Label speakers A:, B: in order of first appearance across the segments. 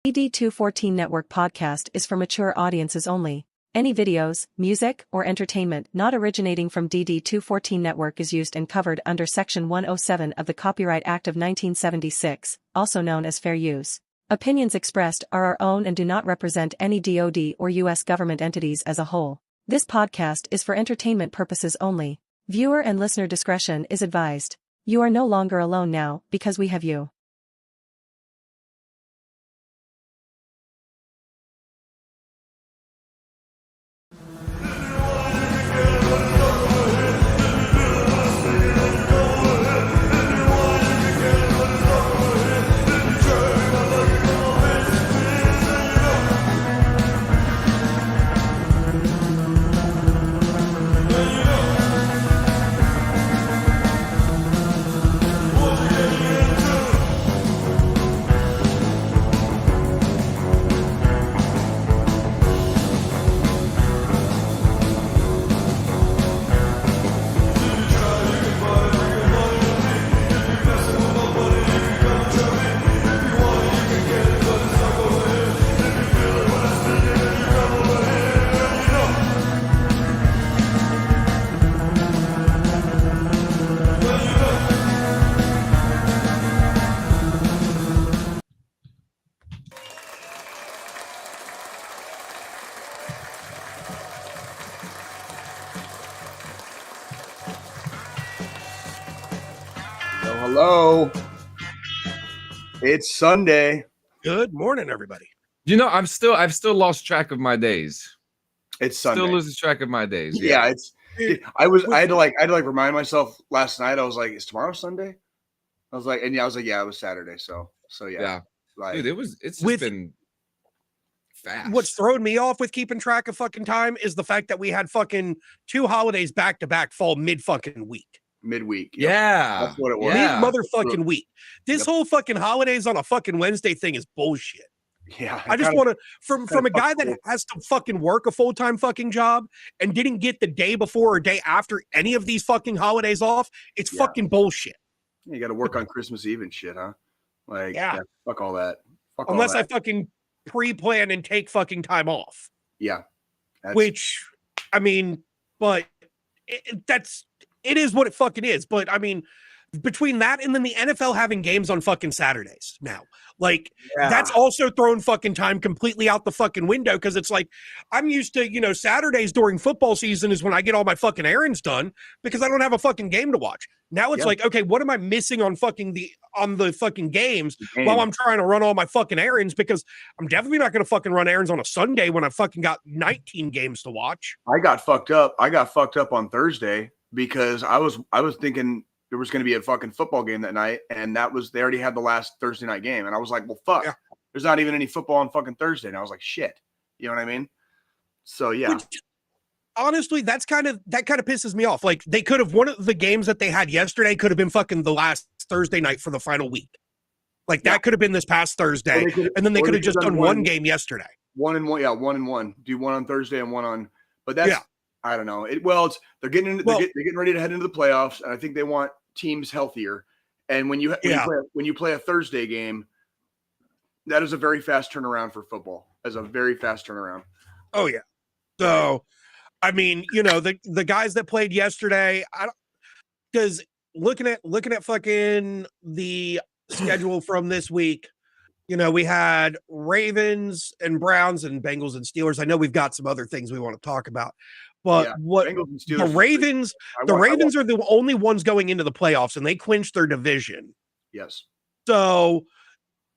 A: DD214 Network podcast is for mature audiences only. Any videos, music, or entertainment not originating from DD214 Network is used and covered under Section 107 of the Copyright Act of 1976, also known as fair use. Opinions expressed are our own and do not represent any DoD or U.S. government entities as a whole. This podcast is for entertainment purposes only. Viewer and listener discretion is advised. You are no longer alone now because we have you.
B: Hello. It's Sunday.
C: Good morning, everybody.
D: You know, I've still lost track of my days.
B: It's Sunday.
D: Still losing track of my days.
B: Yeah, I had to remind myself last night. I was like, is tomorrow Sunday? I was like, yeah, it was Saturday. So yeah.
D: Yeah.
B: Like,
D: Dude, it's just been fast.
C: What's thrown me off with keeping track of fucking time is the fact that we had fucking 2 holidays back to back fall mid fucking week.
B: Midweek.
D: Yep. Yeah.
B: That's what it was.
D: Yeah.
C: Mid motherfucking week. This whole fucking holidays on a fucking Wednesday thing is bullshit.
B: Yeah.
C: I just want to, from a guy that has to fucking work a full-time fucking job and didn't get the day before or day after any of these fucking holidays off, it's fucking bullshit.
B: You got to work on Christmas Eve and shit, huh? Like,
C: yeah
B: fuck all that.
C: Unless I fucking pre-plan and take fucking time off.
B: Yeah.
C: Which, I mean, but it is what it fucking is. But I mean, between that and then the NFL having games on fucking Saturdays now, like that's also thrown fucking time completely out the fucking window. Cause it's like, I'm used to, Saturdays during football season is when I get all my fucking errands done because I don't have a fucking game to watch. Now it's like, okay, what am I missing on the fucking games while I'm trying to run all my fucking errands? Because I'm definitely not going to fucking run errands on a Sunday when I fucking got 19 games to watch.
B: I got fucked up on Thursday because I was thinking there was going to be a fucking football game that night, and they already had the last Thursday night game, and I was like, well, fuck, there's not even any football on fucking Thursday, and I was like, shit, you know what I mean? So yeah. Which,
C: honestly, that kind of pisses me off. Like they could have one of the games that they had yesterday could have been fucking the last Thursday night for the final week. Like that could have been this past Thursday, and then they could have just done one game yesterday.
B: 1 and 1, 1 and 1. Do one on Thursday and one on, but that's I don't know. They're getting ready to head into the playoffs, and I think they want teams healthier. And when you play a Thursday game, that is a very fast turnaround for football. As a very fast turnaround.
C: Oh yeah. So, I mean, the guys that played yesterday, because looking at fucking the schedule from this week, we had Ravens and Browns and Bengals and Steelers. I know we've got some other things we want to talk about. But the Ravens are the only ones going into the playoffs, and they clinched their division.
B: Yes.
C: So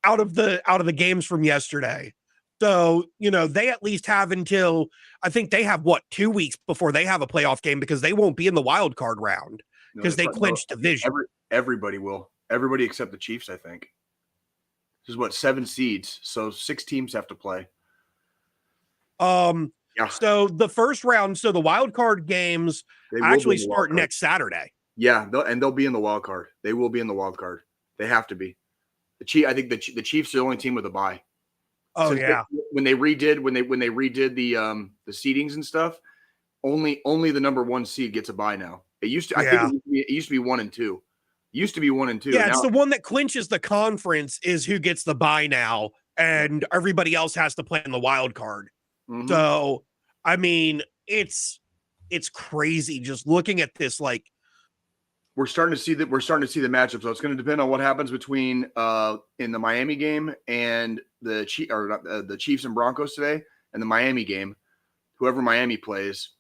C: out of the games from yesterday, so they at least have until I think they have 2 weeks before they have a playoff game because they won't be in the wild card round because they clinched division.
B: Everybody will. Everybody except the Chiefs, I think. This is 7 seeds, so 6 teams have to play.
C: Yeah. So the first round, the wild card games actually start next Saturday.
B: Yeah, they'll be in the wild card. They will be in the wild card. They have to be. I think the Chiefs are the only team with a bye.
C: Oh yeah.
B: When they redid the seedings and stuff, only the number 1 seed gets a bye now. It used to. I think it used to be 1 and 2. Used to be 1 and 2.
C: Yeah, it's the one that clinches the conference is who gets the bye now. and everybody else has to play in the wild card.
B: Mm-hmm.
C: So, I mean, it's crazy just looking at this. Like,
B: we're starting to see the matchup. So it's going to depend on what happens between in the Miami game and the Chiefs and Broncos today, and the Miami game, whoever Miami plays,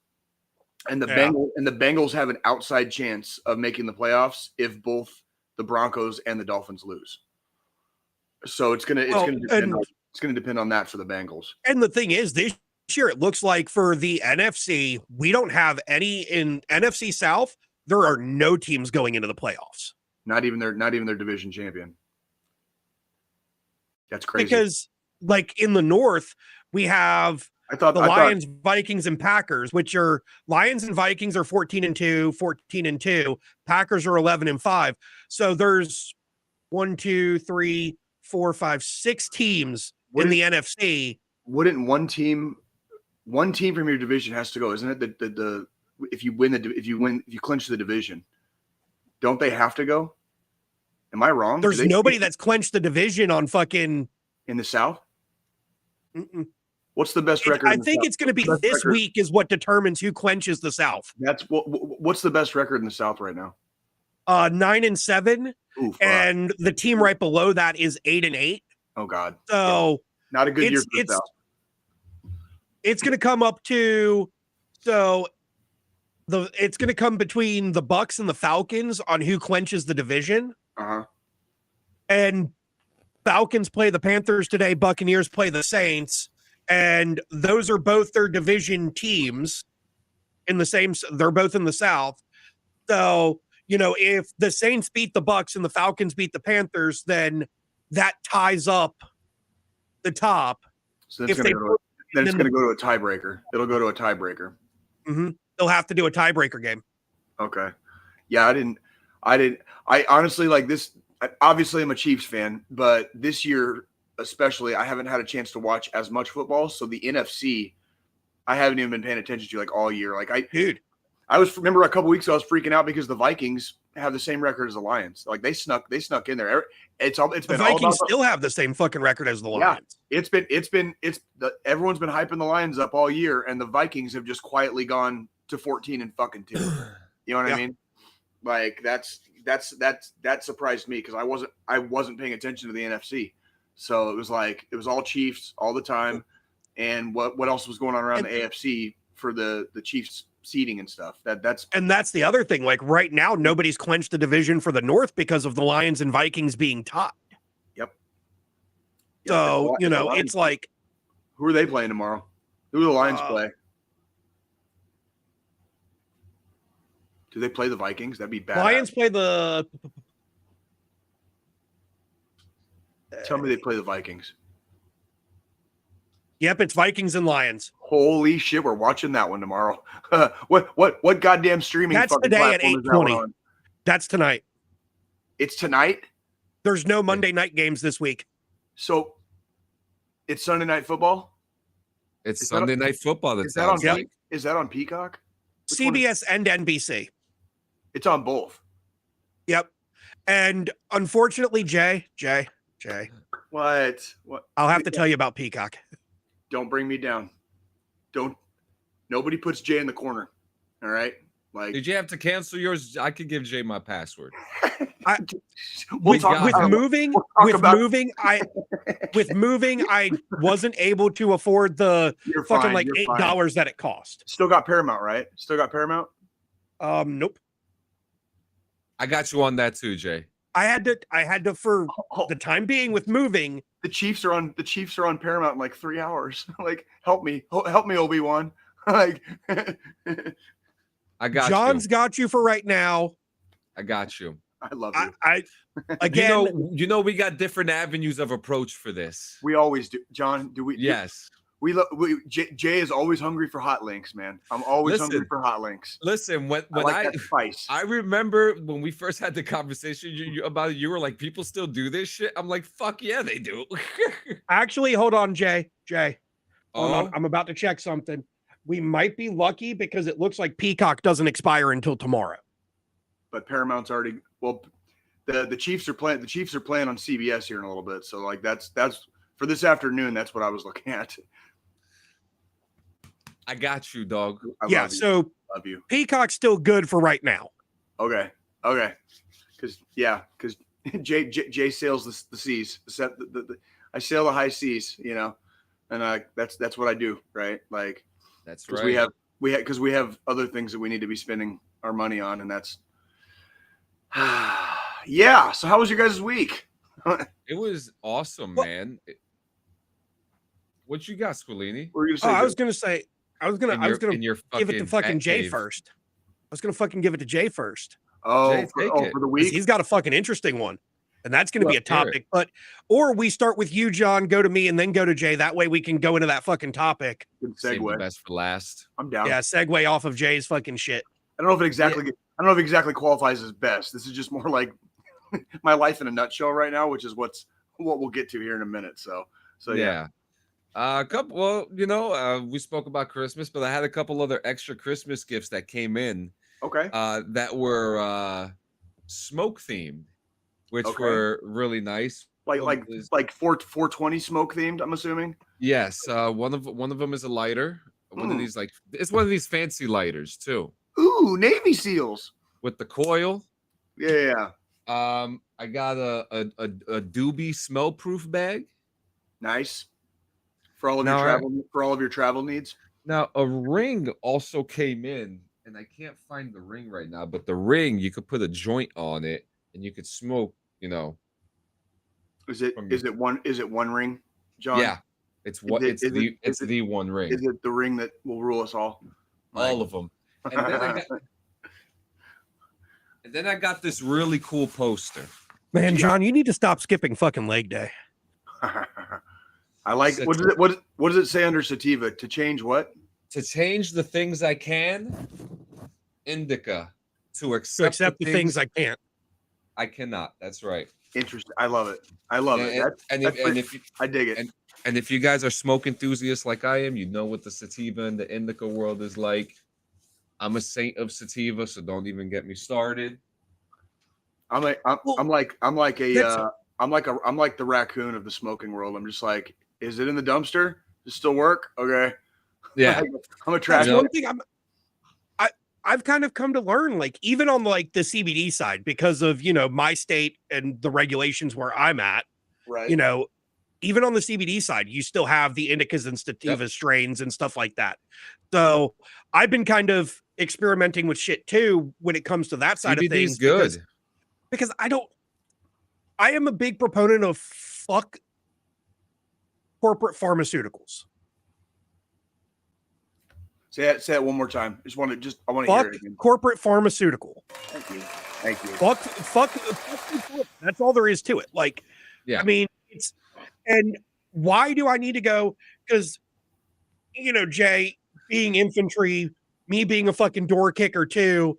B: and the Bengals have an outside chance of making the playoffs if both the Broncos and the Dolphins lose. So it's going to depend on that for the Bengals.
C: And the thing is, this year it looks like for the NFC, we don't have any in NFC South. There are no teams going into the playoffs.
B: Not even their division champion. That's crazy.
C: Because like in the North, we have Lions, Vikings, and Packers, which are Lions and Vikings are 14-2, 14-2. Packers are 11-5. So there's 1, 2, 3, 4, 5, 6 teams in the NFC.
B: Wouldn't one team from your division has to go, isn't it? The if you clinch the division, don't they have to go? Am I wrong?
C: There's nobody that's clinched the division on fucking
B: in the South.
C: Mm-mm.
B: What's the best record?
C: I think it's going to be this week is what determines who clinches the South.
B: That's what's the best record in the South right now?
C: 9-7, and the team right below that is 8-8.
B: Oh God!
C: So
B: not a good year for the South.
C: It's going to come up to it's going to come between the Bucks and the Falcons on who clinches the division. And Falcons play the Panthers today. Buccaneers play the Saints. And those are both their division teams they're both in the South. So, if the Saints beat the Bucks and the Falcons beat the Panthers, then that ties up the top.
B: So it's going to go to a tiebreaker. It'll go to a tiebreaker.
C: Mm-hmm. They'll have to do a tiebreaker game.
B: Okay. Yeah, I honestly like this. Obviously, I'm a Chiefs fan, but this year, especially, I haven't had a chance to watch as much football. So the NFC, I haven't even been paying attention to like all year. Like remember a couple weeks ago, I was freaking out because the Vikings have the same record as the Lions. Like they snuck in there.
C: The Vikings still have the same fucking record as the Lions.
B: Yeah, everyone's been hyping the Lions up all year, and the Vikings have just quietly gone to 14-2. You know what I mean? Like that surprised me because I wasn't paying attention to the NFC. So it was all Chiefs all the time. And what else was going on around the AFC for the Chiefs seeding and stuff. That's
C: the other thing. Like right now, nobody's clinched the division for the North because of the Lions and Vikings being tied.
B: Yep.
C: So, it's like,
B: who are they playing tomorrow? Who do the Lions play? Do they play the Vikings? That'd be bad.
C: Lions play the.
B: Tell me they play the Vikings.
C: Yep, it's Vikings and Lions.
B: Holy shit, we're watching that one tomorrow. What goddamn streaming?
C: That's today at 8:20. That's tonight.
B: It's tonight?
C: There's no Monday night games this week.
B: So it's Sunday Night Football?
D: It's Sunday Night Football.
B: Is that on Peacock? Which
C: CBS and NBC.
B: It's on both.
C: Yep. And unfortunately, Jay.
B: What?
C: I'll have to tell you about Peacock.
B: Don't bring me down. Nobody puts Jay in the corner. All right. Like,
D: did you have to cancel yours? I could give Jay my password.
C: With moving, I wasn't able to afford the fucking like $8 that it cost.
B: Still got Paramount, right? Still got Paramount?
C: Nope.
D: I got you on that too, Jay.
C: I had to for the time being with moving.
B: The Chiefs are on Paramount in like 3 hours. Like, help me, Obi-Wan. Like,
D: I got
C: John's got you for right now.
D: I got you.
B: I love you.
C: I again,
D: we got different avenues of approach for this.
B: We always do, John. Do we?
D: Yes.
B: Jay is always hungry for hot links, man. I'm always hungry for hot links.
D: Listen, I remember when we first had the conversation you were like, people still do this shit. I'm like, fuck yeah, they do.
C: Actually, hold on, Jay. Hold on. I'm about to check something. We might be lucky because it looks like Peacock doesn't expire until tomorrow.
B: But Paramount's already the Chiefs are playing. The Chiefs are playing on CBS here in a little bit. So like that's for this afternoon, that's what I was looking at.
D: I got you, dog.
C: Yeah, so love you. Peacock's still good for right now.
B: Okay. Because Jay sails the seas. I sail the high seas, you know, and that's what I do, right? Like
D: that's right.
B: Because we have other things that we need to be spending our money on, and that's yeah. So how was your guys' week?
D: It was awesome, man. What you got, Squillini?
C: I was gonna give it to fucking Jay first. I was gonna fucking give it to Jay first.
B: Jay, for the week.
C: He's got a fucking interesting one, and that's gonna be a topic. Or we start with you, John, go to me, and then go to Jay. That way we can go into that fucking topic.
B: Good segue.
D: Save the best for last.
B: I'm down.
C: Yeah, segue off of Jay's fucking shit.
B: I don't know if it exactly qualifies as best. This is just more like my life in a nutshell right now, which is what we'll get to here in a minute. So yeah. We spoke about Christmas, but I had a couple other extra Christmas gifts that came in. Okay.
D: That were smoke themed, which were really nice.
B: Like 420 smoke themed, I'm assuming.
D: Yes. One of them is a lighter. One of these it's one of these fancy lighters too.
B: Ooh, Navy SEALs
D: with the coil.
B: Yeah.
D: I got a doobie smell proof bag.
B: Nice. For all of your travel needs.
D: Now a ring also came in, and I can't find the ring right now, but the ring you could put a joint on it and you could smoke, you know.
B: Is it one ring, John?
D: Yeah. It's the one ring.
B: Is it the ring that will rule us all?
D: All of them. And then I got this really cool poster.
C: Man, John, you need to stop skipping fucking leg day.
B: I like it. What does it say under sativa? To change what?
D: To change the things I can. Indica. To accept the things I can't. I cannot. That's right.
B: Interesting. I love it. I dig it.
D: And if you guys are smoke enthusiasts like I am, you know what the sativa and the indica world is like. I'm a saint of sativa, so don't even get me started.
B: I'm like the raccoon of the smoking world. I'm just like, is it in the dumpster? Does it still work? Okay.
D: Yeah.
B: I'm a trash.
C: One thing I've kind of come to learn, like, even on like the CBD side, because of, you know, my state and the regulations where I'm at,
B: right?
C: You know, even on the CBD side, you still have the indicas and sativa strains and stuff like that. So I've been kind of experimenting with shit too when it comes to that side of things.
D: Good.
C: Because I am a big proponent of fuck corporate pharmaceuticals.
B: Say that one more time. I want to hear it again.
C: Corporate pharmaceutical.
B: Thank you.
C: Fuck. That's all there is to it. Like, I mean, and why do I need to go? Because, you know, Jay being infantry, me being a fucking door kicker too,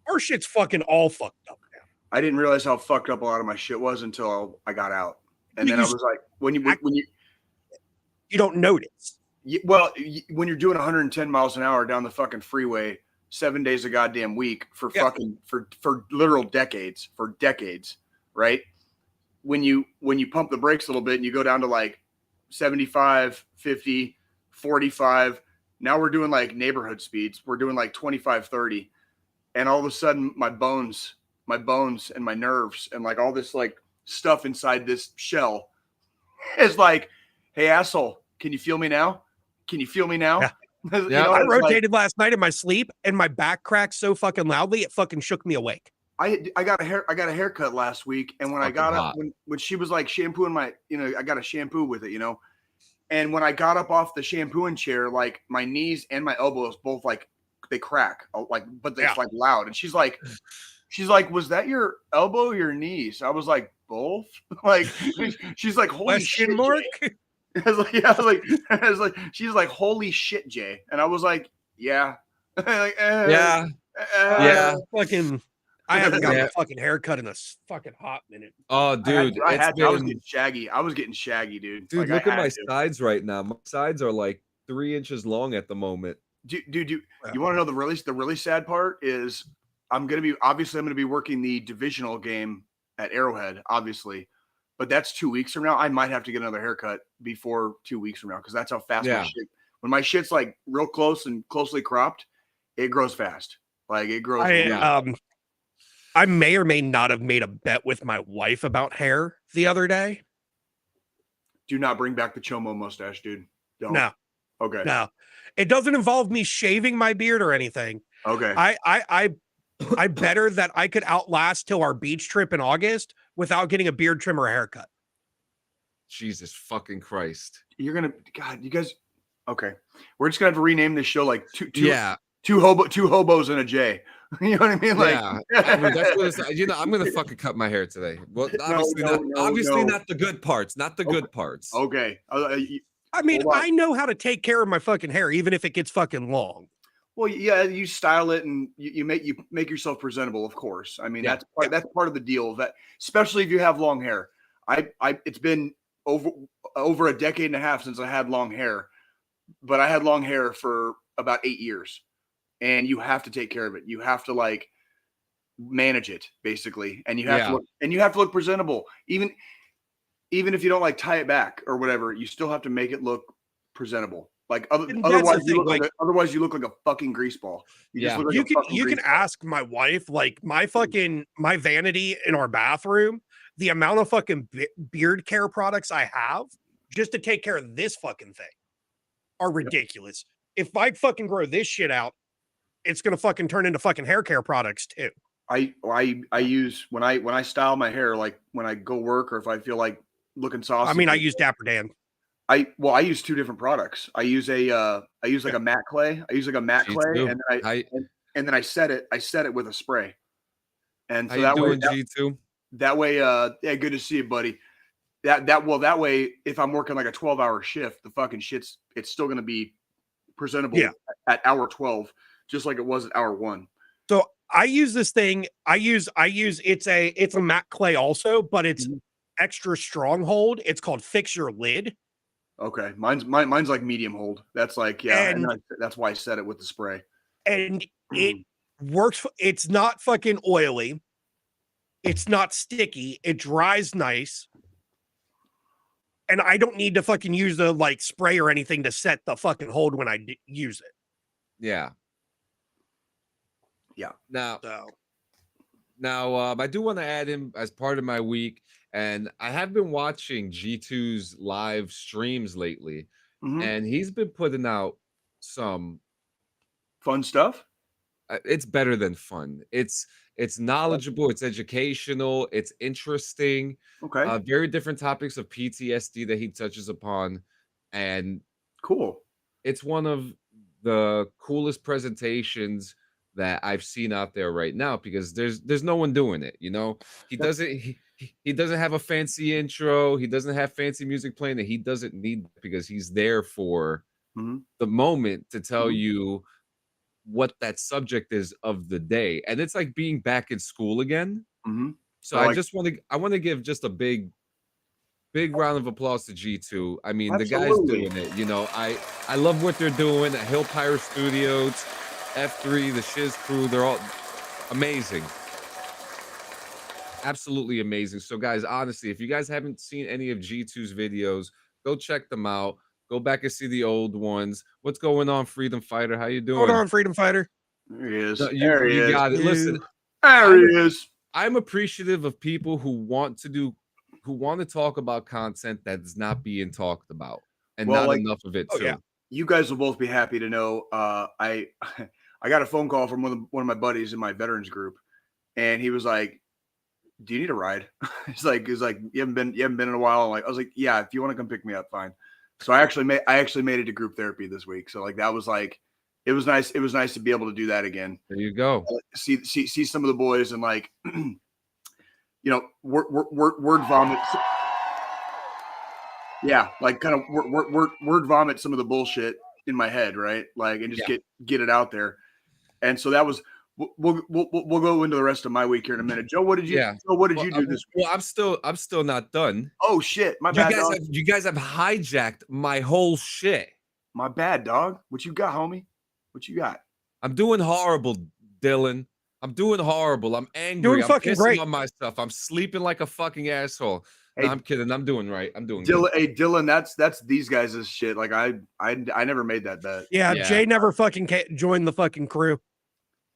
C: our shit's fucking all fucked up now.
B: I didn't realize how fucked up a lot of my shit was until I got out. And then I was like, when you
C: don't notice.
B: Well, when you're doing 110 miles an hour down the fucking freeway 7 days a goddamn week for literal decades, right? When you pump the brakes a little bit and you go down to like 75, 50, 45, now we're doing like neighborhood speeds. We're doing like 25, 30. And all of a sudden my bones and my nerves and like all this like stuff inside this shell is like, hey, asshole, can you feel me now? Can you feel me now?
C: Yeah. You know, I rotated last night in my sleep and my back cracked so fucking loudly it fucking shook me awake.
B: I got a haircut last week, and when I got up, when she was like shampooing my, you know, I got a shampoo with it, you know, and when I got up off the shampooing chair, like my knees and my elbows both like they crack, like, but it's like loud. And she's like, was that your elbow or your knees? I was like, both. Like, she's like, holy shit,
C: mark.
B: I was like, she's like, holy shit, Jay. And I was like, yeah. Like,
C: fucking, I haven't got a fucking haircut in a fucking hot minute.
D: Oh, dude.
B: I was getting shaggy. Dude.
D: Dude, look at my sides right now. My sides are like 3 inches long at the moment.
B: Dude, you want to know the really sad part is I'm going to be working the divisional game at Arrowhead, obviously. but that's 2 weeks from now. I might have to get another haircut before 2 weeks from now because that's how fast my shit. When my shit's like real close and closely cropped, it grows fast. Like it grows.
C: I may or may not have made a bet with my wife about hair the other day.
B: Do not bring back the Chomo mustache, dude. Don't.
C: No.
B: Okay.
C: No. It doesn't involve me shaving my beard or anything.
B: Okay.
C: I better that I could outlast till our beach trip in August without getting a beard trim or a haircut.
D: Jesus fucking Christ.
B: You're gonna, God, you guys. Okay, we're just gonna have to rename this show like two hobos and a J. You know what I mean? Like,
D: I mean, that's what it's, I'm gonna fucking cut my hair today. Well, obviously not the good parts, not the good parts.
B: Okay.
C: I mean, I know how to take care of my fucking hair, even if it gets fucking long.
B: Well, yeah, you style it and you make yourself presentable, of course. I mean, that's part of the deal. That especially if you have long hair. It's been over a decade and a half since I had long hair, but I had long hair for about 8 years, and you have to take care of it. You have to like manage it basically, and you have to look presentable. Even if you don't like tie it back or whatever, you still have to make it look presentable. Like otherwise you look like a fucking grease ball. You
C: can ask my wife, like my vanity in our bathroom, the amount of fucking beard care products I have just to take care of this fucking thing are ridiculous. If I fucking grow this shit out, it's gonna fucking turn into fucking hair care products too.
B: I use when I style my hair, like when I go work or if I feel like looking saucy.
C: I mean, I use Dapper Dan.
B: I use two different products. I use like a matte clay. I use like a matte clay, and then I set it with a spray. And so that way, yeah, good to see you, buddy. That way, if I'm working like a 12-hour shift, the fucking it's still gonna be presentable at hour 12, just like it was at hour 1.
C: So I use this thing. I use it's a matte clay also, but it's extra strong hold. It's called Fix Your Lid.
B: Okay, mine's like medium hold. That's like and that's why I set it with the spray.
C: And it works. It's not fucking oily. It's not sticky. It dries nice. And I don't need to fucking use the like spray or anything to set the fucking hold when I use it.
D: Yeah. Now, I do want to add him as part of my week. And I have been watching G2's live streams lately, and he's been putting out some
B: fun stuff.
D: It's better than fun. It's knowledgeable. It's educational. It's interesting.
B: Okay.
D: Very different topics of PTSD that he touches upon, and
B: cool.
D: It's one of the coolest presentations that I've seen out there right now because there's no one doing it. He doesn't have a fancy intro. He doesn't have fancy music playing that he doesn't need because he's there for the moment to tell you what that subject is of the day. And it's like being back in school again. So I want to give just a big round of applause to G2. I mean,
B: Absolutely.
D: The guy's doing it. I love what they're doing at Hill Pyre Studios, F3, the Shiz crew. They're all amazing. Absolutely amazing. So guys, honestly, if you guys haven't seen any of G2's videos, go check them out. Go back and see the old ones. What's going on, Freedom Fighter? How you doing?
C: Hold on, Freedom Fighter.
B: There he is.
D: You got it. Listen,
B: there he is.
D: I'm appreciative of people who want to talk about content that's not being talked about and not enough of it too.
B: Yeah. You guys will both be happy to know I got a phone call from one of my buddies in my veterans group, and he was like, do you need a ride? He's like, you haven't been in a while. I was like, yeah, if you want to come pick me up, fine. So I actually made it to group therapy this week. So like, that was like, it was nice. It was nice to be able to do that again.
D: There you go.
B: See some of the boys and like, word vomit. Yeah. Like kind of word vomit some of the bullshit in my head. Right. Like, and just get it out there. And so that was, we'll go into the rest of my week here in a minute. Joe, what did you do this week?
D: Well, I'm still not done.
B: Oh shit. My bad.
D: You guys have hijacked my whole shit.
B: My bad, dog. What you got, homie? What you got?
D: I'm doing horrible, Dylan. I'm doing horrible. I'm angry.
C: Doing
D: I'm
C: fucking
D: pissing
C: great
D: on myself. I'm sleeping like a fucking asshole. No, I'm kidding. I'm doing right. I'm doing
B: Dylan.
D: good.
B: Hey, Dylan, that's these guys' shit. Like I never made that bet.
C: Yeah, Jay never fucking joined the fucking crew.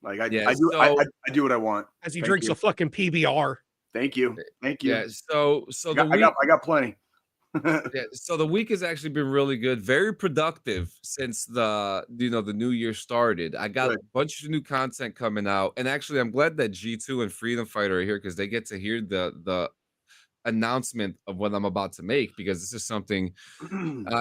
B: Like I do what I want.
C: As he drinks a fucking PBR.
B: Thank you.
D: Yeah. So
B: I got plenty.
D: Yeah, so the week has actually been really good, very productive since the new year started. I got a bunch of new content coming out, and actually I'm glad that G2 and Freedom Fighter are here because they get to hear the announcement of what I'm about to make, because this is something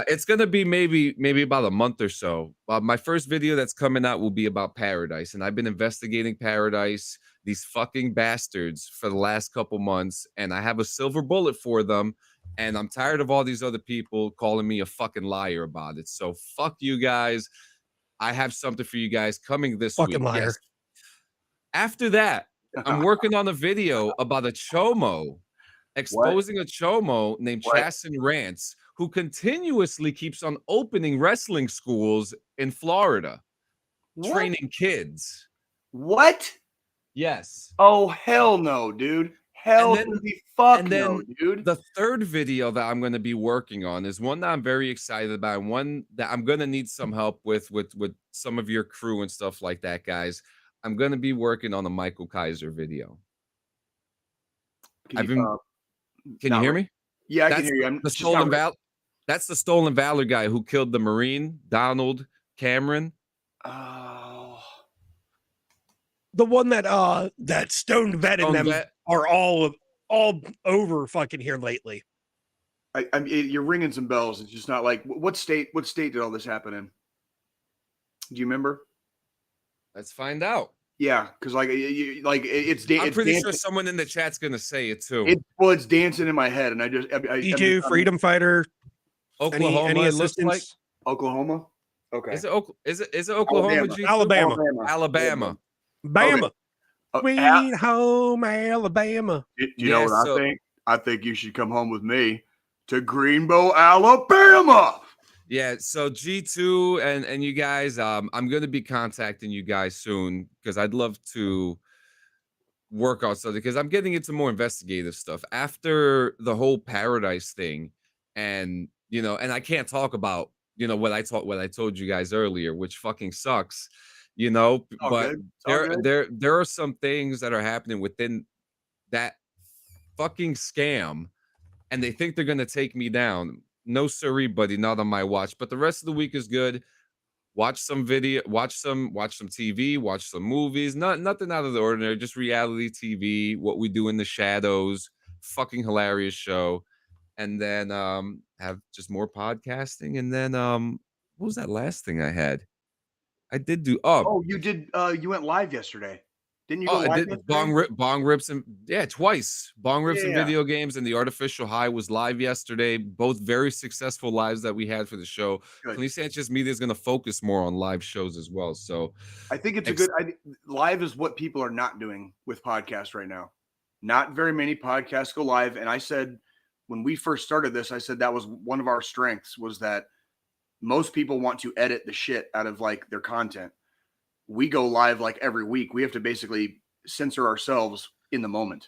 D: it's gonna be maybe about a month or so. My first video that's coming out will be about Paradise, and I've been investigating Paradise, these fucking bastards, for the last couple months, and I have a silver bullet for them. And I'm tired of all these other people calling me a fucking liar about it. So fuck you guys. I have something for you guys coming this week.
C: Fucking liar. Yes.
D: After that, I'm working on a video about a chomo, exposing a chomo named Chasin Rants, who continuously keeps on opening wrestling schools in Florida, training kids.
B: What?
D: Yes.
B: Oh, hell no, dude. Hell no, dude.
D: The third video that I'm going to be working on is one that I'm very excited about, and one that I'm going to need some help with some of your crew and stuff like that, guys. I'm going to be working on a Michael Kaiser video. Can you hear me?
B: Yeah, I can hear you.
D: That's the Stolen Valor guy who killed the Marine, Donald Cameron.
B: Oh.
C: The one that Stoned Vet and them are all over fucking here lately.
B: I mean, you're ringing some bells. It's just not like what state did all this happen in? Do you remember?
D: Let's find out.
B: Yeah, because it's
D: I'm pretty sure someone in the chat's gonna say it too.
B: It's dancing in my head, and
C: D2 Freedom Fighter,
D: Oklahoma.
C: Any assistance?
B: Oklahoma. Okay.
D: Is it Oklahoma? Alabama.
C: Bama.
B: Okay.
C: Sweet home Alabama.
B: Do you know what I think? I think you should come home with me to Greenbow, Alabama.
D: Yeah, so G2 and you guys, I'm going to be contacting you guys soon because I'd love to work on something, because I'm getting into more investigative stuff after the whole Paradise thing. And, and I can't talk about, what I told you guys earlier, which fucking sucks, but there are some things that are happening within that fucking scam, and they think they're going to take me down. No siree, buddy, not on my watch. But the rest of the week is good. Watch some video, watch some TV, watch some movies. Nothing out of the ordinary, just reality TV, what we do in the shadows, fucking hilarious show. And then have just more podcasting. And then what was that last thing I had? I did do
B: you did you went live yesterday. Didn't you go live?
D: I did bong rips and twice. Bong rips and video games, and the Artificial High was live yesterday. Both very successful lives that we had for the show. Tony Sanchez Media is going to focus more on live shows as well. So
B: I think it's live is what people are not doing with podcasts right now. Not very many podcasts go live. And I said, when we first started this, I said that was one of our strengths, was that most people want to edit the shit out of like their content. We go live like every week. We have to basically censor ourselves in the moment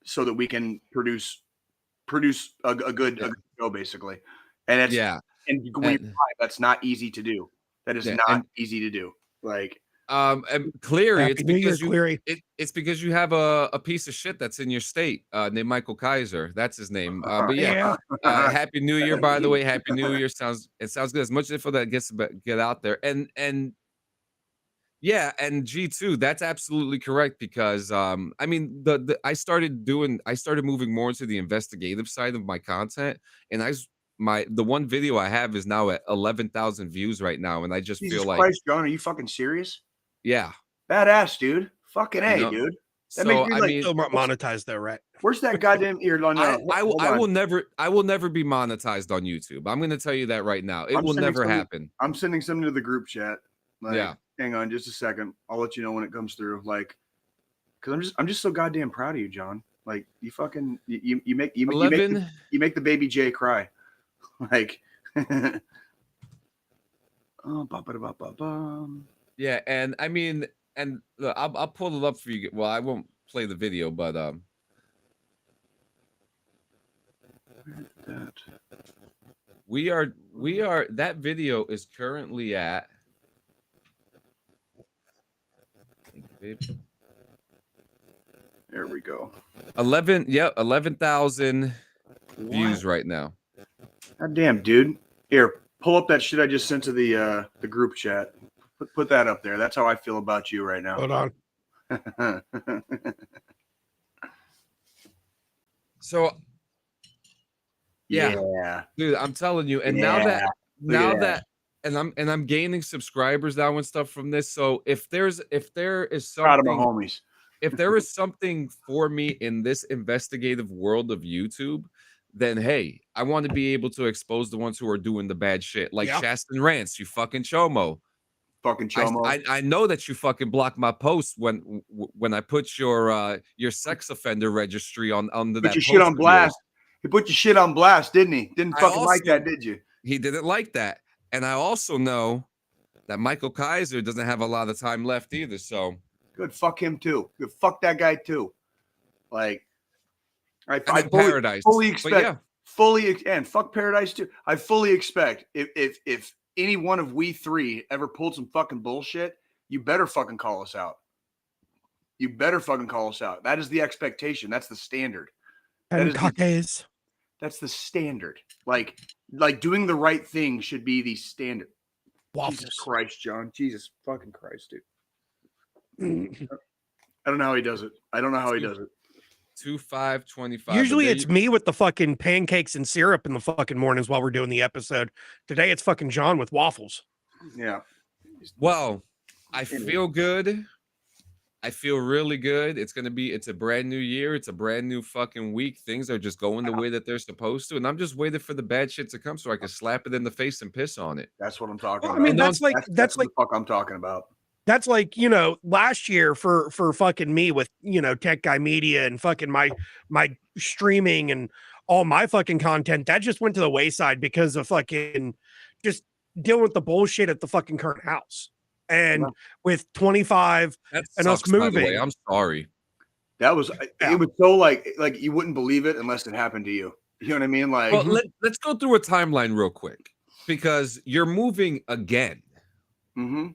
B: so that we can produce a good show, basically. And it's and when you're live, that's not easy to do. That is not easy to do. Like
D: and Cleary, it's because you have a piece of shit that's in your state named Michael Kaiser. That's his name. But Happy New Year, by the way. Happy New Year. Sounds good. As much info that gets to get out there. And yeah, and G2, that's absolutely correct, because I mean I started moving more into the investigative side of my content, and the one video I have is now at 11,000 views right now, and I just feel like,
B: Christ, John, are you fucking serious?
D: Yeah.
B: Badass, dude. Fucking A, dude.
C: That makes me like still monetized though, right?
B: Where's that goddamn ear?
D: I will never be monetized on YouTube. I'm gonna tell you that right now. It will never happen.
B: I'm sending something to the group chat. Hang on just a second. I'll let you know when it comes through. Like, because I'm just so goddamn proud of you, John. Like, you fucking you make the baby J cry. Like,
D: yeah, and I mean, and look, I'll pull it up for you. Well, I won't play the video, but We are that video is currently at
B: there we go.
D: 11,000 views right now.
B: God damn, dude. Here, pull up that shit I just sent to the group chat. Put that up there. That's how I feel about you right now.
C: Hold on.
D: So yeah, dude, I'm telling you. And now that I'm gaining subscribers now and stuff from this. So if there is
B: proud of my
D: something,
B: homies.
D: if there is something for me in this investigative world of YouTube, then hey, I want to be able to expose the ones who are doing the bad shit, like Shaston Rants, you fucking chomo.
B: Fucking chomo.
D: I know that you fucking blocked my post when I put your sex offender registry under that.
B: Put your shit on blast. He put your shit on blast, didn't he? Didn't fucking like that, did you?
D: He didn't like that. And I also know that Michael Kaiser doesn't have a lot of time left either. So
B: good. Fuck him too. Good. Fuck that guy too. Like I fully expect and fuck Paradise too. I fully expect if any one of we three ever pulled some fucking bullshit, you better fucking call us out. You better fucking call us out. That is the expectation. That's the standard. That's the standard. Like doing the right thing should be the standard.
C: Waffles.
B: Jesus Christ, John. Jesus fucking Christ, dude. I don't know how he does it.
D: 2525.
C: Usually it's me with the fucking pancakes and syrup in the fucking mornings while we're doing the episode. Today it's fucking John with waffles.
B: Yeah.
D: Well, I feel good. I feel really good. It's a brand new year. It's a brand new fucking week. Things are just going the way that they're supposed to. And I'm just waiting for the bad shit to come so I can slap it in the face and piss on it.
B: That's what I'm talking about.
C: I mean, that's
B: what the fuck I'm talking about.
C: That's like, last year for fucking me with, Tech Guy Media and fucking my streaming and all my fucking content, that just went to the wayside because of fucking just dealing with the bullshit at the fucking current house. And with 25 and us moving.
D: I'm sorry.
B: That was, it was so like you wouldn't believe it unless it happened to you. You know what I mean? Like,
D: well, let's go through a timeline real quick because you're moving again.
B: Mm-hmm.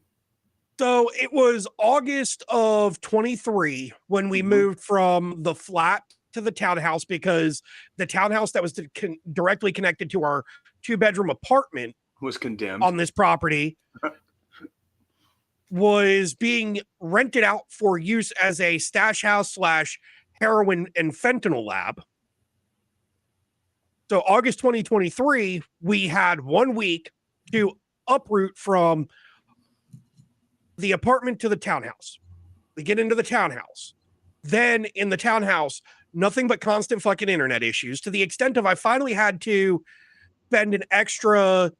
C: So it was August of 23 when we moved from the flat to the townhouse because the townhouse that was directly connected to our 2-bedroom apartment
B: was condemned
C: on this property was being rented out for use as a stash house / heroin and fentanyl lab. So August 2023, we had 1 week to uproot from the apartment to the townhouse. We get into the townhouse. Then in the townhouse, nothing but constant fucking internet issues to the extent of I finally had to spend an extra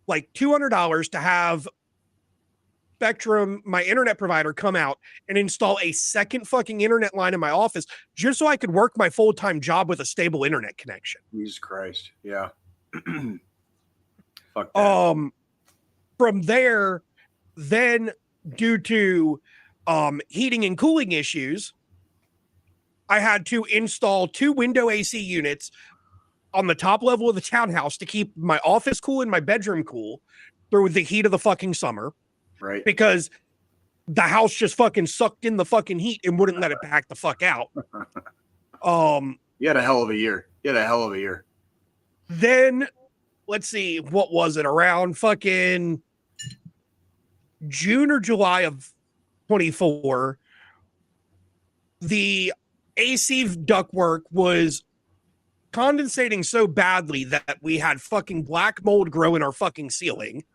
C: like $200 to have Spectrum, my internet provider, come out and install a second fucking internet line in my office just so I could work my full-time job with a stable internet connection.
B: Jesus Christ. Yeah. Fuck that.
C: From there, then due to heating and cooling issues, I had to install 2 window AC units on the top level of the townhouse to keep my office cool and my bedroom cool through the heat of the fucking summer.
B: Right.
C: Because the house just fucking sucked in the fucking heat and wouldn't let it back the fuck out.
B: You had a hell of a year.
C: Then, let's see, what was it? Around fucking June or July of 24, the AC ductwork was condensating so badly that we had fucking black mold grow in our fucking ceiling.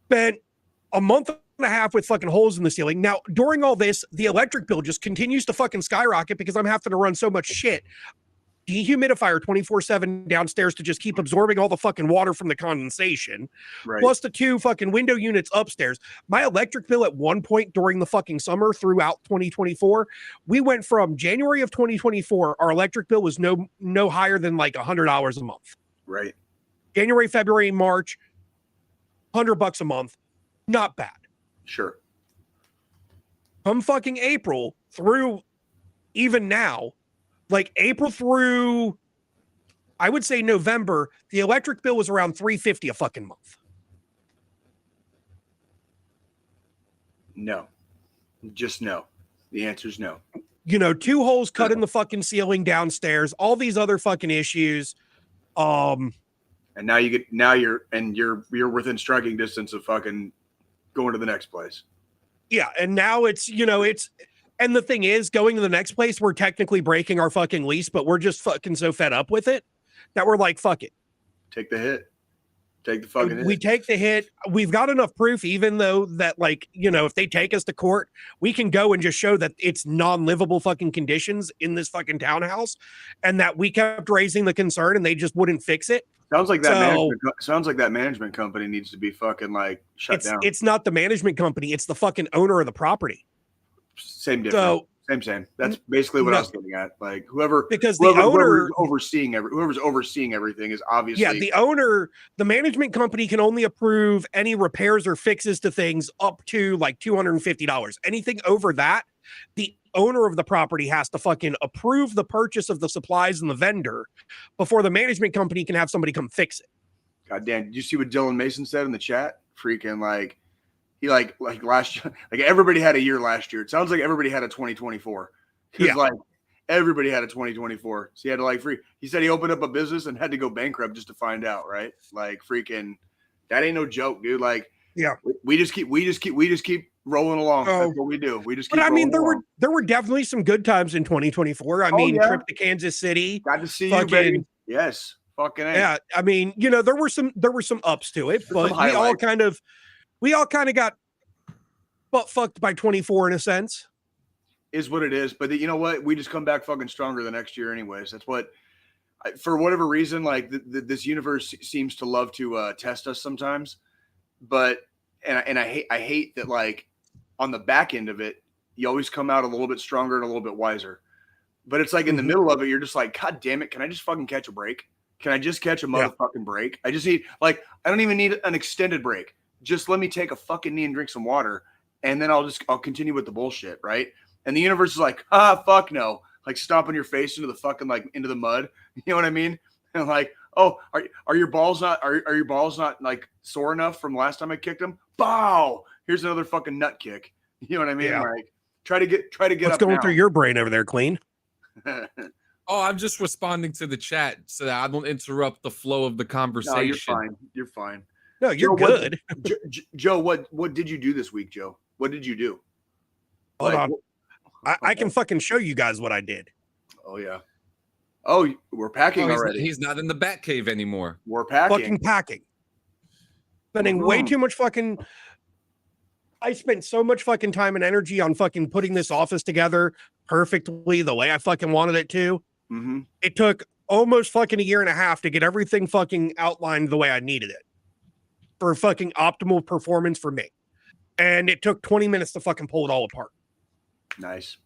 C: Spent a month and a half with fucking holes in the ceiling. Now, during all this, the electric bill just continues to fucking skyrocket because I'm having to run so much shit. Dehumidifier 24/7 downstairs to just keep absorbing all the fucking water from the condensation.
B: Right.
C: Plus the 2 fucking window units upstairs. My electric bill at one point during the fucking summer throughout 2024, we went from January of 2024, our electric bill was no higher than like $100 a month.
B: Right.
C: January, February, March, $100 a month. Not bad.
B: Sure.
C: Come fucking April through even now, like April through, I would say November, the electric bill was around $350 a fucking month.
B: No, just no. The answer is no.
C: 2 holes cut in the fucking ceiling downstairs, all these other fucking issues.
B: And now you're within striking distance of fucking going to the next place.
C: Yeah, and now it's and the thing is, going to the next place, we're technically breaking our fucking lease, but we're just fucking so fed up with it that we're like, fuck it.
B: Take the hit. Take the fucking hit.
C: We take the hit. We've got enough proof, even though that, like, if they take us to court, we can go and just show that it's non-livable fucking conditions in this fucking townhouse, and that we kept raising the concern and they just wouldn't fix it.
B: Sounds like that management company needs to be fucking like shut down.
C: It's not the management company. It's the fucking owner of the property.
B: Same difference.
C: So,
B: same. That's basically what I was getting at. Like whoever's overseeing everything is obviously
C: the owner. The management company can only approve any repairs or fixes to things up to like $250. Anything over that, the owner of the property has to fucking approve the purchase of the supplies and the vendor before the management company can have somebody come fix it.
B: God damn! Did you see what Dylan Mason said in the chat? Freaking like. He like last year, like everybody had a year last year. It sounds like everybody had a 2024. He's like everybody had a 2024. So he had to like he said he opened up a business and had to go bankrupt just to find out, right? Like freaking that ain't no joke, dude. Like we just keep rolling along. That's what we do. We just keep
C: But I mean there
B: along.
C: there were definitely some good times in 2024. I mean, trip to Kansas City.
B: Got to see you, baby. Yes. Fucking A.
C: Yeah. I mean, there were some ups to it, but we all kind of got butt fucked by 24 in a sense.
B: Is what it is. But you know what? We just come back fucking stronger the next year anyways. That's what, for whatever reason, like this universe seems to love to test us sometimes. But, and I hate that, like, on the back end of it, you always come out a little bit stronger and a little bit wiser. But it's like in the middle of it, you're just like, God damn it. Can I just fucking catch a break? Can I just catch a motherfucking break? I just need, like, I don't even need an extended break. Just let me take a fucking knee and drink some water, and then I'll continue with the bullshit, right? And the universe is like, fuck no, like stomping your face into the fucking into the mud. You know what I mean? And like, oh, are your balls not like sore enough from last time I kicked them? Bow! Here's another fucking nut kick. You know what I mean? Yeah. Like, try to get
C: What's
B: up
C: going
B: now.
C: through your brain over there, Clean?
D: Oh, I'm just responding to the chat so that I don't interrupt the flow of the conversation.
B: No, you're fine.
C: No, you're Joe, good.
B: Joe, what did you do this week, Joe? What did you do?
C: Hold on. I can fucking show you guys what I did.
B: Oh, yeah. Oh, we're packing already.
D: He's not in the bat cave anymore.
B: We're packing.
C: Fucking packing. Spending way too much fucking... I spent so much fucking time and energy on fucking putting this office together perfectly the way I fucking wanted it to.
B: Mm-hmm.
C: It took almost fucking a year and a half to get everything fucking outlined the way I needed it for fucking optimal performance for me. And it took 20 minutes to fucking pull it all apart.
B: Nice.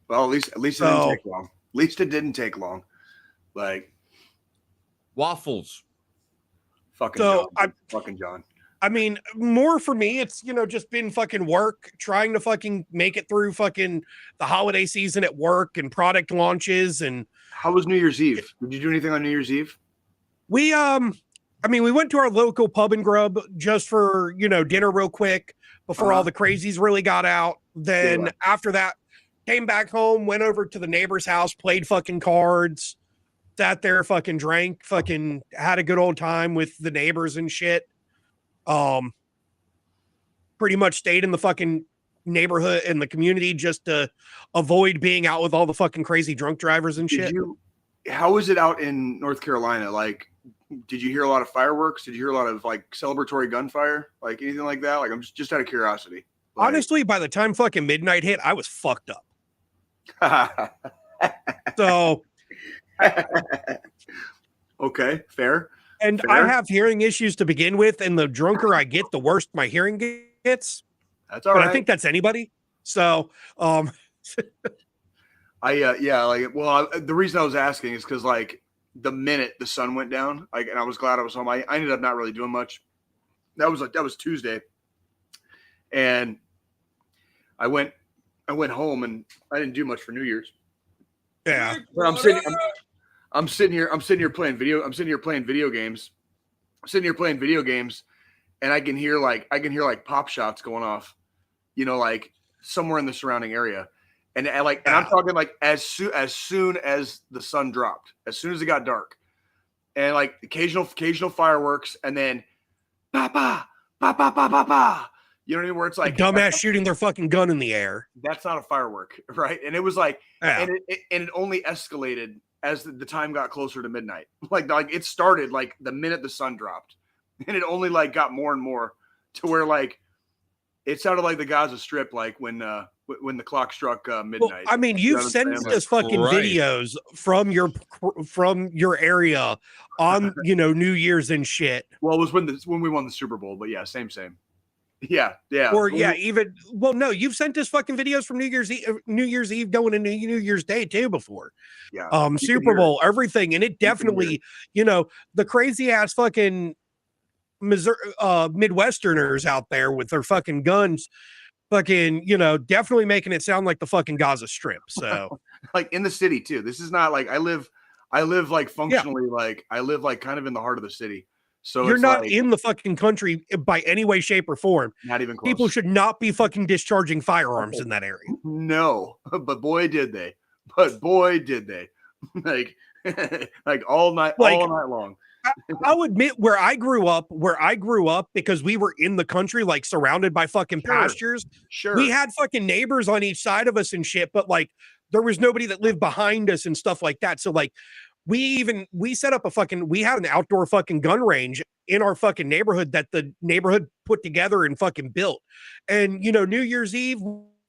B: Well, at least it didn't take long. At least it didn't take long. Like
D: waffles.
B: Fucking John.
C: I mean, more for me, it's, just been fucking work, trying to fucking make it through fucking the holiday season at work and product launches. And
B: how was New Year's Eve? Did you do anything on New Year's Eve?
C: We went to our local pub and grub just for, dinner real quick before all the crazies really got out. Then after that, came back home, went over to the neighbor's house, played fucking cards, sat there, fucking drank, fucking had a good old time with the neighbors and shit. Pretty much stayed in the fucking neighborhood in the community just to avoid being out with all the fucking crazy drunk drivers and shit.
B: How was it out in North Carolina? Like, did you hear a lot of fireworks? Did you hear a lot of like celebratory gunfire? Like anything like that? Like, I'm just out of curiosity. Like,
C: honestly, by the time fucking midnight hit, I was fucked up. So
B: okay, fair.
C: And
B: fair.
C: I have hearing issues to begin with, and the drunker I get, the worse my hearing gets.
B: That's all right.
C: I think that's anybody. So,
B: the reason I was asking is because like the minute the sun went down, like, and I was glad I was home. I ended up not really doing much. That was Tuesday, and I went home and I didn't do much for New Year's.
C: Yeah.
B: But I'm sitting here playing video games. I'm sitting here playing video games, and I can hear like pop shots going off, like somewhere in the surrounding area. And I'm talking like as soon as the sun dropped, as soon as it got dark, and like occasional fireworks, and then ba ba ba ba ba ba ba. You know what I mean? Where it's like
C: a dumbass shooting their fucking gun in the air.
B: That's not a firework, right? And it was like, and it only escalated as the time got closer to midnight. Like it started like the minute the sun dropped, and it only like got more and more to where like it sounded like the Gaza Strip, like when the clock struck midnight.
C: Well, I mean, you've sent us fucking videos from your area on New Year's and shit.
B: Well, it was when we won the Super Bowl, but yeah, same. Yeah.
C: Or no, you've sent us fucking videos from New Year's Eve going into New Year's Day too before.
B: Yeah.
C: Super Bowl, everything, and it definitely, the crazy ass fucking Missouri Midwesterners out there with their fucking guns, fucking, definitely making it sound like the fucking Gaza Strip. So
B: like in the city too. This is not like I live like functionally like I live like kind of in the heart of the city. So
C: you're not like, in the fucking country by any way, shape, or form.
B: Not even close.
C: People should not be fucking discharging firearms in that area.
B: No, but boy did they. like all night long.
C: I'll admit where I grew up, because we were in the country, like surrounded by fucking pastures.
B: Sure.
C: We had fucking neighbors on each side of us and shit, but like there was nobody that lived behind us and stuff like that. So like we set up we had an outdoor fucking gun range in our fucking neighborhood that the neighborhood put together and fucking built. And, New Year's Eve,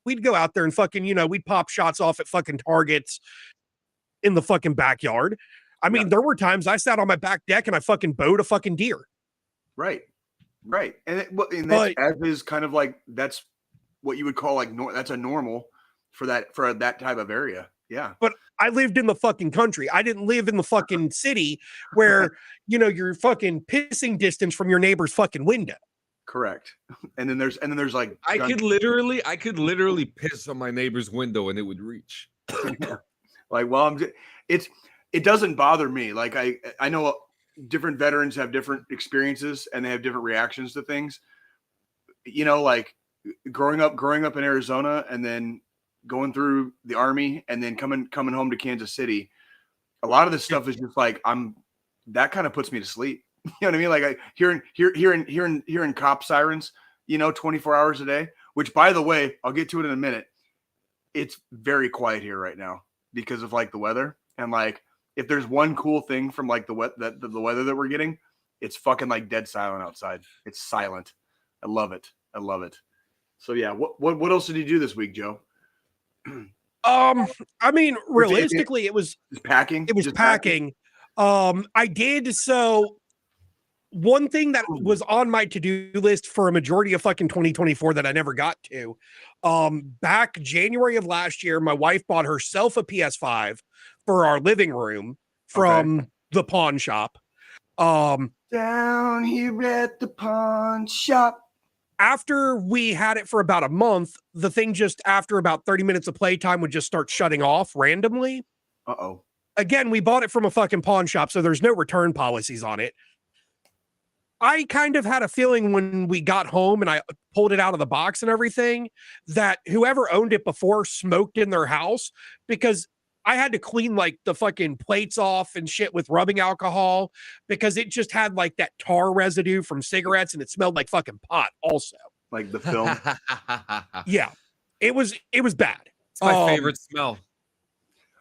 C: we'd go out there and fucking, we'd pop shots off at fucking targets in the fucking backyard. I mean, there were times I sat on my back deck and I fucking bowed a fucking deer.
B: Right. And that is kind of like, that's what you would call like, that's a normal for that type of area. Yeah.
C: But I lived in the fucking country. I didn't live in the fucking city where, you're fucking pissing distance from your neighbor's fucking window.
B: Correct. And then there's like,
D: I could literally piss on my neighbor's window and it would reach.
B: Like, well, it doesn't bother me. Like I know different veterans have different experiences and they have different reactions to things. Like growing up in Arizona and then going through the Army and then coming home to Kansas City, a lot of this stuff is just like that kind of puts me to sleep. You know what I mean? Like hearing cop sirens, 24 hours a day. Which, by the way, I'll get to it in a minute. It's very quiet here right now because of like the weather, and like if there's one cool thing from like the weather that we're getting, it's fucking like dead silent outside. It's silent. I love it. So yeah, what else did you do this week, Joe?
C: I mean, realistically, it was
B: packing.
C: It was just packing. I did so. One thing that was on my to-do list for a majority of fucking 2024 that I never got to, back January of last year, my wife bought herself a PS5 for our living room from the pawn shop.
B: Down here at the pawn shop.
C: After we had it for about a month, the thing just after about 30 minutes of playtime would just start shutting off randomly.
B: Uh-oh.
C: Again, we bought it from a fucking pawn shop, so there's no return policies on it. I kind of had a feeling when we got home and I pulled it out of the box and everything that whoever owned it before smoked in their house, because I had to clean like the fucking plates off and shit with rubbing alcohol because it just had like that tar residue from cigarettes and it smelled like fucking pot also.
B: Like the film.
C: Yeah, it was bad.
D: It's my favorite smell.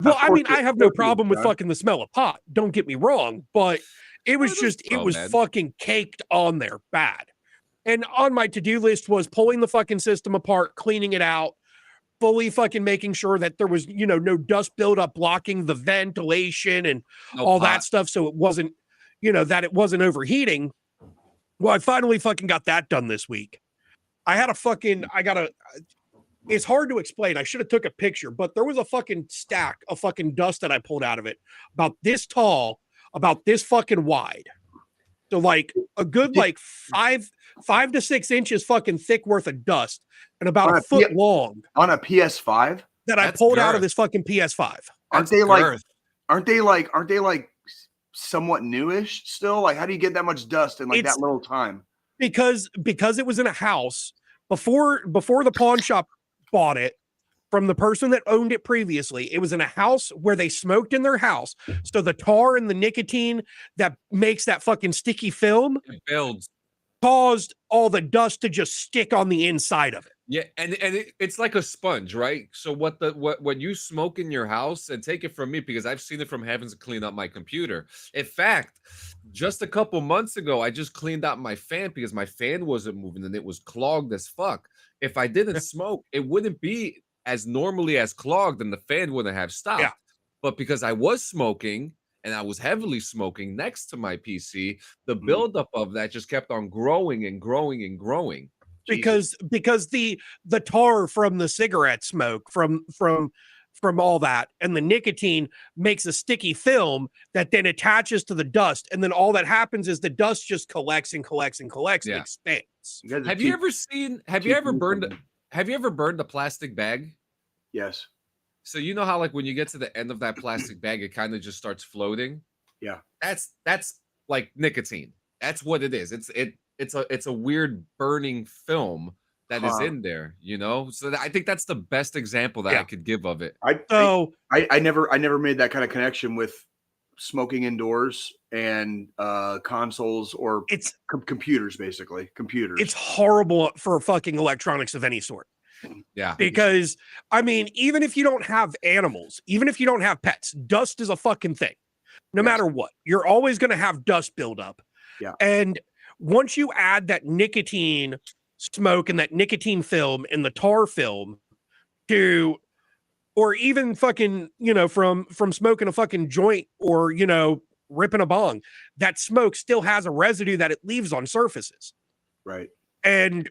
C: Well, I mean, I have no problem with fucking the smell of pot. Don't get me wrong, but it was fucking caked on there bad. And on my to-do list was pulling the fucking system apart, cleaning it out, fully fucking making sure that there was, no dust buildup blocking the ventilation and all that stuff. So it wasn't, that it wasn't overheating. Well, I finally fucking got that done this week. It's hard to explain. I should have took a picture, but there was a fucking stack of fucking dust that I pulled out of it about this tall, about this fucking wide. So like a good, like 5 to 6 inches fucking thick worth of dust and about a foot long
B: on a PS5
C: that I pulled out of this fucking PS5.
B: Aren't they like somewhat newish still? Like, how do you get that much dust in that little time?
C: Because it was in a house before the pawn shop bought it from the person that owned it previously. It was in a house where they smoked in their house. So the tar and the nicotine that makes that fucking sticky film caused all the dust to just stick on the inside of it.
D: Yeah, and it's like a sponge, right? So when you smoke in your house, and take it from me because I've seen it from having to clean up my computer. In fact, just a couple months ago, I just cleaned out my fan because my fan wasn't moving and it was clogged as fuck. If I didn't smoke, it wouldn't be as normally as clogged and the fan wouldn't have stopped. Yeah. But because I was smoking and I was heavily smoking next to my PC, the buildup of that just kept on growing and growing and growing.
C: Because the tar from the cigarette smoke from all that and the nicotine makes a sticky film that then attaches to the dust, and then all that happens is the dust just collects and collects and collects and expands.
D: Have you ever burned a plastic bag?
B: Yes.
D: So you know how like when you get to the end of that plastic bag, it kind of just starts floating?
B: Yeah.
D: That's like nicotine. That's what it is. It's a weird burning film that is in there, you know? So I think that's the best example that I could give of it.
B: I never made that kind of connection with smoking indoors and consoles or computers, basically. Computers.
C: It's horrible for fucking electronics of any sort.
D: Yeah.
C: Because, I mean, even if you don't have animals, even if you don't have pets, dust is a fucking thing. No matter what, you're always going to have dust buildup.
B: Yeah.
C: And once you add that nicotine smoke and that nicotine film and the tar film to, or even fucking, you know, from smoking a fucking joint or, you know, ripping a bong, that smoke still has a residue that it leaves on surfaces.
B: Right.
C: And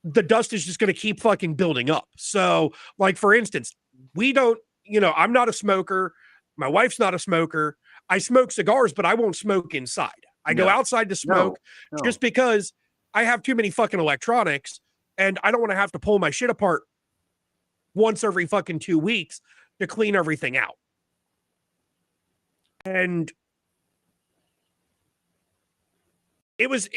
C: the dust is just going to keep fucking building up. So, like, for instance, we don't, you know, I'm not a smoker. My wife's not a smoker. I smoke cigars, but I won't smoke inside. I go outside to smoke just because I have too many fucking electronics and I don't want to have to pull my shit apart once every fucking 2 weeks to clean everything out. And it was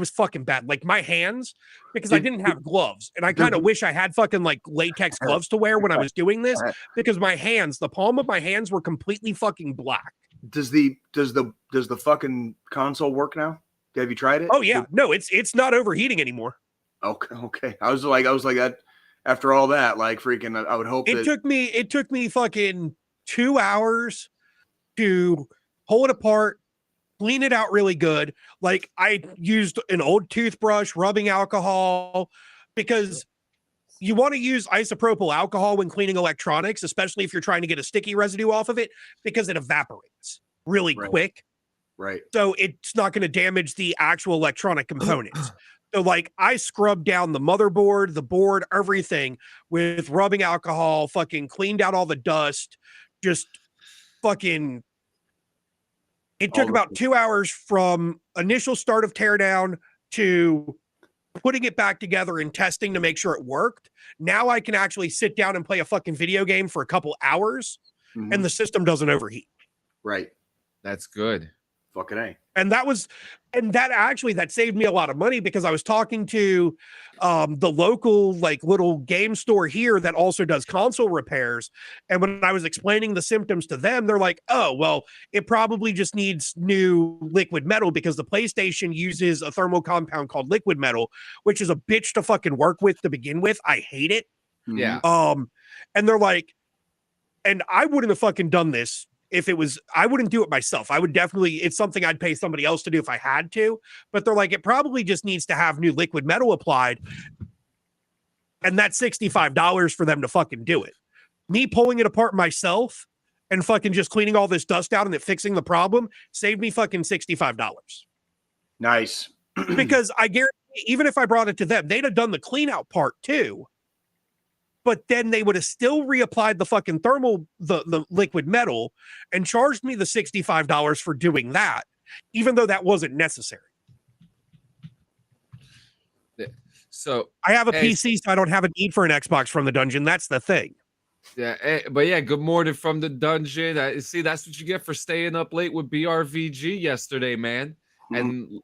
C: fucking bad. Like my hands, because I didn't have gloves, and I kind of wish I had fucking like latex gloves to wear when I was doing this, because my hands, the palm of my hands were completely fucking black.
B: Does the fucking console work now? Have you tried it?
C: Oh yeah. No, it's not overheating anymore.
B: Okay. I was like that after all that, like freaking I would hope
C: it took me fucking 2 hours to pull it apart, clean it out really good. Like I used an old toothbrush, rubbing alcohol, because you want to use isopropyl alcohol when cleaning electronics, especially if you're trying to get a sticky residue off of it, because it evaporates really quick.
B: Right.
C: So it's not going to damage the actual electronic components. So like I scrubbed down the motherboard, the board, everything with rubbing alcohol, fucking cleaned out all the dust, just fucking. It took about 2 hours from initial start of teardown to putting it back together and testing to make sure it worked. Now I can actually sit down and play a fucking video game for a couple hours and the system doesn't overheat.
B: Right.
D: That's good.
B: Fucking A.
C: And that saved me a lot of money, because I was talking to the local like little game store here that also does console repairs. And when I was explaining the symptoms to them, they're like, oh, well, it probably just needs new liquid metal, because the PlayStation uses a thermal compound called liquid metal, which is a bitch to fucking work with to begin with. I hate it.
D: Yeah.
C: And they're like, and I wouldn't have fucking done this if it was, I wouldn't do it myself. I would definitely, it's something I'd pay somebody else to do if I had to, but they're like, it probably just needs to have new liquid metal applied. And that's $65 for them to fucking do it. Me pulling it apart myself and fucking just cleaning all this dust out and it fixing the problem saved me fucking $65.
B: Nice.
C: Because I guarantee, even if I brought it to them, they'd have done the clean out part too. But then they would have still reapplied the fucking the liquid metal and charged me the $65 for doing that, even though that wasn't necessary.
D: So
C: I have a PC, so I don't have a need for an Xbox from the dungeon. That's the thing.
D: Yeah, but yeah, good morning from the dungeon. See, that's what you get for staying up late with BRVG yesterday, man. And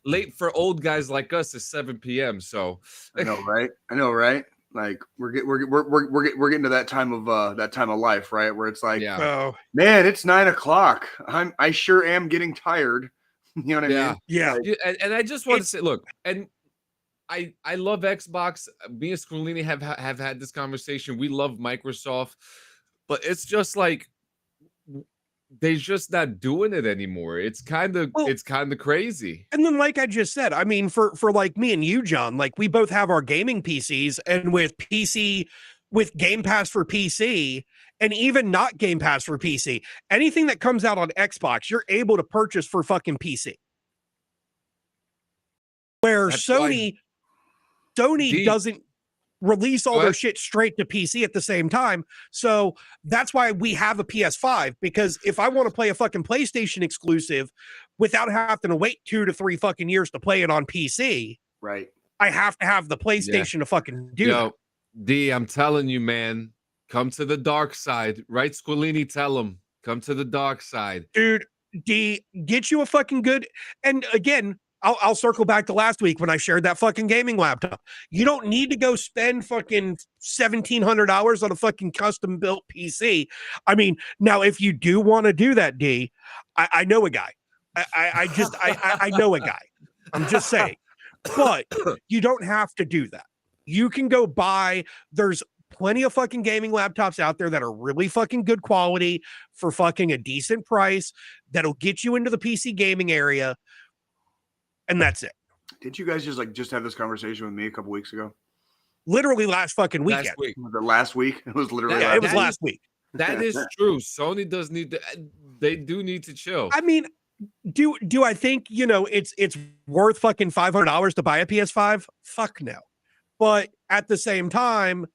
D: late for old guys like us is 7 p.m. So
B: I know, right? Like we're getting to that time of life, right? Where it's like, man, it's 9 o'clock. I sure am getting tired. You know what I mean?
C: Yeah.
D: Like, and I just want to say, look, and I love Xbox. Me and Squilini have had this conversation. We love Microsoft, but it's just like they're just not doing it anymore. It's kind of crazy.
C: And then, like I just said, I mean, for like me and you, John, like we both have our gaming PCs, and with Game Pass for PC, and even not Game Pass for PC, anything that comes out on Xbox, you're able to purchase for fucking PC. Where Sony doesn't release all their shit straight to PC at the same time. So that's why we have a PS5, because if I want to play a fucking PlayStation exclusive without having to wait 2 to 3 fucking years to play it on PC,
B: right,
C: I have to have the PlayStation to fucking do that.
D: D, I'm telling you, man, come to the dark side. Right, Squilini, tell him, come to the dark side.
C: Dude, D, get you a fucking good, and again, I'll circle back to last week when I shared that fucking gaming laptop. You don't need to go spend fucking $1,700 on a fucking custom built PC. I mean, now if you do want to do that, D, I know a guy. I know a guy. I'm just saying, but you don't have to do that. You can go buy. There's plenty of fucking gaming laptops out there that are really fucking good quality for fucking a decent price that'll get you into the PC gaming area. And that's it.
B: Did you guys just have this conversation with me a couple weeks ago?
C: Literally last fucking weekend.
B: Was it last week? It was literally
C: it was last week.
D: That is true. Sony does need to. They do need to chill.
C: I mean, do I think it's worth fucking $500 to buy a PS5? Fuck no. But at the same time,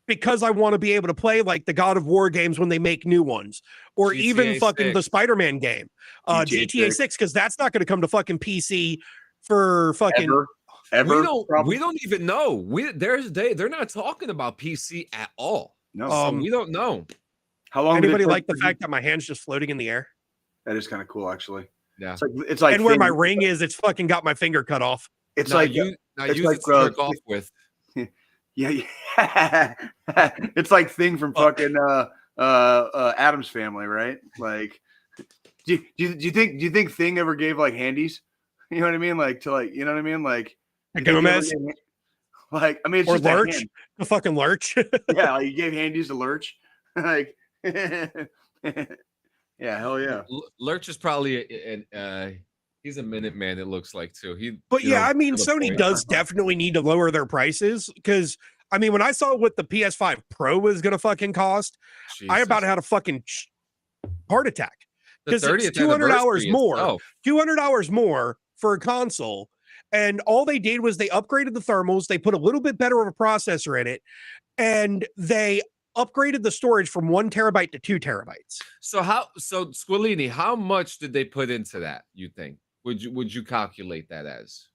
C: because I want to be able to play like the God of War games when they make new ones, or GTA even fucking 6. The Spider-Man game, GTA 6, because that's not going to come to fucking PC for fucking
B: ever.
D: We don't even know. They're not talking about PC at all.
B: No,
D: so we don't know.
B: How long?
C: Anybody like the fact that my hand's just floating in the air?
B: That is kind of cool, actually.
D: Yeah,
B: it's like
C: and where my ring is, it's fucking got my finger cut off.
B: It's now like
D: use it to jerk off with.
B: Yeah. It's like Thing from fucking Addams Family, right? Like, do you think Thing ever gave like handies? You know what I mean? Like to like, you know what I mean? Like
C: Gomez.
B: Like, I mean, it's
C: or
B: just
C: Lurch, the fucking Lurch.
B: Yeah, like you gave handies to Lurch. Like, yeah, hell yeah.
D: Lurch is probably he's a minute man, it looks like, too.
C: I mean, Sony does definitely need to lower their prices, because I mean, when I saw what the PS5 Pro was going to fucking cost, I about had a fucking heart attack, because it's $200 more, $200 more for a console. And all they did was they upgraded the thermals. They put a little bit better of a processor in it, and they upgraded the storage from 1 terabyte to 2 terabytes.
D: So Squilini, how much did they put into that, you think? Would you calculate that as?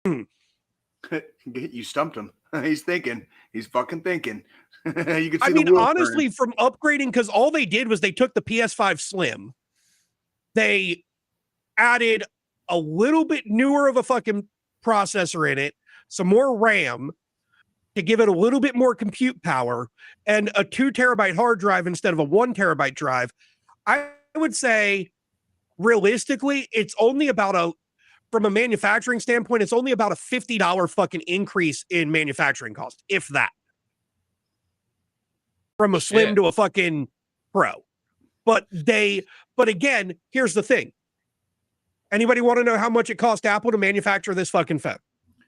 B: You stumped him. He's thinking. He's fucking thinking. You can see
C: I mean, honestly, from upgrading, because all they did was they took the PS5 Slim, they added a little bit newer of a fucking processor in it, some more RAM to give it a little bit more compute power, and a 2 terabyte hard drive instead of a 1 terabyte drive. I would say realistically, it's only about from a manufacturing standpoint, it's only about a $50 fucking increase in manufacturing cost, if that. From a Slim to a fucking Pro. But again, here's the thing. Anybody want to know how much it cost Apple to manufacture this fucking phone?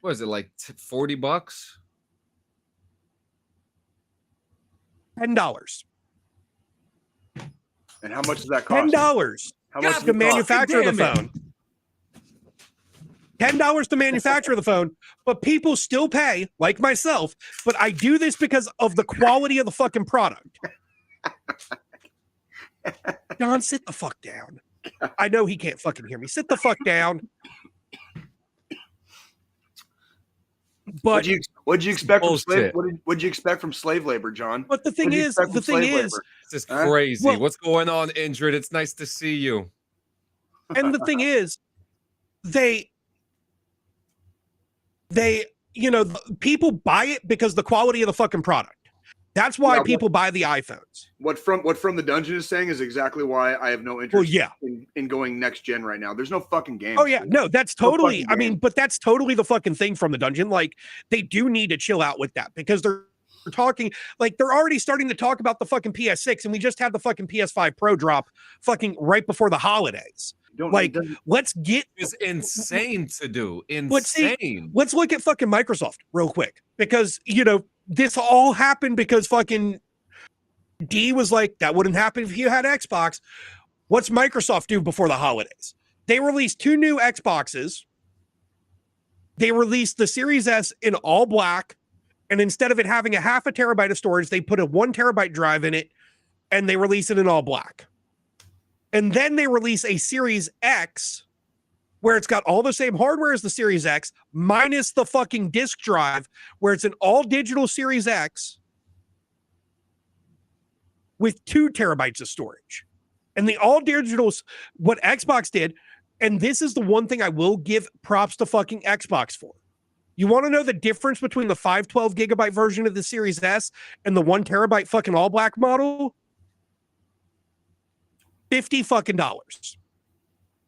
D: What is it, like $40?
C: $10.
B: And how much does that cost?
C: $10. How much to manufacture the phone? $10 to manufacture the phone, but people still pay, like myself, but I do this because of the quality of the fucking product. Don, sit the fuck down. I know he can't fucking hear me. Sit the fuck down. But
B: what'd you expect from slave?
D: Bullshit.
B: What'd you expect from slave labor, John?
C: But the thing is,
B: This
D: This is crazy.
C: Well-
D: What's going on, Indrid? It's nice to see you.
C: and the thing is, they, you know, people buy it because the quality of the fucking product. That's why people buy the iPhones.
B: What from the dungeon is saying is exactly why I have no interest in going next gen right now. There's no fucking game.
C: Oh yeah, no, that's totally. I mean, but that's totally the fucking thing from the dungeon. Like, they do need to chill out with that because they're talking, like, they're already starting to talk about the fucking PS6, and we just had the fucking PS5 Pro drop fucking right before the holidays. Let's get
D: It's insane to do.
C: Insane. Let's look at fucking Microsoft real quick, because you know this all happened because fucking D was like, that wouldn't happen if you had Xbox. What's Microsoft do before the holidays? They released 2 new Xboxes. They released the Series S in all black, and instead of it having a 0.5 terabyte of storage, they put a 1 terabyte drive in it, and they release it in all black. And then they release a Series X where it's got all the same hardware as the Series X, minus the fucking disk drive, where it's an all digital Series X with 2 terabytes of storage. And the all digitals, what Xbox did, and this is the one thing I will give props to fucking Xbox for. You want to know the difference between the 512 gigabyte version of the Series S and the 1 terabyte fucking all black model? $50 fucking dollars.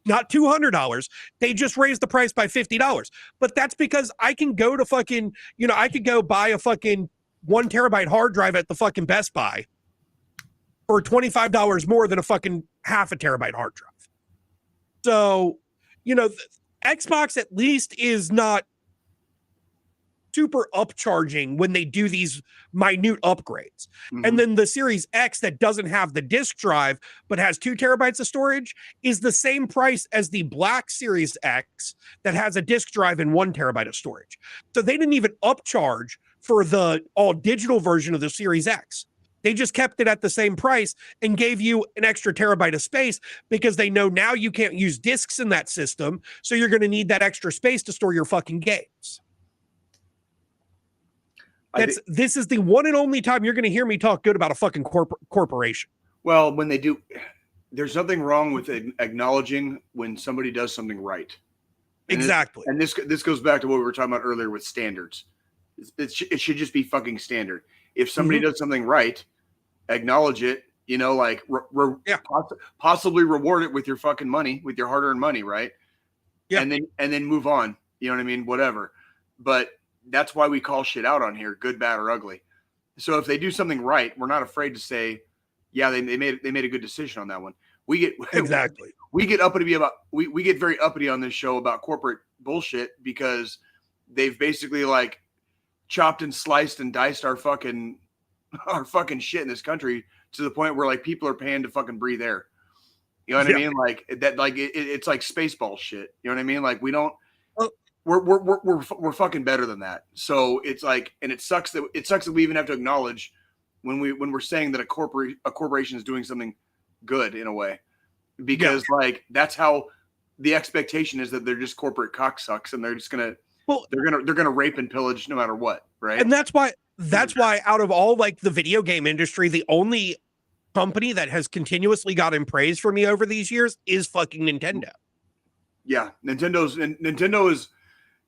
C: Not $200. They just raised the price by $50. But that's because I can go to fucking, you know, I could go buy a fucking 1 terabyte hard drive at the fucking Best Buy for $25 more than a fucking 0.5 terabyte hard drive. So, you know, Xbox at least is not super upcharging when they do these minute upgrades. Mm-hmm. And then the Series X that doesn't have the disk drive but has 2 terabytes of storage is the same price as the black Series X that has a disk drive and 1 terabyte of storage. So they didn't even upcharge for the all digital version of the Series X. They just kept it at the same price and gave you an extra terabyte of space because they know now you can't use disks in that system, so you're going to need that extra space to store your fucking games. This is the one and only time you're going to hear me talk good about a fucking corporation.
B: Well, when they do, there's nothing wrong with acknowledging when somebody does something right.
C: Exactly.
B: And this goes back to what we were talking about earlier with standards. It should just be fucking standard. If somebody does something right, acknowledge it. You know, like possibly reward it with your fucking money, with your hard-earned money, right? Yeah. And then move on. You know what I mean? Whatever. But that's why we call shit out on here, good, bad, or ugly. So if they do something right, we're not afraid to say, yeah, they made a good decision on that one. We get we get uppity about we get very uppity on this show about corporate bullshit because they've basically like chopped and sliced and diced our fucking shit in this country to the point where like people are paying to fucking breathe air. You know what I mean? Like that, like it's like Spaceball shit. You know what I mean? Like we don't. We're fucking better than that. So it's like, and it sucks that we even have to acknowledge when we're saying that a corporation is doing something good in a way, because like that's how the expectation is that they're just corporate cocksucks and they're just gonna they're gonna rape and pillage no matter what, right?
C: And that's why out of all like the video game industry, the only company that has continuously gotten praise for me over these years is fucking Nintendo.
B: Yeah, Nintendo is.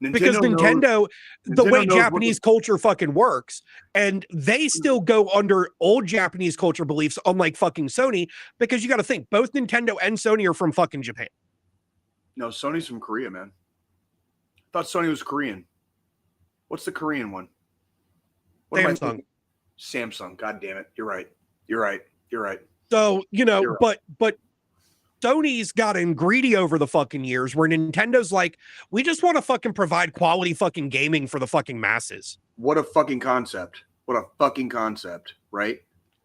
C: Because Nintendo, the way Japanese culture fucking works, and they still go under old Japanese culture beliefs, unlike fucking Sony, because you got to think, both Nintendo and Sony are from fucking Japan.
B: No, Sony's from Korea, man. I thought Sony was Korean. What's the Korean one? Samsung. God damn it. You're right. So, you know, but Sony's gotten greedy over the fucking years where Nintendo's like, we just want to fucking provide quality fucking gaming for the fucking masses. What a fucking concept. Right?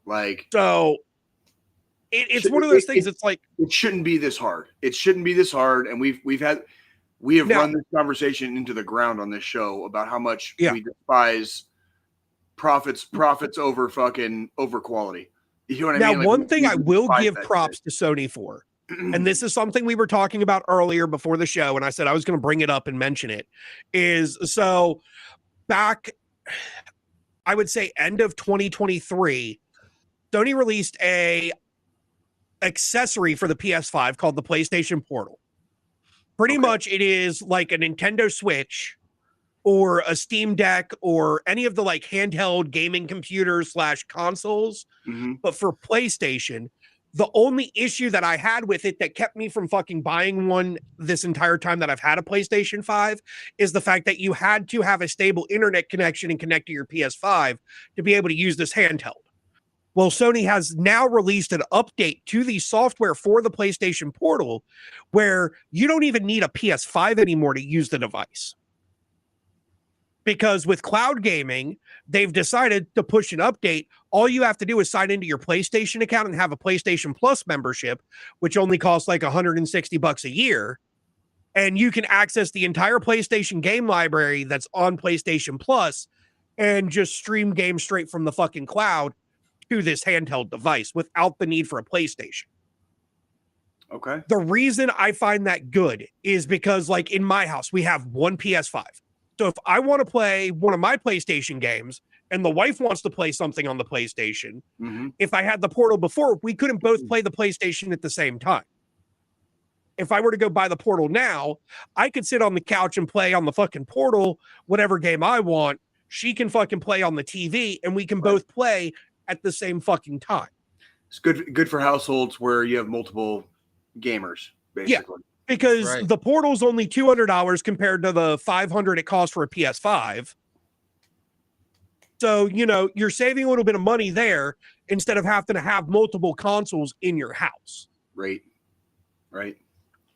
B: Like,
C: so it's one of those things. It's like,
B: it shouldn't be this hard. And we have run this conversation into the ground on this show about how much we despise profits over quality. You know what I mean?
C: Now, one thing I will give props to Sony for, and this is something we were talking about earlier before the show, and I said I was going to bring it up and mention it, is so back, I would say end of 2023, Sony released a accessory for the PS5 called the PlayStation Portal. Pretty much it is like a Nintendo Switch or a Steam Deck or any of the like handheld gaming computers / consoles, but for PlayStation. The only issue that I had with it that kept me from fucking buying one this entire time that I've had a PlayStation 5 is the fact that you had to have a stable internet connection and connect to your PS5 to be able to use this handheld. Well, Sony has now released an update to the software for the PlayStation Portal where you don't even need a PS5 anymore to use the device. Because with cloud gaming, they've decided to push an update. All you have to do is sign into your PlayStation account and have a PlayStation Plus membership, which only costs like $160 a year. And you can access the entire PlayStation game library that's on PlayStation Plus and just stream games straight from the fucking cloud to this handheld device without the need for a PlayStation.
B: Okay.
C: The reason I find that good is because, like, in my house, we have one PS5. So if I want to play one of my PlayStation games and the wife wants to play something on the PlayStation, if I had the Portal before, we couldn't both play the PlayStation at the same time. If I were to go buy the Portal now, I could sit on the couch and play on the fucking Portal, whatever game I want. She can fucking play on the TV and we can both play at the same fucking time.
B: It's good for households where you have multiple gamers, basically.
C: Yeah. Because the Portal's only $200 compared to the $500 it costs for a PS5. So, you know, you're saving a little bit of money there instead of having to have multiple consoles in your house.
B: Right.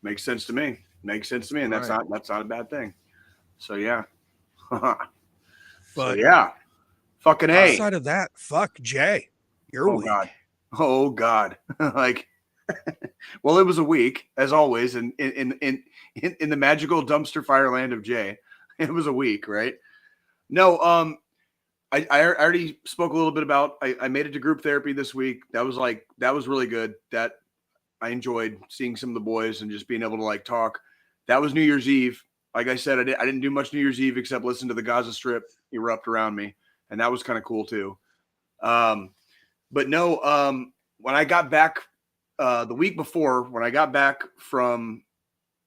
B: Makes sense to me. And that's not a bad thing. So, yeah.
C: But
B: yeah. Fucking A.
C: Outside of that, fuck Jay. You're weak.
B: Oh, God. Like, well, it was a week, as always, in the magical dumpster fire land of Jay. It was a week, right? No, I already spoke a little bit about. I made it to group therapy this week. That was really good. That I enjoyed seeing some of the boys and just being able to like talk. That was New Year's Eve. Like I said, I didn't do much New Year's Eve except listen to the Gaza Strip erupt around me, and that was kind of cool too. But no, when I got back. The week before, when I got back from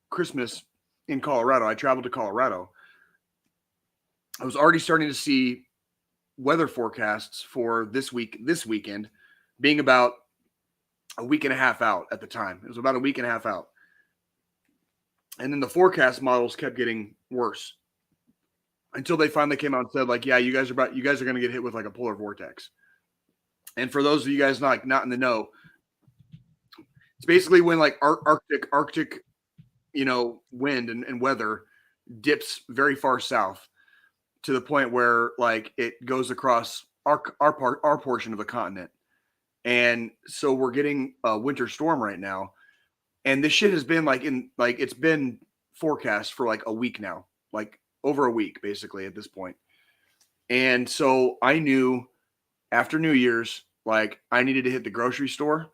B: Christmas in Colorado, I traveled to Colorado. I was already starting to see weather forecasts for this weekend, being about a week and a half out at the time. It was about a week and a half out. And then the forecast models kept getting worse until they finally came out and said, like, yeah, you guys are going to get hit with like a polar vortex. And for those of you guys not in the know, it's basically when like Arctic, you know, wind and weather dips very far south to the point where like it goes across our portion of the continent. And so we're getting a winter storm right now. And this shit has been it's been forecast for like a week now, like over a week, basically at this point. And so I knew after New Year's, like I needed to hit the grocery store.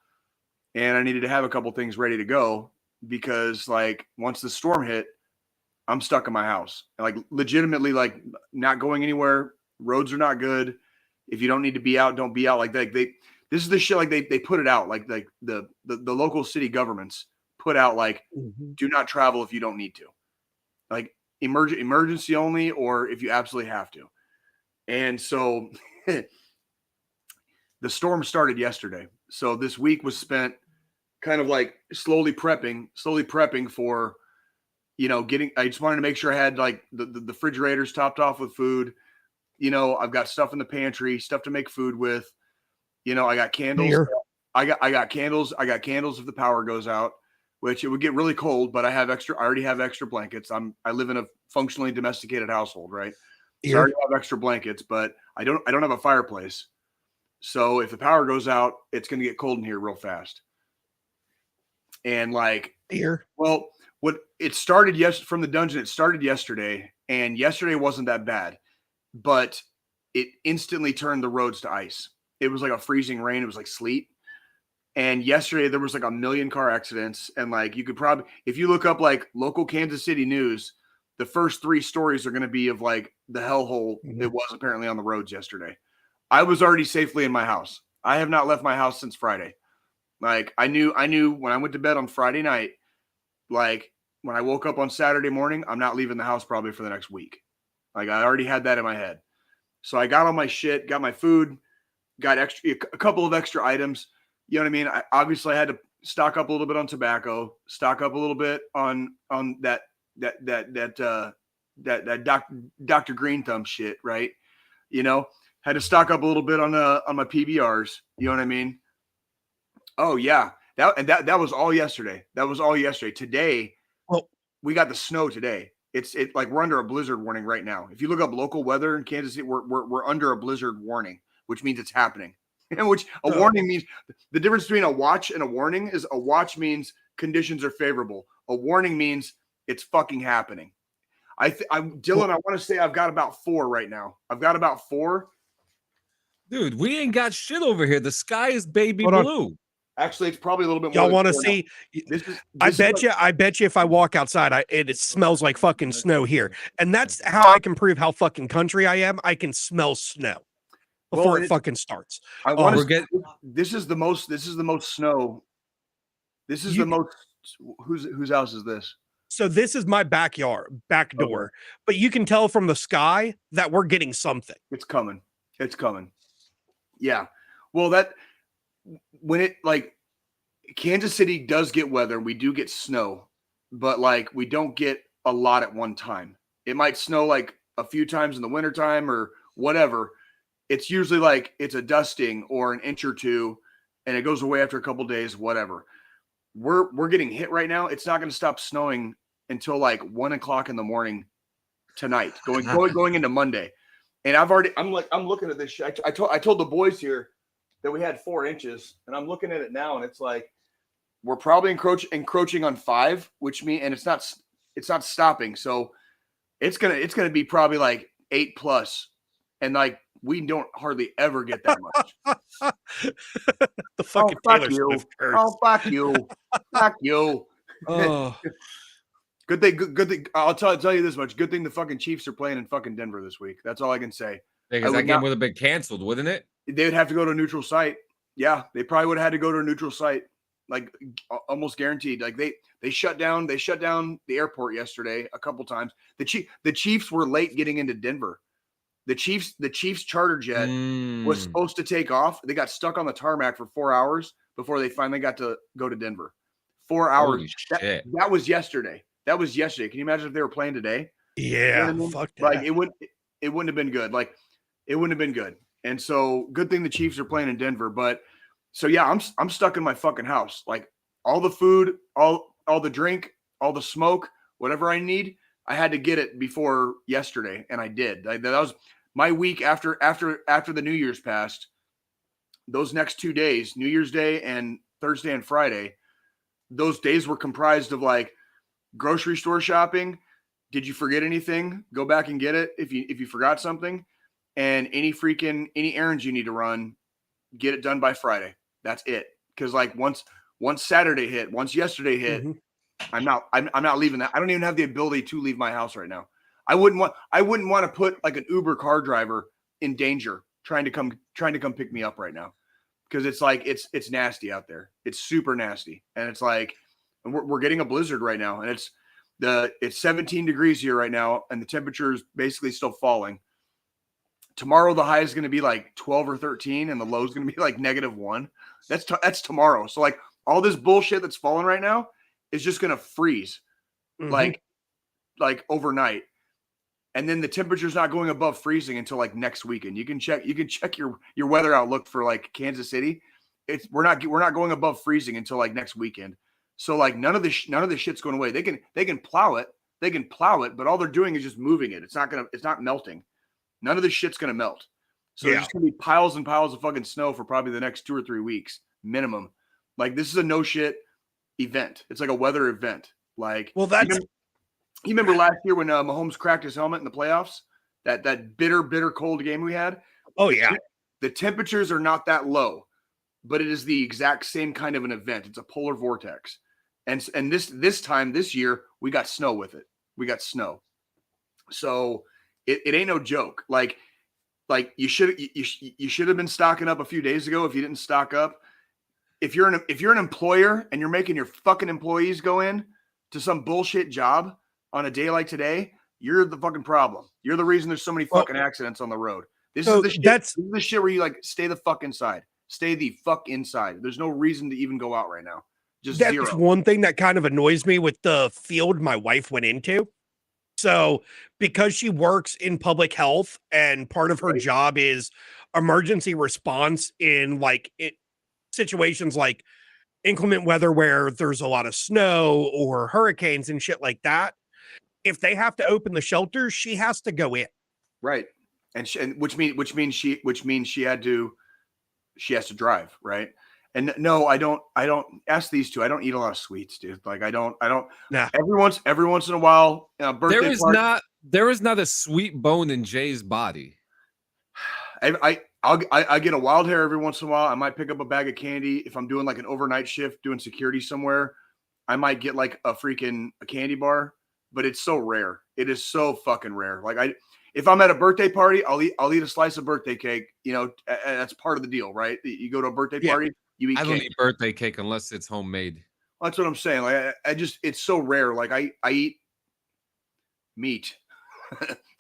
B: And I needed to have a couple things ready to go because, like, once the storm hit, I'm stuck in my house. Like, legitimately, like, not going anywhere. Roads are not good. If you don't need to be out, don't be out. Like, this is the shit. Like, they put it out. Like the local city governments put out like, do not travel if you don't need to. Like, emergency only, or if you absolutely have to. And so, the storm started yesterday. So this week was spent kind of like slowly prepping for, you know, I just wanted to make sure I had like the refrigerators topped off with food. You know, I've got stuff in the pantry, stuff to make food with. You know, I got candles.
C: Beer.
B: I got candles. I got candles if the power goes out, which it would get really cold, but I already have extra blankets. I live in a functionally domesticated household, right? So I already have extra blankets, but I don't have a fireplace. So if the power goes out, it's going to get cold in here real fast. And like, well, what it started from the dungeon, it started yesterday, and yesterday wasn't that bad, but it instantly turned the roads to ice. It was like a freezing rain. It was like sleet. And yesterday there was like 1 million car accidents. And like, you could probably, if you look up like local Kansas City news, the first 3 stories are going to be of like the hellhole it was apparently on the roads yesterday. I was already safely in my house. I have not left my house since Friday. Like I knew when I went to bed on Friday night, like when I woke up on Saturday morning, I'm not leaving the house probably for the next week. Like I already had that in my head. So I got all my shit, got my food, got a couple of extra items. You know what I mean? I had to stock up a little bit on tobacco, stock up a little bit on that Dr. Green Thumb shit, right? You know, had to stock up a little bit on my PBRs. You know what I mean? Oh yeah, that was all yesterday. That was all yesterday. Today, we got the snow today. It's like we're under a blizzard warning right now. If you look up local weather in Kansas City, we're under a blizzard warning, which means it's happening. And which a warning means the difference between a watch and a warning is a watch means conditions are favorable. A warning means it's fucking happening. Dylan, I want to say I've got about 4 right now. I've got about 4.
D: Dude, we ain't got shit over here. The sky is baby blue.
B: Actually, it's probably a little bit
C: more.
B: Y'all
C: want to see? I bet you if I walk outside, it smells like fucking snow here. And that's how I can prove how fucking country I am. I can smell snow before it fucking starts.
B: I want to get this is the most snow. This is the most whose house is this?
C: So this is my back door, but you can tell from the sky that we're getting something.
B: It's coming. Yeah. Well, when it like Kansas City does get weather, we do get snow, but like we don't get a lot at one time. It might snow like a few times in the wintertime or whatever. It's usually like it's a dusting or an inch or two and it goes away after a couple days, whatever. We're getting hit right now. It's not going to stop snowing until like 1:00 in the morning tonight, going into Monday. And I'm looking at this shit. I told the boys here that we had 4 inches, and I'm looking at it now, and it's like we're probably encroaching on 5, which means, and it's not stopping. So it's gonna be probably like 8+, and like we don't hardly ever get that much.
C: The fucking
B: fuck you! Oh fuck you! Fuck you!
D: Oh.
B: Good thing. I'll tell you this much. Good thing the fucking Chiefs are playing in fucking Denver this week. That's all I can say.
D: Because that game would have been canceled, wouldn't it?
B: They would have to go to a neutral site. Yeah, they probably would have had to go to a neutral site, like almost guaranteed. Like they shut down the airport yesterday a couple times. The Chiefs were late getting into Denver. The Chiefs charter jet was supposed to take off. They got stuck on the tarmac for 4 hours before they finally got to go to Denver. 4 hours.
D: Holy shit.
B: That was yesterday. Can you imagine if they were playing today?
C: Yeah,
B: you know
C: fuck that.
B: Like it wouldn't have been good. Like it wouldn't have been good. And so good thing the Chiefs are playing in Denver. But so yeah, I'm stuck in my fucking house. Like all the food, all the drink, all the smoke, whatever I need, I had to get it before yesterday, and I did. That was my week after the New Year's passed. Those next 2 days, New Year's Day and Thursday and Friday, those days were comprised of like grocery store shopping. Did you forget anything? Go back and get it if you forgot something. And any errands you need to run, get it done by Friday. That's it. Because like once yesterday hit, I'm not leaving that. I don't even have the ability to leave my house right now. I wouldn't want to put like an Uber car driver in danger trying to come pick me up right now. Because it's like it's nasty out there. It's super nasty. And it's like we're getting a blizzard right now, and it's 17 degrees here right now, and the temperature is basically still falling. Tomorrow the high is going to be like 12 or 13, and the low is going to be like -1. That's tomorrow. So like all this bullshit that's falling right now is just going to freeze, like overnight, and then the temperature's not going above freezing until like next weekend. You can check your weather outlook for like Kansas City. We're not going above freezing until like next weekend. So like none of this shit's going away. They can plow it, but all they're doing is just moving it. It's not melting. None of this shit's gonna melt. So there's just gonna be piles and piles of fucking snow for probably the next 2 or 3 weeks minimum. Like this is a no shit event. It's like a weather event. Like,
C: well, that's
B: you remember last year when Mahomes cracked his helmet in the playoffs? That bitter cold game we had.
C: Oh yeah.
B: The temperatures are not that low, but it is the exact same kind of an event. It's a polar vortex. And this year we got snow with it. We got snow. So it ain't no joke. Like you should have been stocking up a few days ago if you didn't stock up. If you're an employer and you're making your fucking employees go in to some bullshit job on a day like today, you're the fucking problem. You're the reason there's so many fucking accidents on the road. This is the shit. This is the shit where you like stay the fuck inside. Stay the fuck inside. There's no reason to even go out right now. That's zero.
C: One thing that kind of annoys me with the field my wife went into. So because she works in public health and part of her job is emergency response in situations like inclement weather where there's a lot of snow or hurricanes and shit like that. If they have to open the shelters, she has to go in.
B: Right. And which means she has to drive, right? And no, I don't ask these two. I don't eat a lot of sweets, dude. Like I don't.
C: Nah.
B: Every once in a while, birthday
D: there is not a sweet bone in Jay's body.
B: I get a wild hair every once in a while. I might pick up a bag of candy if I'm doing like an overnight shift doing security somewhere. I might get like a candy bar, but it's so rare. It is so fucking rare. Like if I'm at a birthday party, I'll eat a slice of birthday cake. You know, that's part of the deal, right? You go to a birthday party, you eat.
D: I don't eat birthday cake unless it's homemade.
B: Well, that's what I'm saying. Like it's so rare. Like I eat meat.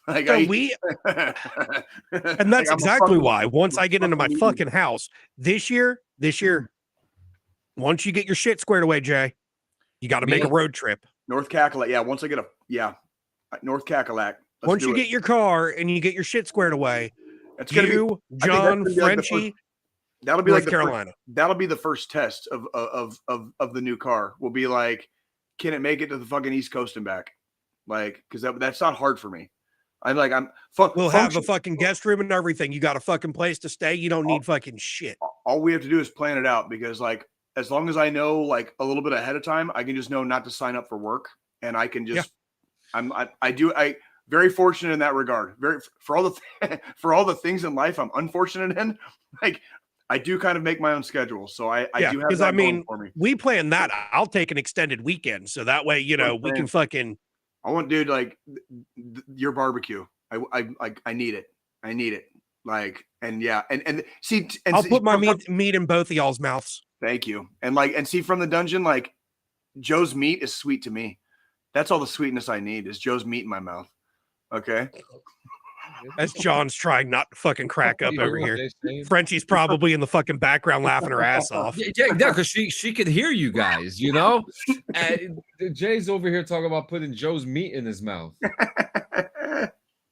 C: And that's exactly why once I get into my fucking house this year, once you get your shit squared away, Jay, you got to make a road trip.
B: North Cackalack. Yeah. Once I get North Cackalack.
C: Once you get your car and you get your shit squared away, it's going to be John, Frenchie.
B: That'll be
C: North
B: like
C: Carolina.
B: That'll be the first test of the new car. Will be like, can it make it to the fucking East Coast and back? Like, because that's not hard for me. We'll
C: have a fucking guest room and everything. You got a fucking place to stay. You don't need fucking shit.
B: All we have to do is plan it out because, like, as long as I know, like, a little bit ahead of time, I can just know not to sign up for work, and I can just. Yeah. I very fortunate in that regard. For all the things in life I'm unfortunate in, like. I do kind of make my own schedule, so I do have that going for me.
C: We plan that. I'll take an extended weekend, so that way, we can fucking.
B: I want, dude, like your barbecue. I need it. I need it. Like, and see, and
C: I'll put my meat in both of y'all's mouths.
B: Thank you. And see from the dungeon, like Joe's meat is sweet to me. That's all the sweetness I need is Joe's meat in my mouth. Okay.
C: As John's trying not to fucking crack up over here. Frenchie's probably in the fucking background laughing her ass off.
D: Yeah, because she could hear you guys, And Jay's over here talking about putting Joe's meat in his mouth.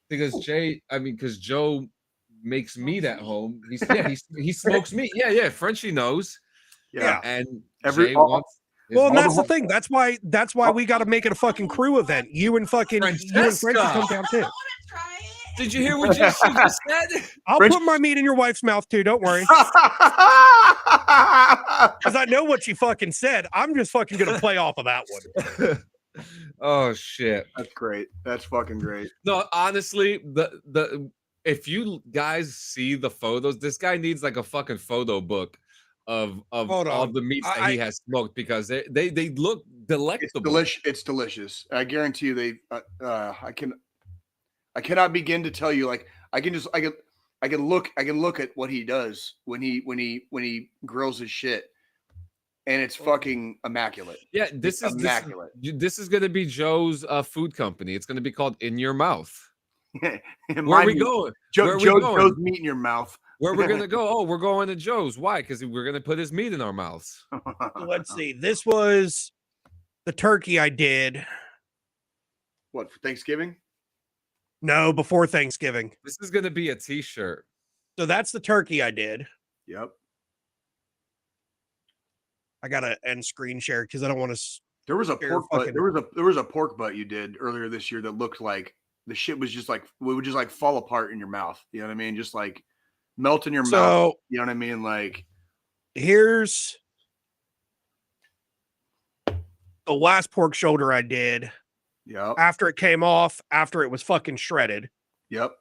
D: Because Joe makes meat at home. He smokes meat. Yeah, Frenchie knows.
B: Yeah.
D: And
B: Jay
D: wants.
C: Well, that's the thing. That's why we got to make it a fucking crew event. You and Frenchie come down too.
D: Did you hear what she just said?
C: I'll put my meat in your wife's mouth too. Don't worry. Because I know what she fucking said. I'm just fucking going to play off of that one.
D: Oh, shit.
B: That's great. That's fucking great.
D: No, honestly, if you guys see the photos, this guy needs like a fucking photo book of all the meats that he has smoked because they look delectable.
B: It's delicious. I guarantee you I cannot begin to tell you. Like I can look at what he does when he grills his shit, and it's fucking immaculate.
D: Yeah, this is immaculate. This is going to be Joe's food company. It's going to be called In Your Mouth. Where are we going?
B: Joe's meat in your mouth.
D: Where we're going to go? Oh, we're going to Joe's. Why? Because we're going to put his meat in our mouths.
C: Let's see. This was the turkey I did.
B: What, for Thanksgiving?
C: No, before Thanksgiving.
D: This is going to be a t-shirt.
C: So that's the turkey I did.
B: Yep.
C: I got to end screen share because I don't want to.
B: There was a pork butt. There was a pork butt you did earlier this year that looked like the shit was just like, it would just like fall apart in your mouth. You know what I mean? Just like melt in your mouth. You know what I mean? Like,
C: here's the last pork shoulder I did.
B: Yep.
C: After it came off, after it was fucking shredded.
B: Yep.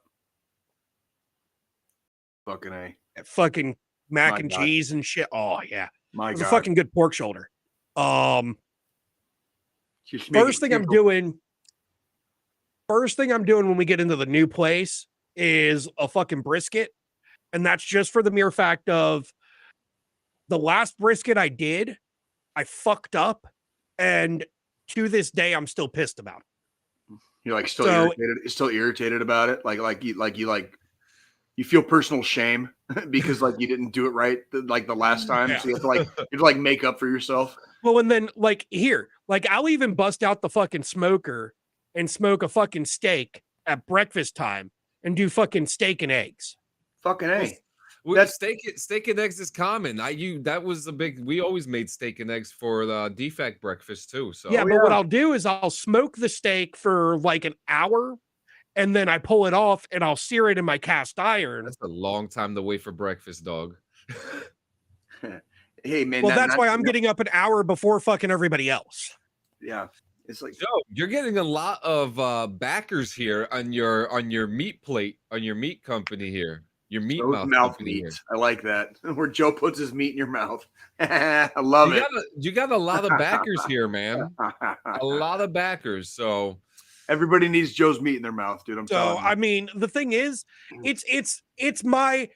B: Fucking A.
C: Fucking mac and cheese and shit. Oh yeah.
B: My God.
C: A fucking good pork shoulder. First thing I'm doing first thing I'm doing when we get into the new place is a fucking brisket. And that's just for the mere fact of the last brisket I did, I fucked up. And to this day, I'm still pissed about it.
B: You're like still irritated about it. You feel personal shame because like you didn't do it right like the last time. Yeah. So you have to make up for yourself.
C: Well, and then like here, like I'll even bust out the fucking smoker and smoke a fucking steak at breakfast time and do fucking steak and eggs.
B: Fucking A.
D: That's steak and eggs is common. That was a big. We always made steak and eggs for the defect breakfast too. So
C: yeah, but what I'll do is I'll smoke the steak for like an hour, and then I pull it off and I'll sear it in my cast iron.
D: That's a long time to wait for breakfast, dog.
B: Hey man,
C: well, that's why I'm getting up an hour before fucking everybody else.
B: Yeah, it's like
D: Joe, you're getting a lot of backers here on your meat plate, on your meat company here. Your meat mouth
B: meat. I like that. Where Joe puts his meat in your mouth. I love it.
D: You got a lot of backers here, man. A lot of backers. So
B: everybody needs Joe's meat in their mouth, dude. I'm telling you.
C: I mean, the thing is, it's my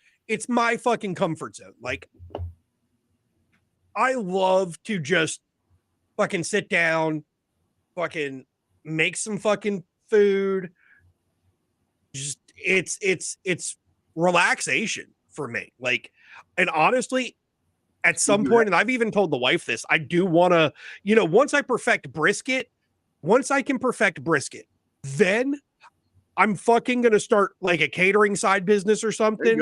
C: fucking comfort zone. Like, I love to just fucking sit down, fucking make some fucking food. Just it's relaxation for me. Like, and honestly, at some point, and I've even told the wife this, I do want to, once I can perfect brisket, then I'm fucking going to start like a catering side business or something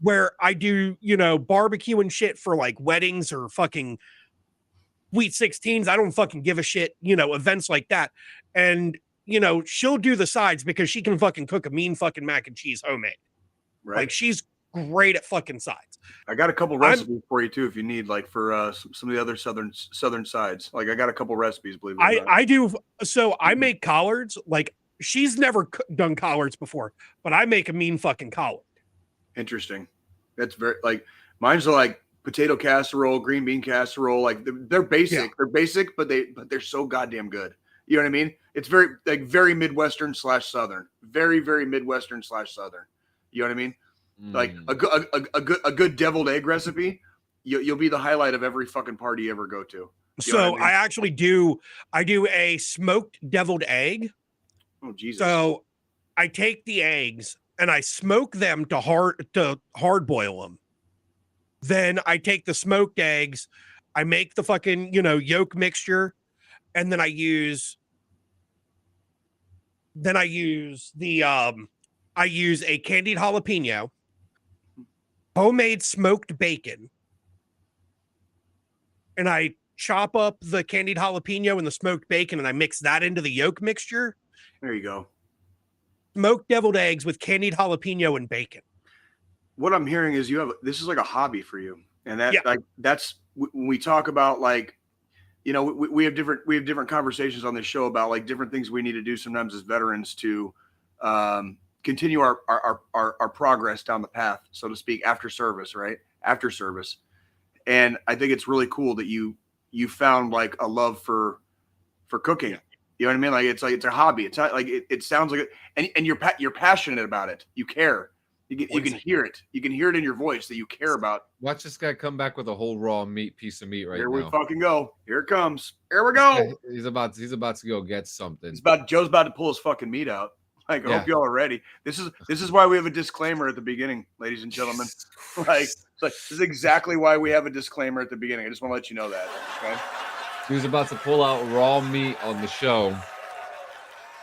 C: where I do, barbecue and shit for like weddings or fucking Sweet 16s. I don't fucking give a shit, events like that. And, she'll do the sides because she can fucking cook a mean fucking mac and cheese homemade. Right. Like, she's great at fucking sides.
B: I got a couple recipes for you too if you need, like for some of the other southern sides. Like I got a couple recipes. Believe it or not.
C: I do. So I make collards. Like she's never done collards before, but I make a mean fucking collard.
B: Interesting. That's very like mine's like potato casserole, green bean casserole. Like they're basic. Yeah. They're basic, but they're so goddamn good. You know what I mean? It's very Midwestern / Southern. Very, very Midwestern / Southern. You know what I mean? Like a good deviled egg recipe, you'll be the highlight of every fucking party you ever go to.
C: So I actually do. I do a smoked deviled egg.
B: Oh Jesus!
C: So I take the eggs and I smoke them to hard boil them. Then I take the smoked eggs, I make the fucking yolk mixture, and then I use a candied jalapeno, homemade smoked bacon, and I chop up the candied jalapeno and the smoked bacon, and I mix that into the yolk mixture.
B: There you go.
C: Smoked deviled eggs with candied jalapeno and bacon.
B: What I'm hearing is this is like a hobby for you, and that's when we talk about like, we have different conversations on this show about like different things we need to do sometimes as veterans to continue our progress down the path, so to speak, after service, right? After service. And I think it's really cool that you found like a love for cooking. Yeah. You know what I mean? Like it's a hobby. It's not like it sounds like it, and you're passionate about it. You care. You can hear it. You can hear it in your voice that you care about.
D: Watch this guy come back with a whole raw piece of meat right now.
B: Here we fucking go. Here it comes. Here we go.
D: He's about to go get something.
B: Joe's about to pull his fucking meat out. Like, I hope y'all are ready. This is why we have a disclaimer at the beginning, ladies and gentlemen. Like, this is exactly why we have a disclaimer at the beginning. I just want to let you know that. Okay.
D: He was about to pull out raw meat on the show.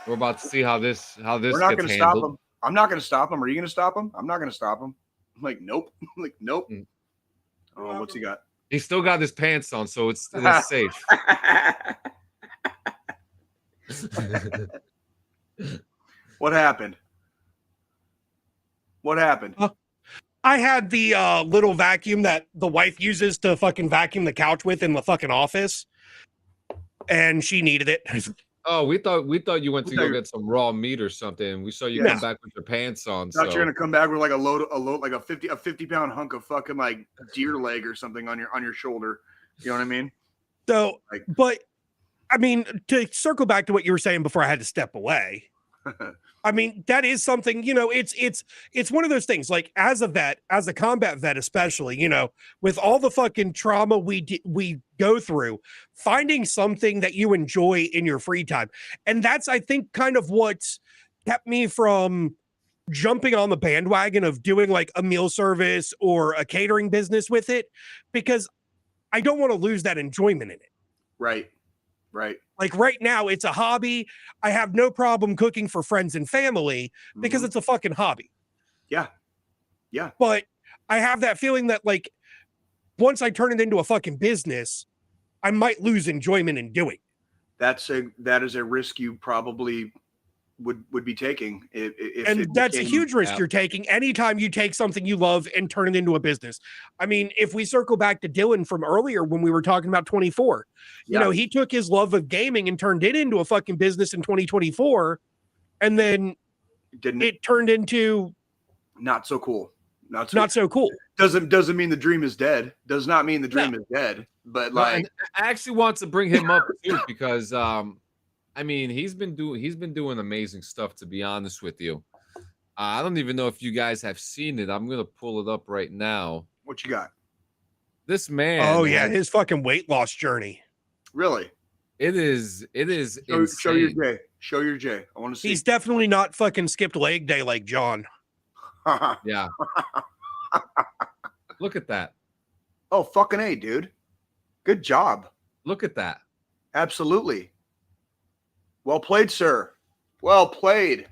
D: We're about to see how this
B: We're not going to stop him. I'm not going to stop him. Are you going to stop him? I'm not going to stop him. I'm like, nope. I'm like, nope. Oh, what's he got?
D: He still got his pants on, so it's safe.
B: What happened? What happened?
C: I had the little vacuum that the wife uses to fucking vacuum the couch with in the fucking office, and she needed it.
D: Oh, we thought you went to go get some raw meat or something. We saw you come back with your pants on.
B: Thought you're gonna come back with like a load like a 50-pound hunk of fucking like deer leg or something on your shoulder. You know what I mean?
C: So, but I mean, to circle back to what you were saying before I had to step away, I mean, that is something, it's one of those things, like as a vet, as a combat vet, especially, with all the fucking trauma we go through, finding something that you enjoy in your free time. And that's, I think, kind of what's kept me from jumping on the bandwagon of doing like a meal service or a catering business with it, because I don't want to lose that enjoyment in it.
B: Right.
C: Like right now, it's a hobby. I have no problem cooking for friends and family because it's a fucking hobby.
B: Yeah.
C: But I have that feeling that like once I turn it into a fucking business, I might lose enjoyment in doing.
B: That is a risk you probably would be taking.
C: And that's a huge risk you're taking anytime you take something you love and turn it into a business. I mean, if we circle back to Dylan from earlier when we were talking about 24, he took his love of gaming and turned it into a fucking business in 2024, and then it turned into
B: not so cool. Not
C: so cool.
B: Doesn't mean the dream is dead. Does not mean the dream is dead. But like,
D: I actually want to bring him up too because I mean, he's been doing amazing stuff, to be honest with you. I don't even know if you guys have seen it. I'm gonna pull it up right now.
B: What you got?
D: This man.
C: Oh yeah, his fucking weight loss journey.
B: Really?
D: It is.
B: Show your J. Show your J. I want to see.
C: He's definitely not fucking skipped leg day like John.
D: Yeah. Look at that.
B: Oh, fucking A, dude. Good job.
D: Look at that.
B: Absolutely. Well played, sir. Well played.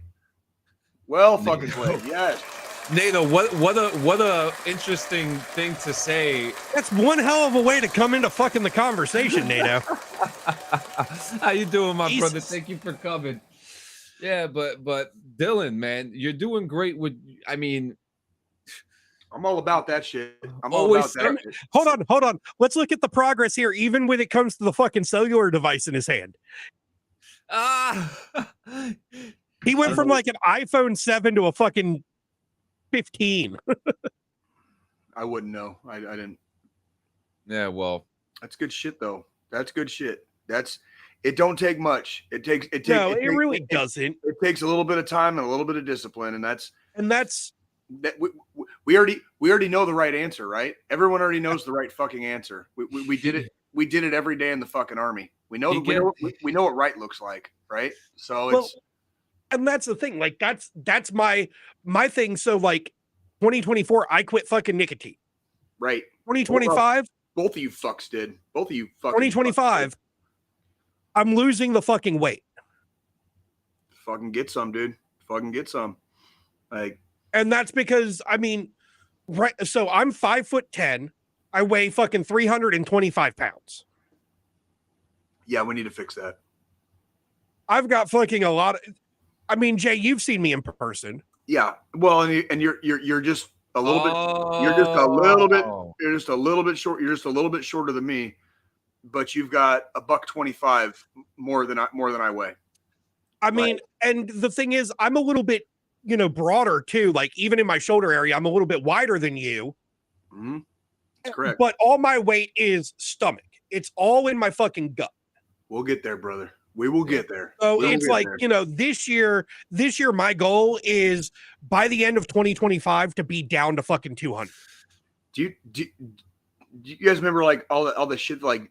B: Well fucking played. Yes.
D: Nato, what a interesting thing to say.
C: That's one hell of a way to come into fucking the conversation, Nato.
D: How you doing, my brother? Thank you for coming. Yeah, but Dylan, man, you're doing great with, I mean,
B: I'm all about that shit. I'm all about that shit.
C: Hold on. Let's look at the progress here, even when it comes to the fucking cellular device in his hand. He went from like an iPhone 7 to a fucking 15.
B: I wouldn't know. I didn't.
D: Yeah, well,
B: that's good shit though. That's good shit. It don't take much. It really
C: doesn't.
B: It takes a little bit of time and a little bit of discipline, and that's we already know the right answer, right? Everyone already knows the right fucking answer. We did it. We did it every day in the fucking army. We know what right looks like, right? So
C: and that's the thing. Like that's my thing. So like 2024, I quit fucking nicotine.
B: Right.
C: 2025.
B: Both of you fucks did. Both of you fucking.
C: 2025. I'm losing the fucking weight.
B: Fucking get some, dude. Fucking get some. Like,
C: and that's because I mean, right. So I'm 5'10". I weigh fucking 325 pounds.
B: Yeah, we need to fix that.
C: I've got fucking a lot of. I mean, Jay, you've seen me in person.
B: Yeah, well, and you're just a little bit. You're just a little bit. You're just a little bit short. You're just a little bit shorter than me, but you've got $125 more than I weigh.
C: I mean, and the thing is, I'm a little bit, broader too. Like even in my shoulder area, I'm a little bit wider than you.
B: Mm-hmm. That's correct.
C: But all my weight is stomach. It's all in my fucking gut.
B: We'll get there, brother. We will get there.
C: So it's like, this year, my goal is by the end of 2025 to be down to fucking 200.
B: Do you guys remember like all the shit like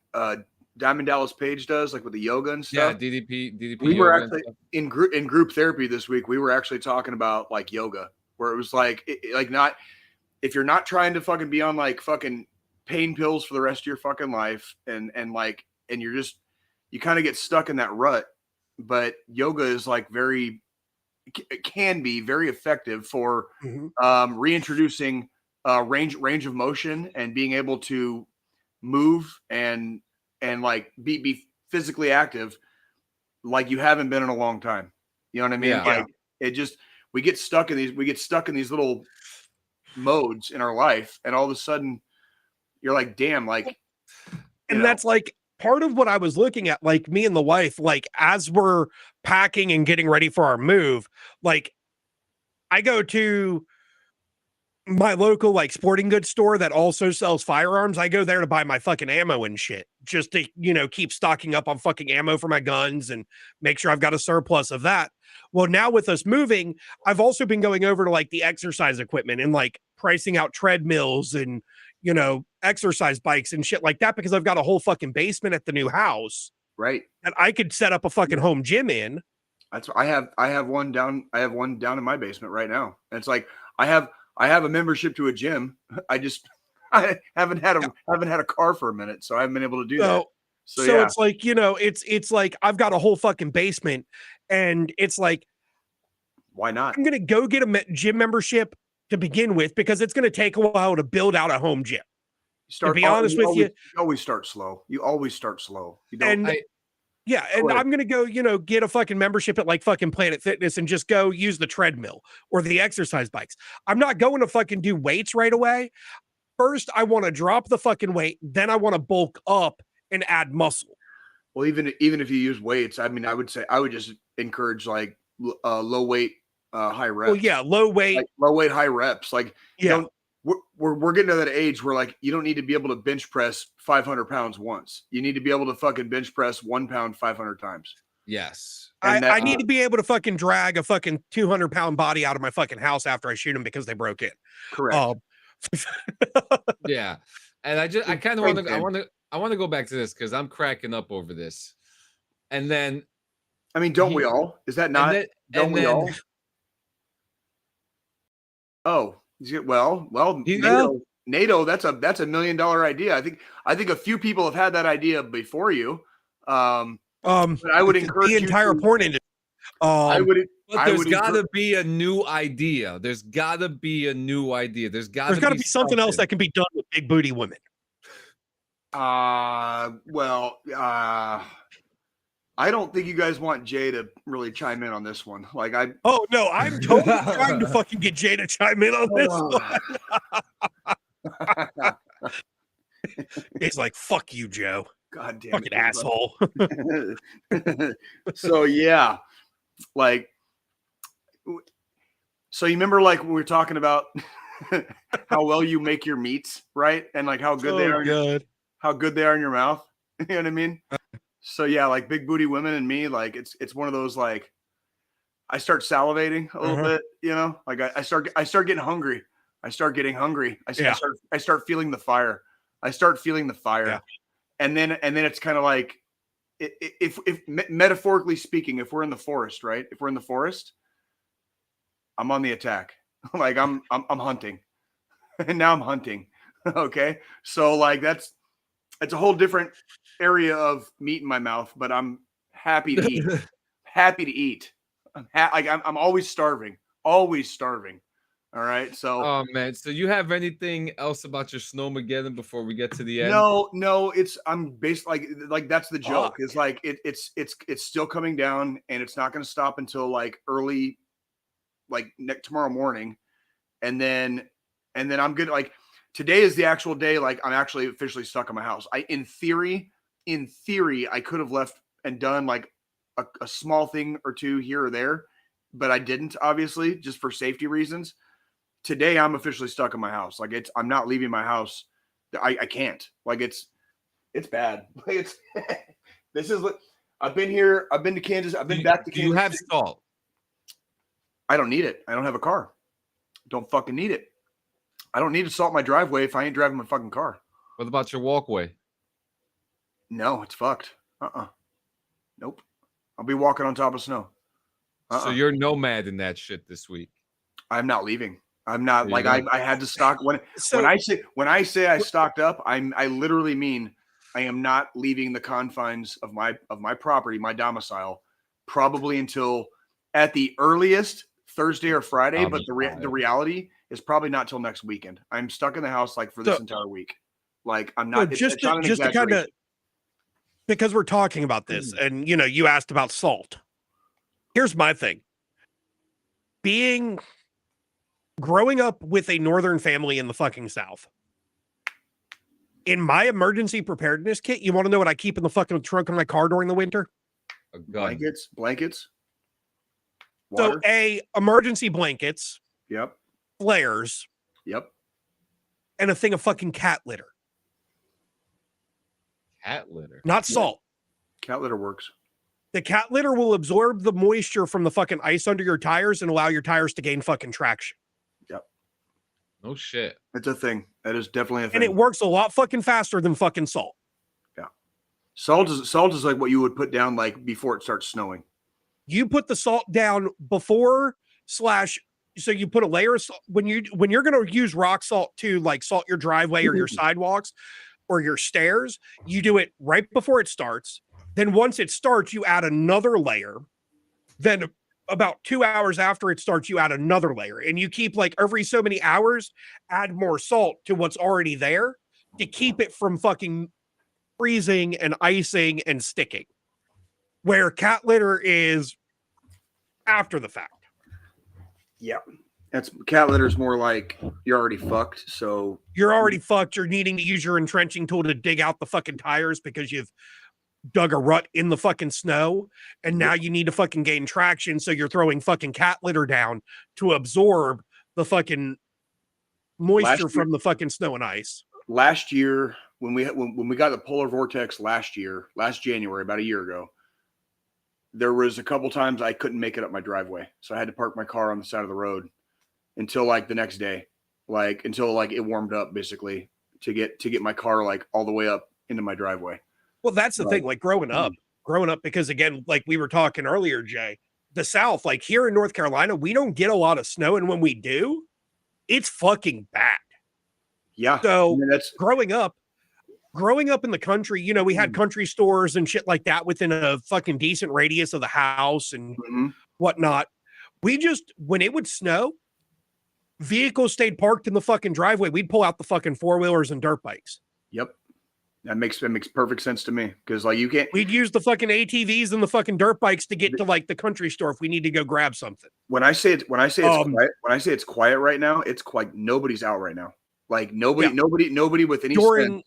B: Diamond Dallas Page does, like with the yoga and stuff?
D: Yeah, DDP.
B: We were actually in group therapy this week. We were actually talking about like yoga, where it was like not if you're not trying to fucking be on like fucking pain pills for the rest of your fucking life, and you're just you kind of get stuck in that rut. But yoga is like it can be very effective for reintroducing range of motion and being able to move and like be physically active like you haven't been in a long time. You know what I mean?
D: Yeah.
B: Like it just we get stuck in these little modes in our life, and all of a sudden you're like, damn, like,
C: and that's like part of what I was looking at, like me and the wife, like as we're packing and getting ready for our move, like I go to my local like sporting goods store that also sells firearms. I go there to buy my fucking ammo and shit, just to, you know, keep stocking up on fucking ammo for my guns and make sure I've got a surplus of that. Well, now with us moving, I've also been going over to like the exercise equipment and like pricing out treadmills and, you know, exercise bikes and shit like that, because I've got a whole fucking basement at the new house.
B: Right.
C: And I could set up a fucking home gym in.
B: That's what I have one down. I have one down in my basement right now. And it's like, I have a membership to a gym. I haven't had a car for a minute, so I haven't been able to do that. So yeah.
C: It's like, you know, it's like I've got a whole fucking basement, and it's like,
B: why not?
C: I'm gonna go get a gym membership to begin with, because it's gonna take a while to build out a home gym. To be honest with you,
B: you always start slow. You always start slow. You don't.
C: Yeah, and I'm gonna go, you know, get a fucking membership at like fucking Planet Fitness and just go use the treadmill or the exercise bikes. I'm not going to fucking do weights right away. First, I want to drop the fucking weight, then I want to bulk up and add muscle.
B: Well, even if you use weights, I mean, I would just encourage like low weight, high reps.
C: Well, yeah, low weight,
B: high reps. Like,
C: yeah.
B: We're getting to that age where like you don't need to be able to bench press 500 pounds once. You need to be able to fucking bench press 1 pound 500 times.
D: Yes.
C: I need to be able to fucking drag a fucking 200-pound body out of my fucking house after I shoot them because they broke in.
B: Correct.
D: Yeah. And I kind of want to go back to this because I'm cracking up over this. And then,
B: I mean, don't we all? Is that not? Don't we all? Oh. Well, NATO. That's a $1 million idea. I think a few people have had that idea before you. But I would encourage
C: the entire porn industry.
D: But there's got to be a new idea. There's got to be a new idea. There's got to be
C: something else that can be done with big booty women.
B: I don't think you guys want Jay to really chime in on this one. Like
C: Oh no, I'm totally trying to fucking get Jay to chime in on this one. He's like, "Fuck you, Joe."
B: God damn
C: fucking asshole.
B: So yeah, like, so you remember like when we were talking about how well you make your meats, right? And like how good they are. How good they are in your mouth. You know what I mean? So yeah, like big booty women and me, like it's one of those, like I start salivating a little bit, you know, like I start getting hungry. I start feeling the fire. Yeah. And then it's kind of like, if metaphorically speaking, if we're in the forest, right? If we're in the forest, I'm on the attack. Like I'm hunting, and now I'm hunting. Okay. So like, it's a whole different area of meat in my mouth, but I'm happy to eat. I'm always starving. All right. So,
D: oh man. So you have anything else about your Snowmageddon before we get to the end?
B: No, I'm based like that's the joke. Is like it's still coming down, and it's not going to stop until like early, like tomorrow morning. And then I'm good. Like, today is the actual day. Like, I'm actually officially stuck in my house. In theory, I could have left and done like a small thing or two here or there, but I didn't, obviously, just for safety reasons. Today, I'm officially stuck in my house. Like, I'm not leaving my house. I can't. Like, it's bad. Like, this is what I've been here. I've been to Kansas. I've been back to Kansas.
D: Do you have salt?
B: I don't need it. I don't have a car. Don't fucking need it. I don't need to salt my driveway if I ain't driving my fucking car.
D: What about your walkway?
B: No, it's fucked. Nope. I'll be walking on top of snow.
D: So you're nomad in that shit this week.
B: I'm not leaving. I'm not like I had to stock when I say I stocked up, I literally mean I am not leaving the confines of my property, my domicile, probably until at the earliest Thursday or Friday. But the reality is probably not till next weekend. I'm stuck in the house like for this entire week. Like, I'm not
C: just to kind of, because we're talking about this, and you know, you asked about salt. Here's my thing. Growing up with a northern family in the fucking South, in my emergency preparedness kit, you want to know what I keep in the fucking trunk of my car during the winter?
B: Blankets,
C: water. So emergency blankets.
B: Yep.
C: Flares.
B: Yep.
C: And a thing of fucking cat litter.
D: Cat litter.
C: Not salt.
B: Cat litter works.
C: The cat litter will absorb the moisture from the fucking ice under your tires and allow your tires to gain fucking traction.
B: Yep.
D: No shit.
B: It's a thing. That is definitely a thing.
C: And it works a lot fucking faster than fucking salt.
B: Yeah. Salt is like what you would put down like before it starts snowing.
C: You put the salt down before / so you put a layer of salt when you're going to use rock salt to like salt your driveway or your sidewalks or your stairs, you do it right before it starts. Then once it starts, you add another layer. Then about 2 hours after it starts, you add another layer, and you keep like every so many hours, add more salt to what's already there to keep it from fucking freezing and icing and sticking. Where cat litter is after the fact.
B: Yeah. That's cat litter is more like you're already fucked. So
C: you're already fucked. You're needing to use your entrenching tool to dig out the fucking tires because you've dug a rut in the fucking snow. And now you need to fucking gain traction. So you're throwing fucking cat litter down to absorb the fucking moisture from the fucking snow and ice.
B: Last year, when we got the polar vortex last January, about a year ago, there was a couple times I couldn't make it up my driveway. So I had to park my car on the side of the road until like the next day, like until like it warmed up basically to get my car like all the way up into my driveway.
C: Well, that's the thing, like growing up, because again, like we were talking earlier, Jay, the South, like here in North Carolina, we don't get a lot of snow. And when we do, it's fucking bad.
B: Yeah.
C: So growing up in the country, you know, we had country stores and shit like that within a fucking decent radius of the house and whatnot. We just, when it would snow, vehicles stayed parked in the fucking driveway. We'd pull out the fucking four-wheelers and dirt bikes.
B: Yep. That makes perfect sense to me. Because like you can't.
C: We'd use the fucking ATVs and the fucking dirt bikes to get to like the country store if we need to go grab something.
B: When I say it's quiet right now, it's quite nobody's out right now. Like nobody with any sense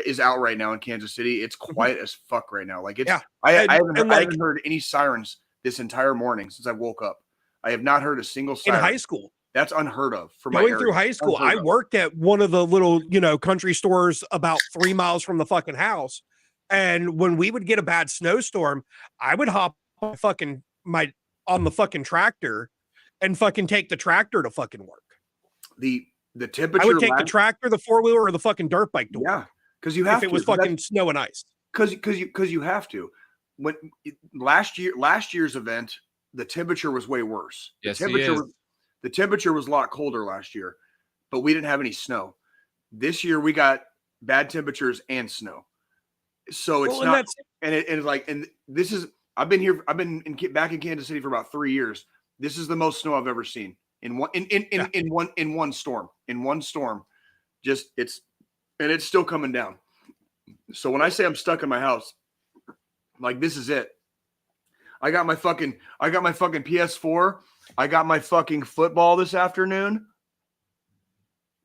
B: is out right now in Kansas City. It's quiet as fuck right now. Like it's I haven't heard any sirens this entire morning since I woke up. I have not heard a single siren.
C: In high school.
B: That's unheard of for my
C: going through high school. I worked at one of the little, country stores about 3 miles from the fucking house. And when we would get a bad snowstorm, I would hop on the fucking tractor and fucking take the tractor to fucking work.
B: The temperature.
C: I would take the tractor, the four-wheeler, or the fucking dirt bike to work.
B: Yeah. Because you have
C: if it was fucking snow and ice.
B: Because you have to. When last year's event, the temperature was way worse.
D: Yes,
B: the temperature was a lot colder last year, but we didn't have any snow. This year we got bad temperatures and snow. So it's not, and this is, I've been back in Kansas City for about 3 years. This is the most snow I've ever seen in one storm. And it's still coming down. So when I say I'm stuck in my house, like this is it. I got my fucking PS4. I got my fucking football this afternoon.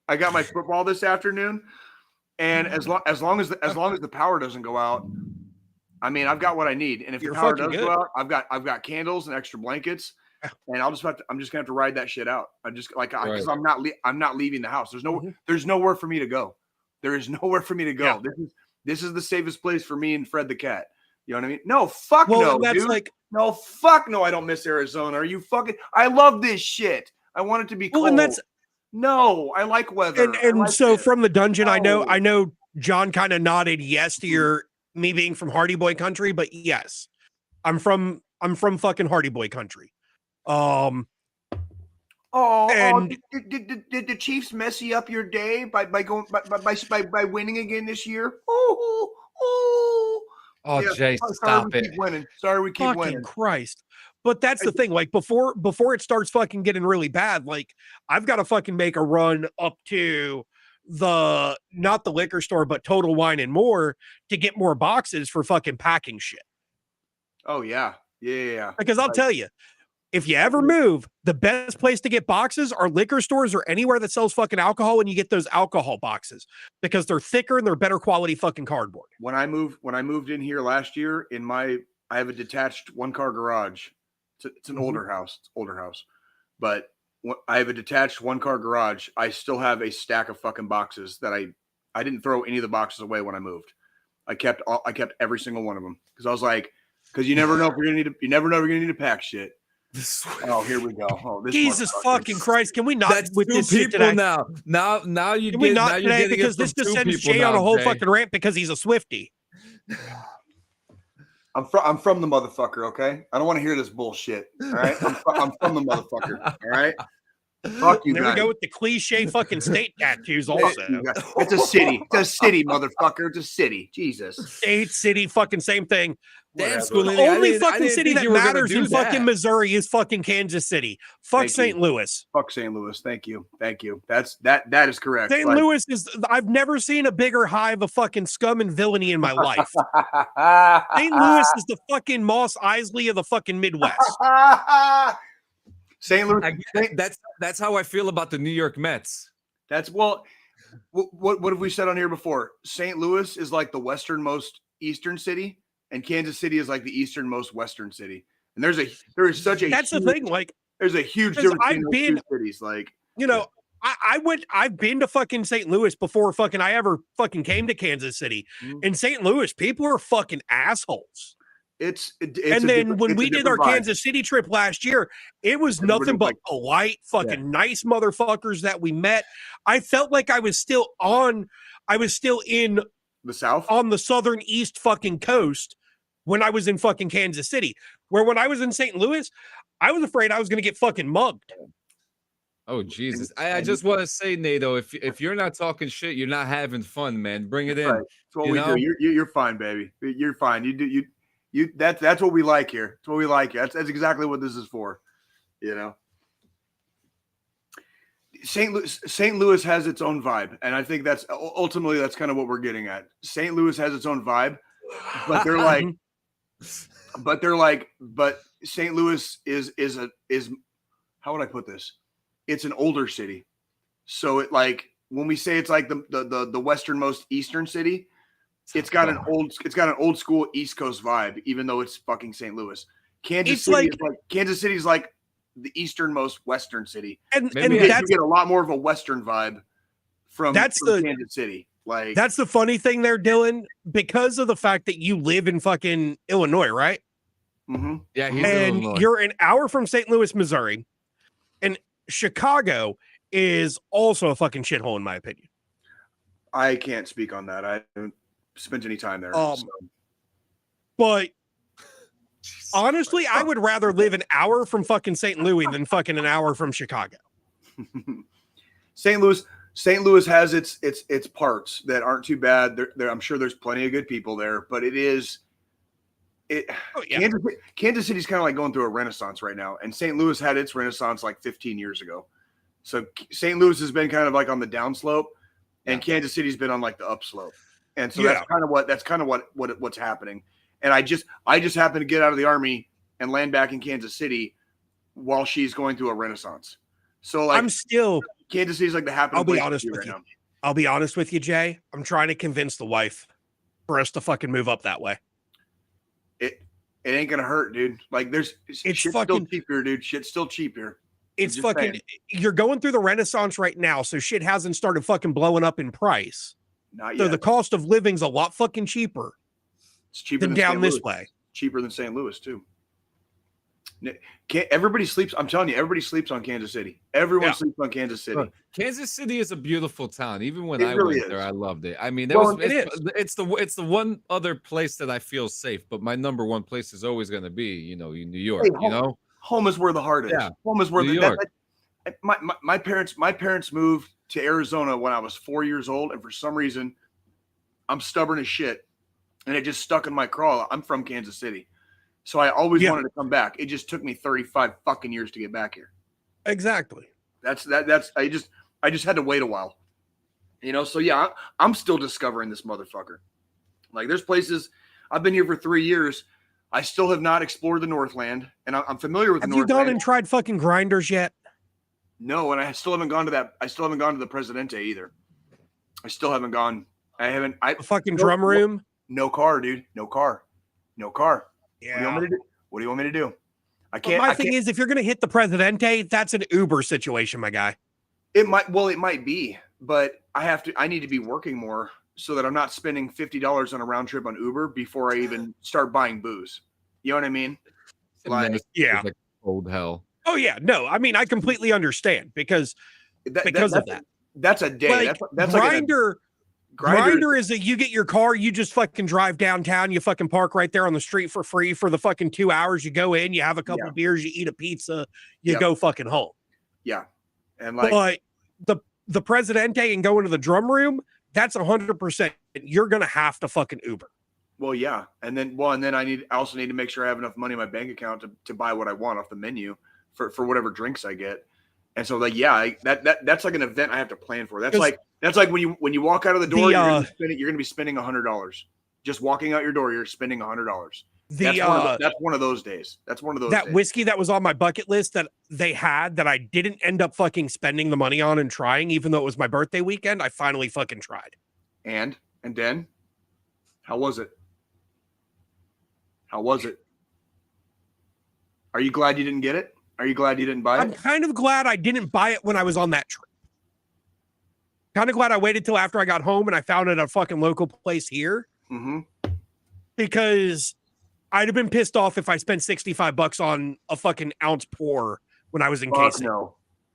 B: And as long as the power doesn't go out, I mean, I've got what I need. And if the power does go out, I've got candles and extra blankets, and I'm just gonna have to ride that shit out. Because I'm not leaving the house. There's nowhere for me to go. There is nowhere for me to go. Yeah. This is the safest place for me and Fred the cat. You know what I mean? No, fuck no, dude. No, fuck no, I don't miss Arizona. Are you fucking? I love this shit. I want it to be cold. I like weather.
C: From the dungeon, I know John kind of nodded yes to me being from Hardy Boy country, but yes, I'm from fucking Hardy Boy country. Did the Chiefs mess you up your day by winning again this year?
D: Oh, yeah. Jay, stop it.
B: Sorry, we keep winning.
C: Christ. But that's the thing. Like before it starts fucking getting really bad, like I've got to fucking make a run up to not the liquor store, but Total Wine and More to get more boxes for fucking packing shit.
B: Oh yeah. Yeah.
C: Because I'll tell you, if you ever move, the best place to get boxes are liquor stores or anywhere that sells fucking alcohol, and you get those alcohol boxes because they're thicker and they're better quality fucking cardboard.
B: When I moved in here last year, I have a detached 1-car garage. It's an older house. But I have a detached 1-car garage. I still have a stack of fucking boxes that I didn't throw any of the boxes away when I moved. I kept every single one of them because I was like, because you never know if you're gonna need to, you never know if you're gonna need to pack shit. Oh, here we go. Oh, this
C: Jesus fucking Christ! Can we not
D: That's
C: with
D: two
C: this shit
D: people
C: today?
D: Now you
C: Can
D: get
C: we not
D: now you're
C: today
D: getting
C: because
D: it from
C: this just
D: two
C: sends
D: people
C: Jay on
D: now,
C: a whole
D: Jay.
C: fucking rant because he's a Swiftie.
B: I'm from the motherfucker. Okay, I don't want to hear this bullshit. All right, I'm from the motherfucker. All right. Fuck you
C: There
B: guys.
C: we go with the cliche fucking state tattoos also.
B: It's a city. It's a city, motherfucker. It's a city. Jesus.
C: State, city, fucking same thing.
D: Damn,
B: Whatever.
D: Schoolini,
C: The
D: I
C: only
D: didn't
C: fucking city
D: think
C: that
D: you were gonna
C: matters
D: do
C: in fucking
D: that.
C: Missouri is fucking Kansas City. Fuck
B: Thank
C: St.
B: you.
C: Louis.
B: Fuck St. Louis. Thank you. That is correct.
C: St.
B: Like-
C: Louis is, I've never seen a bigger hive of fucking scum and villainy in my life. St. Louis is the fucking Moss Isley of the fucking Midwest.
B: St. Louis.
D: That's how I feel about the New York Mets.
B: That's what have we said on here before? St. Louis is like the westernmost eastern city, and Kansas City is like the easternmost western city. And there is such a
C: That's
B: huge,
C: the thing. Like,
B: there's a huge
C: 'cause
B: difference
C: I've
B: between those
C: been-
B: two cities. Like,
C: you know, I've been to fucking St. Louis before fucking I ever fucking came to Kansas City. In St. Louis, people are fucking assholes. And then when we did our Kansas City trip last year, it was nothing but polite, fucking nice motherfuckers that we met. I felt like I was still in
B: the South,
C: on the southern east fucking coast when I was in fucking Kansas City. Where when I was in St. Louis, I was afraid I was going to get fucking mugged.
D: Oh Jesus! I just want to say, Nato, if you're not talking shit, you're not having fun, man. Bring it in.
B: Right. That's what we do. You're fine, baby. You're fine. That's what we like here. That's what we like here. That's exactly what this is for. You know, St. Louis has its own vibe, and I think that's ultimately kind of what we're getting at. St. Louis has its own vibe, but but St. Louis is how would I put this? It's an older city, so it like when we say it's like the westernmost eastern city. It's got an old school East Coast vibe, even though it's fucking St. Louis. Kansas City is like the easternmost western city, and you get a lot more of a western vibe from Kansas City. Like
C: that's the funny thing there, Dylan, because of the fact that you live in fucking Illinois, right?
B: Mm-hmm.
D: Yeah, he's
C: and
D: Illinois.
C: You're an hour from St. Louis, Missouri, and Chicago is also a fucking shithole, in my opinion.
B: I can't speak on that. I haven't spent any time there.
C: But honestly, I would rather live an hour from fucking St. Louis than fucking an hour from Chicago.
B: St. Louis has its parts that aren't too bad. I'm sure there's plenty of good people there, but Kansas City's kind of like going through a renaissance right now, and St. Louis had its renaissance like 15 years ago. So St. Louis has been kind of like on the downslope, and Kansas City's been on like the upslope. And so that's kind of what's happening. And I just happened to get out of the Army and land back in Kansas City while she's going through a renaissance. So like Kansas City's like the happy.
C: I'll be honest with you. I'll be honest with you, Jay. I'm trying to convince the wife for us to fucking move up that way.
B: It ain't gonna hurt, dude. Like shit's still cheap here, dude. Shit's still cheap here.
C: It's fucking. You're going through the renaissance right now, so shit hasn't started fucking blowing up in price.
B: Not
C: so
B: yet.
C: the cost of living's a lot fucking cheaper.
B: It's cheaper than
C: down
B: St.
C: this
B: Louis.
C: way.
B: Cheaper than St. Louis too. Everybody sleeps. I'm telling you, everybody sleeps on Kansas City. Everyone sleeps on Kansas City.
D: Look, Kansas City is a beautiful town. Even when I
B: really
D: went there, I loved it. I mean,
C: it's
D: the one other place that I feel safe. But my number one place is always going to be, New York.
B: Home is where the heart is.
D: Yeah.
B: Home is where
D: New York.
B: My parents moved to Arizona when I was 4 years old, and for some reason, I'm stubborn as shit, and it just stuck in my craw. I'm from Kansas City, so I always wanted to come back. It just took me 35 fucking years to get back here.
C: Exactly.
B: That's I just had to wait a while, So yeah, I'm still discovering this motherfucker. Like there's places I've been here for 3 years. I still have not explored the Northland, and I'm familiar with the Northland.
C: Have you gone and tried fucking grinders yet?
B: No, and I still haven't gone to that. I still haven't gone to the Presidente either. I still haven't gone. The
C: fucking drum room.
B: No car, dude. No car.
C: Yeah.
B: What do you want me to do?
C: My thing is, if you're going to hit the Presidente, that's an Uber situation, my guy.
B: It might be, but I need to be working more so that I'm not spending $50 on a round trip on Uber before I even start buying booze. You know what I mean?
D: Like cold hell.
C: Oh yeah, no, I mean I completely understand because of that.
B: That's a day.
C: Like,
B: that's
C: Grinder is that you get your car, you just fucking drive downtown, you fucking park right there on the street for free for the fucking 2 hours. You go in, you have a couple beers, you eat a pizza, you go fucking home.
B: Yeah, and
C: but the Presidente and going to the drum room, that's 100%. You're gonna have to fucking Uber.
B: Well, yeah, and then I also need to make sure I have enough money in my bank account to buy what I want off the menu for whatever drinks I get. And so that's like an event I have to plan for. That's like when you walk out of the door, you're gonna be spending $100. Just walking out your door, you're spending $100. That's one of those days. That days.
C: Whiskey that was on my bucket list that they had that I didn't end up fucking spending the money on and trying, even though it was my birthday weekend, I finally fucking tried.
B: And then, how was it? How was it? Are you glad you didn't get it? Are you glad you didn't buy it?
C: I'm kind of glad I didn't buy it when I was on that trip. Kind of glad I waited till after I got home and I found it at a fucking local place here.
B: Mm-hmm.
C: Because I'd have been pissed off if I spent $65 on a fucking ounce pour when I was in casing.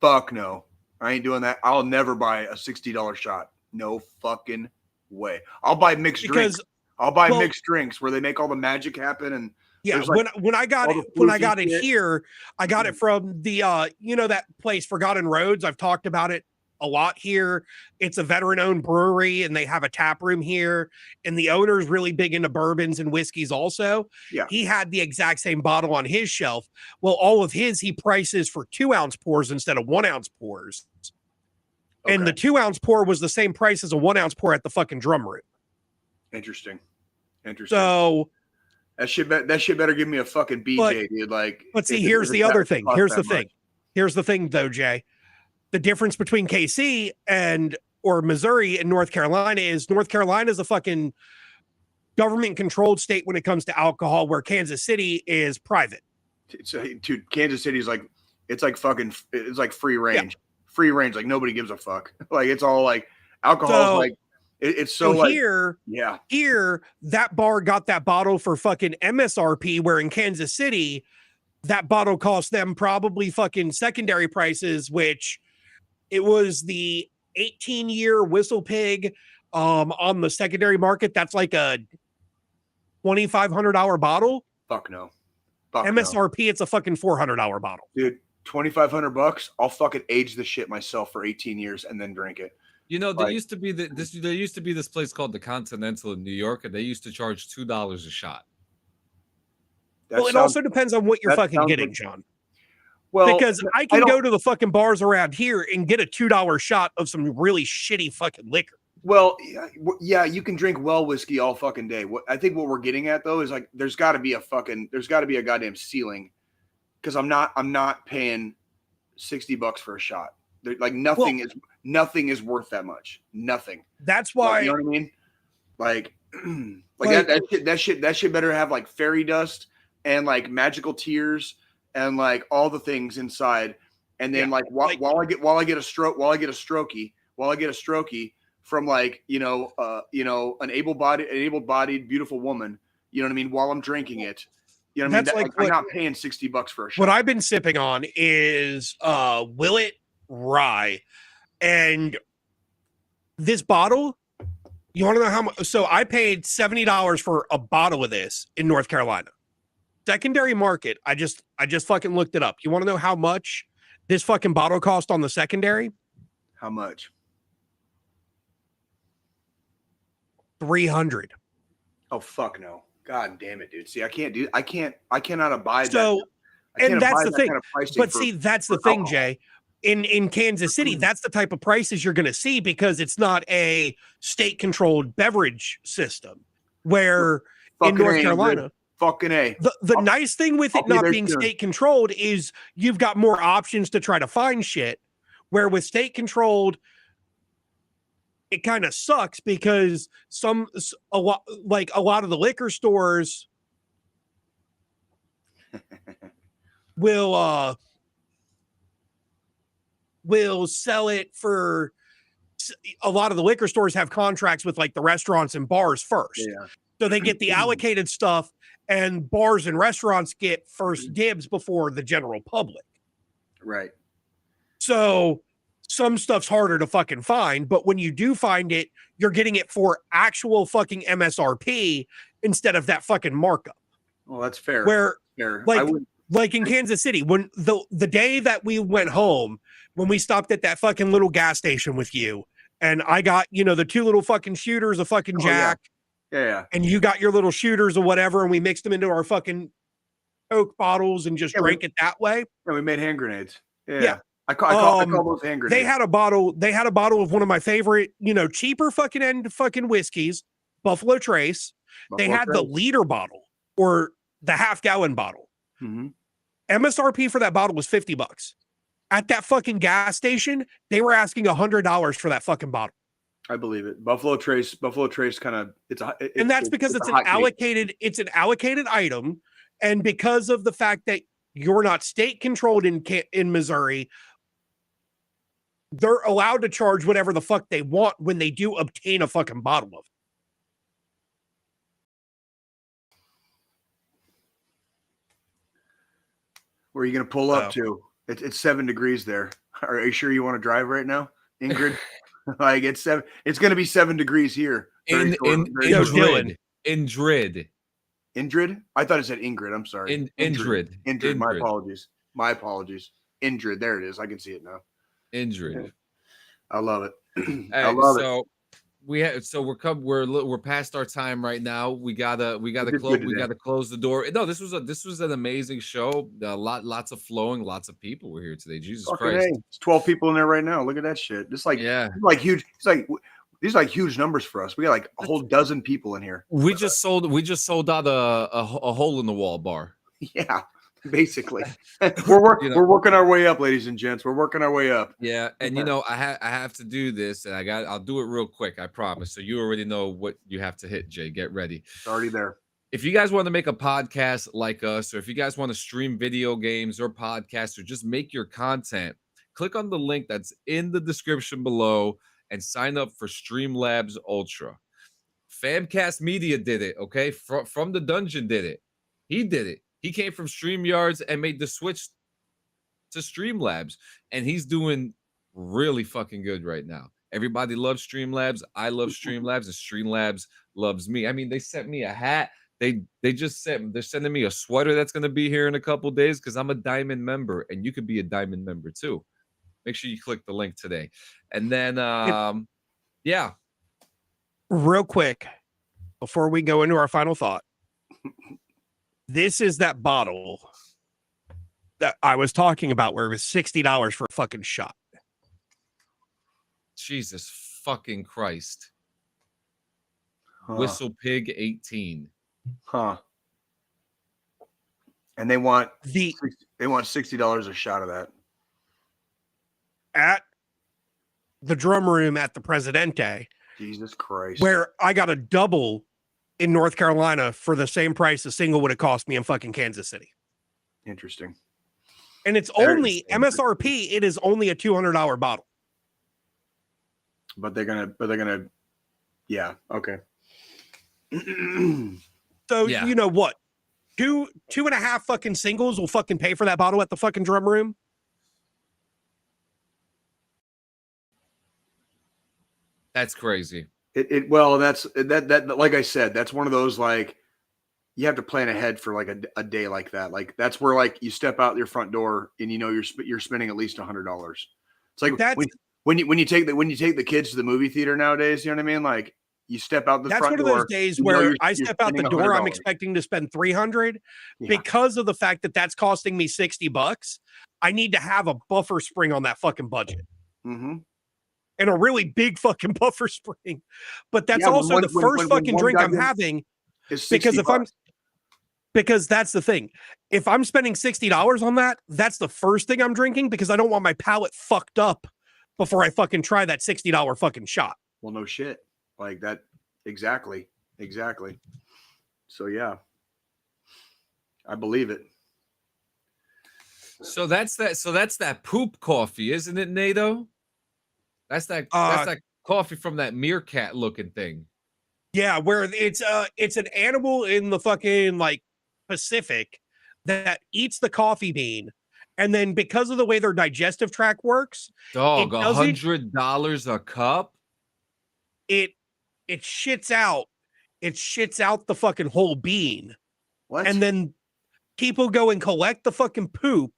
B: Fuck no. I ain't doing that. I'll never buy a $60 shot. No fucking way. I'll buy mixed drinks. I'll buy mixed drinks where they make all the magic happen. And
C: yeah, when I got it here, I got it from the that place Forgotten Roads. I've talked about it a lot here. It's a veteran-owned brewery, and they have a tap room here. And the owner's really big into bourbons and whiskeys also.
B: Yeah.
C: He had the exact same bottle on his shelf. Well, all of his he prices for 2-ounce pours instead of 1-ounce pours. Okay. And the 2-ounce pour was the same price as a 1-ounce pour at the fucking drum room.
B: Interesting.
C: So
B: that shit better give me a fucking BJ, dude.
C: But see, here's the other thing. Here's the thing, though, Jay. The difference between KC or Missouri and North Carolina is North Carolina is a fucking government-controlled state when it comes to alcohol, where Kansas City is private.
B: Dude, Kansas City is it's like free range. Yeah. Free range, like nobody gives a fuck. Like it's all like alcohol. It's so
C: here, that bar got that bottle for fucking MSRP, where in Kansas City, that bottle cost them probably fucking secondary prices, which it was the 18-year Whistle Pig on the secondary market. That's like a $2,500 bottle.
B: Fuck no.
C: MSRP, it's a fucking $400 bottle.
B: Dude, $2,500, I'll fucking age the shit myself for 18 years and then drink it.
D: You know, there used to be this place called the Continental in New York, and they used to charge $2 a shot.
C: It also depends on what you're fucking getting, John.
B: Well,
C: because I can go to the fucking bars around here and get a $2 shot of some really shitty fucking liquor.
B: Well, yeah, you can drink well whiskey all fucking day. I think what we're getting at though is like there's got to be a goddamn ceiling, because I'm not paying $60 for a shot. Like nothing is worth that much. Nothing.
C: That's why.
B: You know what I mean? Like that shit better have like fairy dust and like magical tears and like all the things inside. And then while I get a strokey from like an able-bodied beautiful woman. You know what I mean? While I'm drinking it. You know what I mean? I'm not paying $60 for a shot.
C: What I've been sipping on is Willet Rye. And this bottle, you want to know how much? So I paid $70 for a bottle of this in North Carolina. Secondary market, I just fucking looked it up. You want to know how much this fucking bottle cost on the secondary?
B: How much?
C: $300.
B: Oh, fuck no. God damn it, dude. See, I cannot abide
C: so, that. And that's the thing. Kind of but see, that's the thing, Jay. In Kansas City, that's the type of prices you're going to see, because it's not a state-controlled beverage system where in North Carolina.
B: Fucking A.
C: The nice thing with it not being state-controlled is you've got more options to try to find shit, where with state-controlled, it kind of sucks because a lot of the liquor stores will sell it for, a lot of the liquor stores have contracts with like the restaurants and bars first.
B: Yeah.
C: So they get the allocated stuff, and bars and restaurants get first dibs before the general public.
B: Right.
C: So some stuff's harder to fucking find, but when you do find it, you're getting it for actual fucking MSRP instead of that fucking markup.
B: Well, that's fair.
C: Where
B: fair.
C: Like in Kansas City, when the day that we went home, when we stopped at that fucking little gas station with you, and I got, the two little fucking shooters, a fucking Jack.
B: Yeah.
C: And you got your little shooters or whatever, and we mixed them into our fucking Coke bottles and just drank it that way.
B: Yeah, we made hand grenades.
C: Yeah.
B: I call those hand grenades.
C: They had a bottle of one of my favorite, cheaper fucking whiskeys, Buffalo Trace. They had the liter bottle or the half-gallon bottle.
B: Mm-hmm.
C: MSRP for that bottle was $50. At that fucking gas station, they were asking $100 for that fucking bottle.
B: I believe it. Buffalo Trace kind of
C: and that's because it's an allocated item, and because of the fact that you're not state controlled in Missouri, they're allowed to charge whatever the fuck they want when they do obtain a fucking bottle of it.
B: Where are you going to pull up to? It's 7 degrees there. Are you sure you want to drive right now, Ingrid? Like it's going to be 7 degrees here.
D: Indrid.
B: I thought it said Ingrid. I'm sorry. Indrid. My apologies. Indrid. There it is. I can see it now.
D: Indrid.
B: I love it.
D: Hey,
B: I love it.
D: We're past our time right now. We gotta close the door. No, this was an amazing show. Lots of flowing, lots of people were here today. Jesus Christ.
B: Hey, it's 12 people in there right now. Look at that shit. It's like huge. It's like these are like huge numbers for us. We got like a whole dozen people in here.
D: We just sold out a hole in the wall bar.
B: Yeah. Basically, we're working our way up, ladies and gents. We're working our way up.
D: Yeah, and I have to do this, and I'll do it real quick. I promise. So you already know what you have to hit, Jay. Get ready.
B: It's already there.
D: If you guys want to make a podcast like us, or if you guys want to stream video games or podcasts, or just make your content, click on the link that's in the description below and sign up for Streamlabs Ultra. Famcast Media did it. Okay, from the dungeon did it. He did it. He came from StreamYards and made the switch to Streamlabs, and he's doing really fucking good right now. Everybody loves Streamlabs. I love Streamlabs, and Streamlabs loves me. I mean, they sent me a hat. They're sending me a sweater that's going to be here in a couple days because I'm a Diamond member, and you could be a Diamond member too. Make sure you click the link today. And then, yeah.
C: Real quick, before we go into our final thought. This is that bottle that I was talking about where it was $60 for a fucking shot.
D: Jesus fucking Christ. Whistle Pig 18.
B: Huh. And they want $60 a shot of that.
C: At the drum room at the Presidente.
B: Jesus Christ.
C: Where I got a double in North Carolina for the same price a single would have cost me in fucking Kansas City.
B: Interesting.
C: And it's only MSRP. It is only a $200 bottle.
B: But they're gonna, yeah. Okay.
C: So you know what? Two and a half fucking singles will fucking pay for that bottle at the fucking drum room.
D: That's crazy.
B: That's like I said, that's one of those, like, you have to plan ahead for like a day like that. Like that's where like you step out your front door and you're spending at least $100. It's like when you take the kids to the movie theater nowadays, you know what I mean? Like you step out the front door. That's one of those
C: days where I step out the door, I'm expecting to spend $300 because of the fact that that's costing me $60. I need to have a buffer spring on that fucking budget.
B: Mm-hmm.
C: And a really big fucking buffer spring. But that's also the first fucking drink I'm having. Because that's the thing. If I'm spending $60 on that, that's the first thing I'm drinking because I don't want my palate fucked up before I fucking try that $60 fucking shot.
B: Well, no shit. Like that. Exactly. So yeah, I believe it.
D: So that's that poop coffee, isn't it, NATO? That's that coffee from that meerkat looking thing.
C: Yeah, where it's an animal in the fucking like Pacific that eats the coffee bean, and then because of the way their digestive tract works,
D: dog, $100 a cup.
C: It shits out the fucking whole bean.
B: What?
C: And then people go and collect the fucking poop,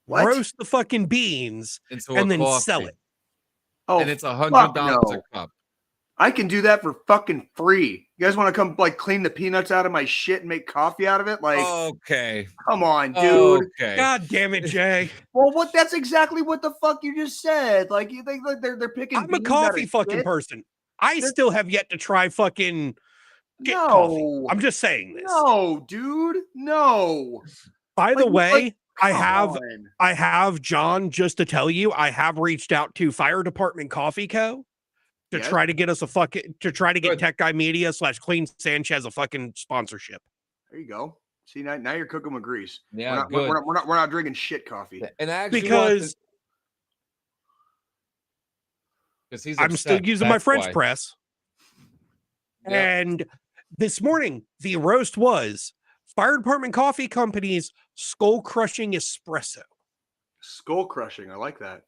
C: roast the fucking beans, and then sell it.
B: Oh,
D: and it's $100 a cup.
B: I can do that for fucking free. You guys want to come like clean the peanuts out of my shit and make coffee out of it? Like,
D: okay,
B: come on, dude.
D: Okay.
C: God damn it, Jay.
B: Well, that's exactly what the fuck you just said. Like, you think like they're picking.
C: I'm a coffee fucking person. I still have yet to try fucking coffee. I'm just saying this.
B: No, dude. No.
C: By the way, I have John, just to tell you, I have reached out to Fire Department Coffee Co. to try to get us get Tech Guy Media / Clean Sanchez a fucking sponsorship.
B: There you go. See, now you're cooking with grease.
D: Yeah,
B: we're not drinking shit coffee.
D: And actually,
C: because I'm still using my French press. Yep. And this morning, the roast was Fire Department Coffee Company's skull crushing espresso.
B: Skull crushing. I like that.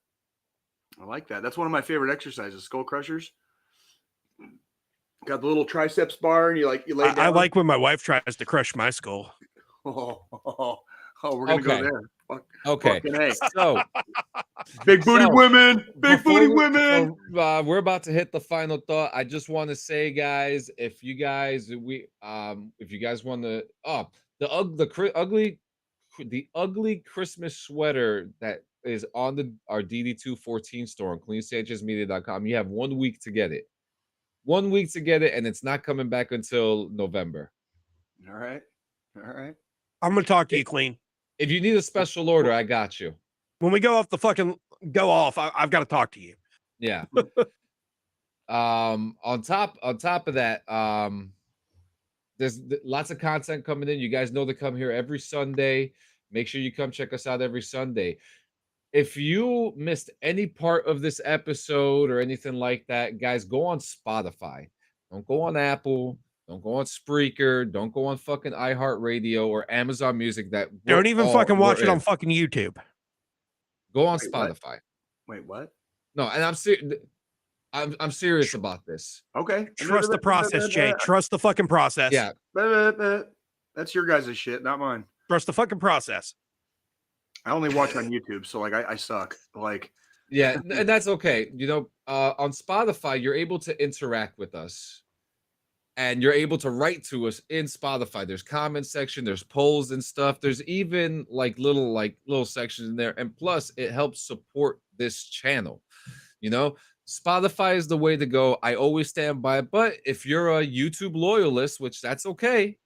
B: That's one of my favorite exercises, skull crushers. Got the little triceps bar, and you lay down.
C: I like when my wife tries to crush my skull.
B: Oh, we're gonna go there.
D: Okay,
B: so big booty women.
D: We're about to hit the final thought. I just want to say, guys, if you guys want to, the ugly Christmas sweater that is on our DD214 store on cleansanchezmedia.com. You have 1 week to get it. 1 week to get it, and it's not coming back until November.
B: All right.
C: I'm gonna talk to you, Clean.
D: If you need a special order, I got you.
C: When we go off the fucking I've got to talk to you.
D: Yeah. On top of that, there's lots of content coming in. You guys know to come here every Sunday. Make sure you come check us out every Sunday. If you missed any part of this episode or anything like that, guys, go on Spotify. Don't go on Apple. Don't go on Spreaker. Don't go on fucking iHeartRadio or Amazon Music.
C: Don't even fucking watch it on fucking YouTube.
D: Go on Spotify.
B: Wait, what?
D: No, and I'm serious about this.
B: Okay.
C: Trust the process, Jay. Trust the fucking process.
D: Yeah.
B: That's your guys' shit, not mine.
C: Trust the fucking process.
B: I only watch on YouTube, so like I suck. Like,
D: yeah, and that's okay. On Spotify, you're able to interact with us, and you're able to write to us in Spotify. There's comment section, there's polls and stuff. There's even little sections in there, and plus it helps support this channel. Spotify is the way to go. I always stand by it. But if you're a YouTube loyalist, which that's okay.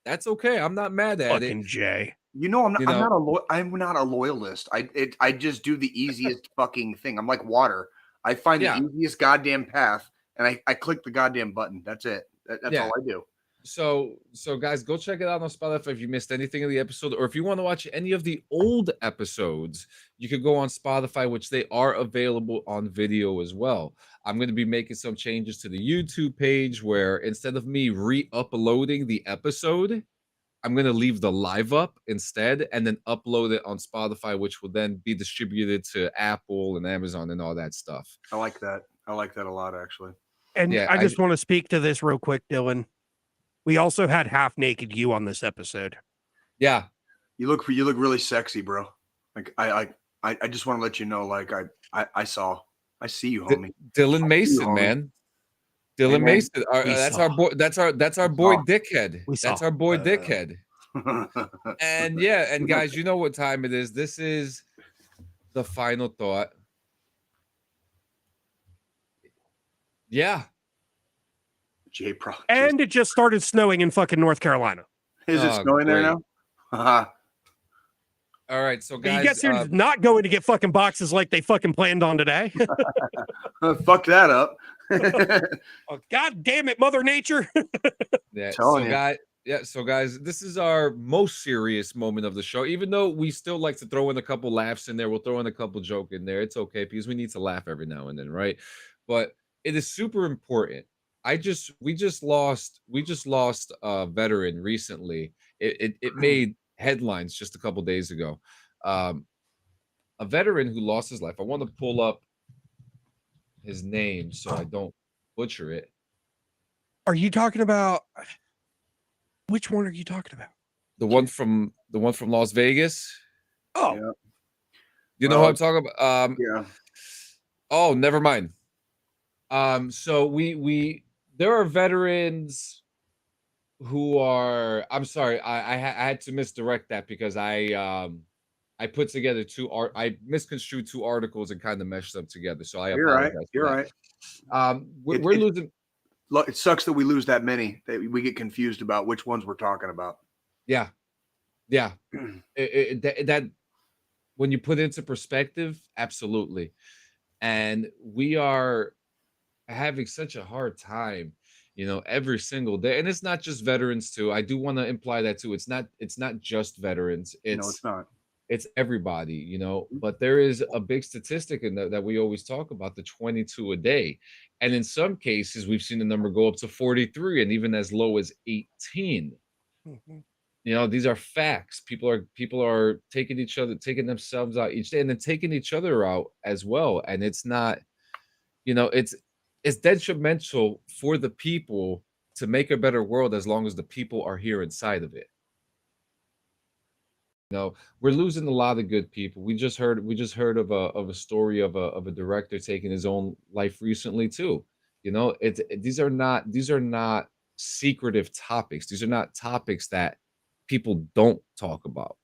D: That's okay. I'm not mad at
C: fucking
D: it.
C: Jay.
B: I'm not a loyalist. I just do the easiest fucking thing. I'm like water. I find the easiest goddamn path, and I click the goddamn button. That's it. That's all I do.
D: So guys, go check it out on Spotify if you missed anything of the episode, or if you want to watch any of the old episodes, you could go on Spotify, which they are available on video as well. I'm going to be making some changes to the YouTube page where instead of me re-uploading the episode, I'm going to leave the live up instead and then upload it on Spotify, which will then be distributed to Apple and Amazon and all that stuff.
B: I like that. I like that a lot, actually.
C: And I just want to speak to this real quick, Dylan. We also had half naked you on this episode.
D: Yeah.
B: You look really sexy, bro. Like I just want to let you know, like I see you, homie.
D: Dylan Mason, man. Dylan Mason. That's our boy. That's our boy Dickhead. That's our boy Dickhead. And guys, you know what time it is. This is the final thought. Yeah.
C: And it just started snowing in fucking North Carolina.
B: Is it snowing there now?
D: All right, so guys,
C: you guys are not going to get fucking boxes like they fucking planned on today.
B: Fuck that up.
C: Oh, God damn it, Mother Nature.
D: Yeah. So Yeah, so guys, this is our most serious moment of the show. Even though we still like to throw in a couple laughs in there, we'll throw in a couple joke in there. It's okay because we need to laugh every now and then, right? But it is super important. We just lost a veteran recently. It made headlines just a couple days ago. A veteran who lost his life. I want to pull up his name so I don't butcher it.
C: Are you talking about which one are you talking about?
D: The one from Las Vegas.
C: Oh,
B: Yeah.
D: You know what I'm talking about?
B: Yeah.
D: Oh, never mind. So we there are veterans who are. I'm sorry, I had to misdirect that because I put together I misconstrued two articles and kind of meshed them together. So I apologize.
B: You're right.
D: We're losing.
B: It sucks that we lose that many, that we get confused about which ones we're talking about.
D: Yeah. That when you put it into perspective, absolutely. And we are having such a hard time, every single day. And it's not just veterans too. I do want to imply that too. It's not just veterans.
B: No, it's not.
D: It's everybody, but there is a big statistic in that we always talk about, the 22 a day. And in some cases, we've seen the number go up to 43 and even as low as 18. These are facts. People are taking themselves out each day and then taking each other out as well. And it's not, it's detrimental for the people to make a better world as long as the people are here inside of it. We're losing a lot of good people. We just heard of a story of a director taking his own life recently too. These are not secretive topics. These are not topics that people don't talk about,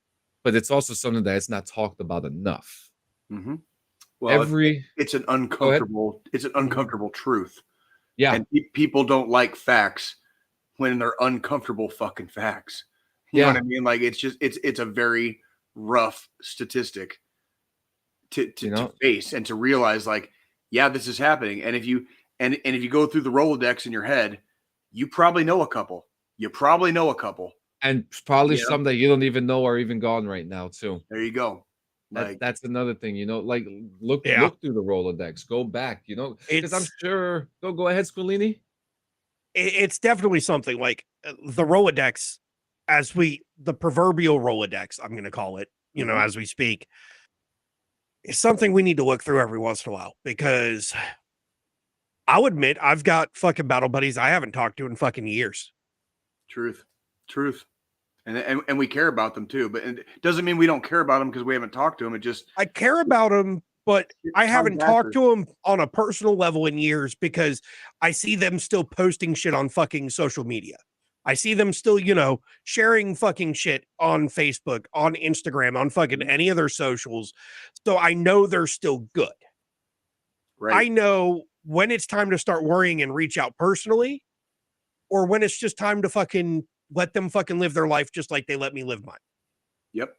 D: but it's also something that it's not talked about enough.
B: Mm-hmm. Well, it's an uncomfortable truth.
D: Yeah,
B: and people don't like facts when they're uncomfortable fucking facts. You know what I mean? Like it's a very rough statistic to face and to realize, like, yeah, this is happening. And if you go through the Rolodex in your head, you probably know a couple. And
D: probably some that you don't even know are even gone right now too.
B: There you go.
D: That's another thing, like look through the Rolodex, go back, because I'm sure. Go ahead, Squilini.
C: It's definitely something like the Rolodex. The proverbial Rolodex, I'm going to call it, as we speak, is something we need to look through every once in a while, because I'll admit I've got fucking battle buddies I haven't talked to in fucking years.
B: Truth. And we care about them too, but it doesn't mean we don't care about them because we haven't talked to them. I
C: care about them, but I haven't talked to them on a personal level in years because I see them still posting shit on fucking social media. I see them still, sharing fucking shit on Facebook, on Instagram, on fucking any of their socials. So I know they're still good. Right. I know when it's time to start worrying and reach out personally, or when it's just time to fucking let them fucking live their life just like they let me live mine.
B: Yep.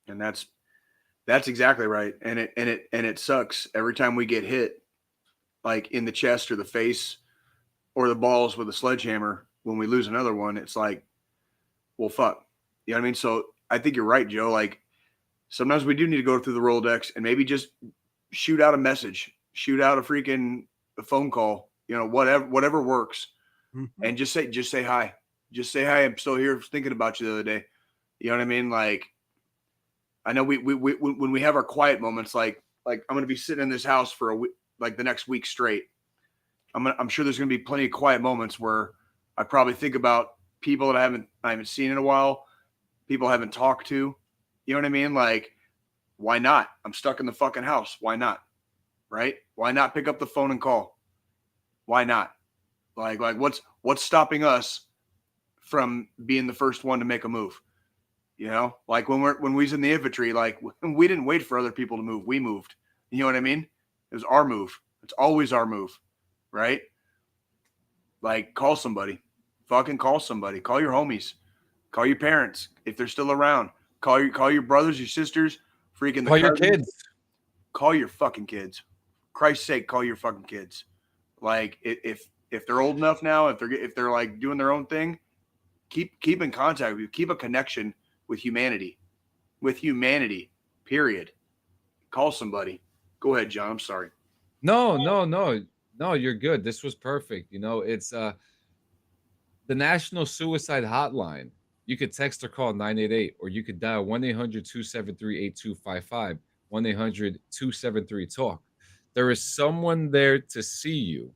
B: And that's exactly right. And it sucks every time we get hit, like in the chest or the face or the balls with a sledgehammer. When we lose another one, it's like, well, fuck. You know what I mean? So I think you're right, Joe. Like, sometimes we do need to go through the Rolodex and maybe just shoot out a message, shoot out a phone call, whatever works. Mm-hmm. And just say hi. Just say hi. I'm still here thinking about you the other day. You know what I mean? Like, I know we when we have our quiet moments, like I'm going to be sitting in this house for the next week straight. I'm sure there's going to be plenty of quiet moments where I probably think about people that I haven't seen in a while, people I haven't talked to. You know what I mean? Like, why not? I'm stuck in the fucking house. Why not? Right? Why not pick up the phone and call? Why not? Like what's stopping us from being the first one to make a move? Like when we was in the infantry, like we didn't wait for other people to move. We moved. You know what I mean? It was our move. It's always our move. Right? Like, call somebody. Fucking call somebody. Call your homies. Call your parents if they're still around. Call your brothers, your sisters, freaking
D: call your kids.
B: Call your fucking kids. Christ's sake, call your fucking kids. Like, if they're old enough now, if they're like doing their own thing, keep in contact with you. Keep a connection with humanity. Period. Call somebody. Go ahead, John. I'm sorry.
D: No, you're good. This was perfect. You know, it's the National Suicide Hotline. You could text or call 988, or you could dial 1-800-273-8255, 1-800-273-TALK. There is someone there to see you.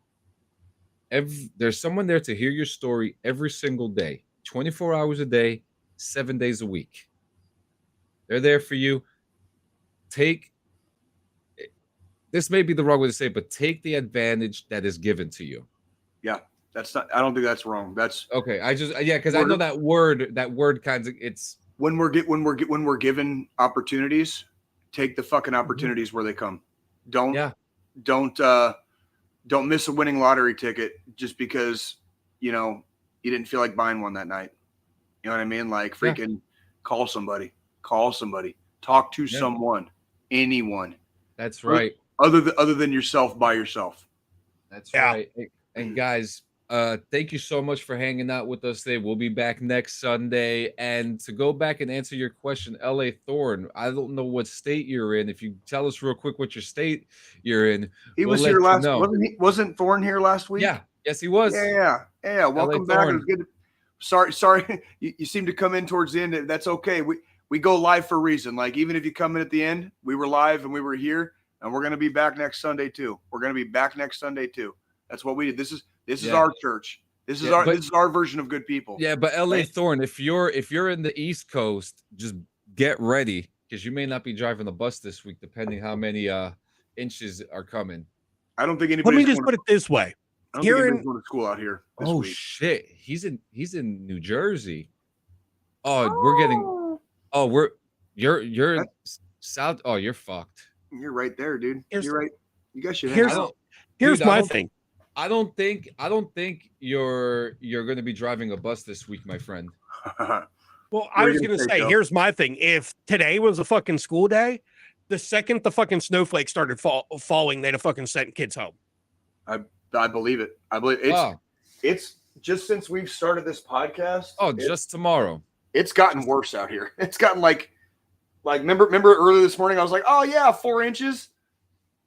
D: There's someone there to hear your story every single day, 24 hours a day, 7 days a week. They're there for you. This may be the wrong way to say it, but take the advantage that is given to you.
B: Yeah, I don't think that's wrong. That's
D: okay. Because I know that word kind of, it's
B: when we're given opportunities, take the fucking opportunities where they come. Don't miss a winning lottery ticket just because, you didn't feel like buying one that night. You know what I mean? Like freaking call somebody, talk to someone, anyone.
D: That's right.
B: Other than yourself, by yourself.
D: That's right. And guys, thank you so much for hanging out with us today. We'll be back next Sunday. And to go back and answer your question, LA Thorn, I don't know what state you're in. If you tell us real quick what your state you're in,
B: he was here last. Wasn't Thorn here last week?
D: Yeah. Yes, he was.
B: Yeah. Welcome back. It was good. Sorry. You seem to come in towards the end. That's okay. We go live for a reason. Like even if you come in at the end, we were live and we were here. And we're going to be back next Sunday too. That's what we did. This is our church. This is our version of good people.
D: Yeah, but LA Thorn, if you're in the East Coast, just get ready because you may not be driving the bus this week, depending how many inches are coming.
B: I don't think anybody.
C: Let me just put it this way:
B: I don't think anybody's going to school out here. This week.
D: Shit, he's in New Jersey. You're south. Oh, you're fucked.
B: You're right there, dude. You're right. You guys should.
C: Here's my thing.
D: I don't think you're going to be driving a bus this week, my friend.
C: Well, I was going to say, here's my thing. If today was a fucking school day, the second the fucking snowflakes started falling, they'd have fucking sent kids home.
B: I believe it. It's just since we've started this podcast.
D: Just tomorrow.
B: It's gotten worse out here. It's gotten like remember earlier this morning I was like, oh yeah, 4 inches.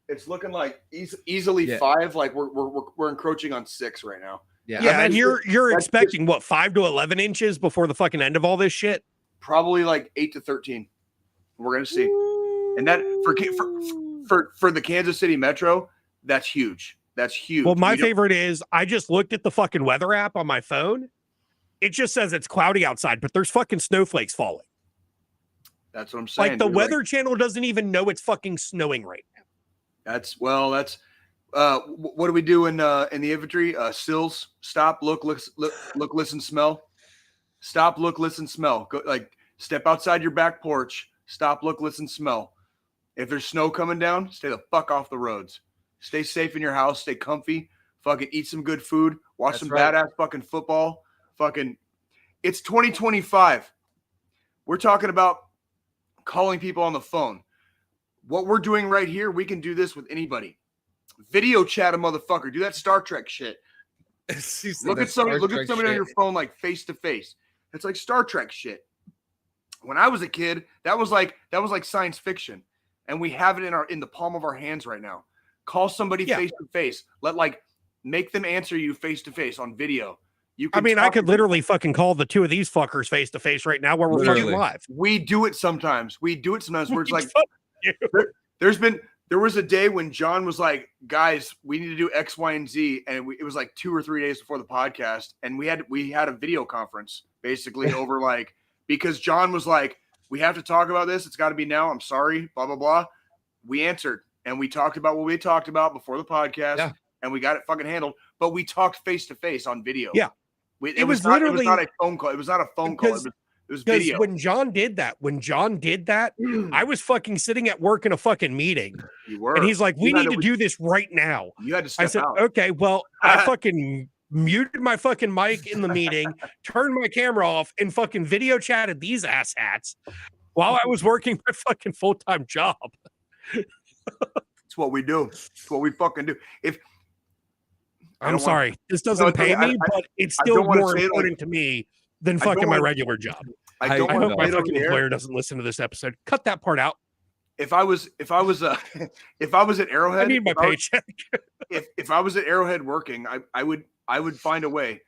B: It's looking like easily 5. Like we're encroaching on 6 right now.
C: Yeah, and you're expecting what 5 to 11 inches before the fucking end of all this shit?
B: Probably like 8 to 13. We're gonna see. And that for the Kansas City Metro, that's huge. That's huge.
C: Well, my favorite is I just looked at the fucking weather app on my phone. It just says it's cloudy outside, but there's fucking snowflakes falling.
B: That's what I'm saying.
C: Like the Weather Channel doesn't even know it's fucking snowing right now.
B: That's what do we do in the infantry? SILS, stop, look, listen, smell. Stop, look, listen, smell. Go step outside your back porch. Stop, look, listen, smell. If there's snow coming down, stay the fuck off the roads. Stay safe in your house. Stay comfy. Fucking eat some good food. Watch some badass fucking football. Fucking, it's 2025. We're talking about calling people on the phone. What we're doing right here, we can do this with anybody. Video chat a motherfucker. Do that Star Trek shit. Look at somebody on your phone like face to face. It's like Star Trek shit. When I was a kid, that was like science fiction, and we have it in the palm of our hands right now. Call somebody face to face. Make them answer you face to face on video.
C: I could literally fucking call the two of these fuckers face to face right now where we're fucking live.
B: We do it sometimes. Where it's like there was a day when John was like, guys, we need to do X, Y, and Z. And it was like 2 or 3 days before the podcast. And we had a video conference basically over because John was like, we have to talk about this. It's got to be now. I'm sorry, blah, blah, blah. We answered and we talked about what we had talked about before the podcast and we got it fucking handled. But we talked face to face on video.
C: Yeah.
B: It was not a phone call. It was not a phone call. It was video.
C: When John did that, I was fucking sitting at work in a fucking meeting.
B: You were.
C: And he's like, we need to do this right now.
B: You had to step out. I said,
C: okay, well, I fucking muted my fucking mic in the meeting, turned my camera off, and fucking video chatted these asshats while I was working my fucking full-time job.
B: It's what we do. It's what we fucking do.
C: I'm sorry, this doesn't pay me, but it's still more important to me than fucking my regular job.
B: I
C: hope my fucking employer doesn't listen to this episode. Cut that part out.
B: If I was at Arrowhead,
C: I need my paycheck.
B: if I was at Arrowhead working, I would find a way.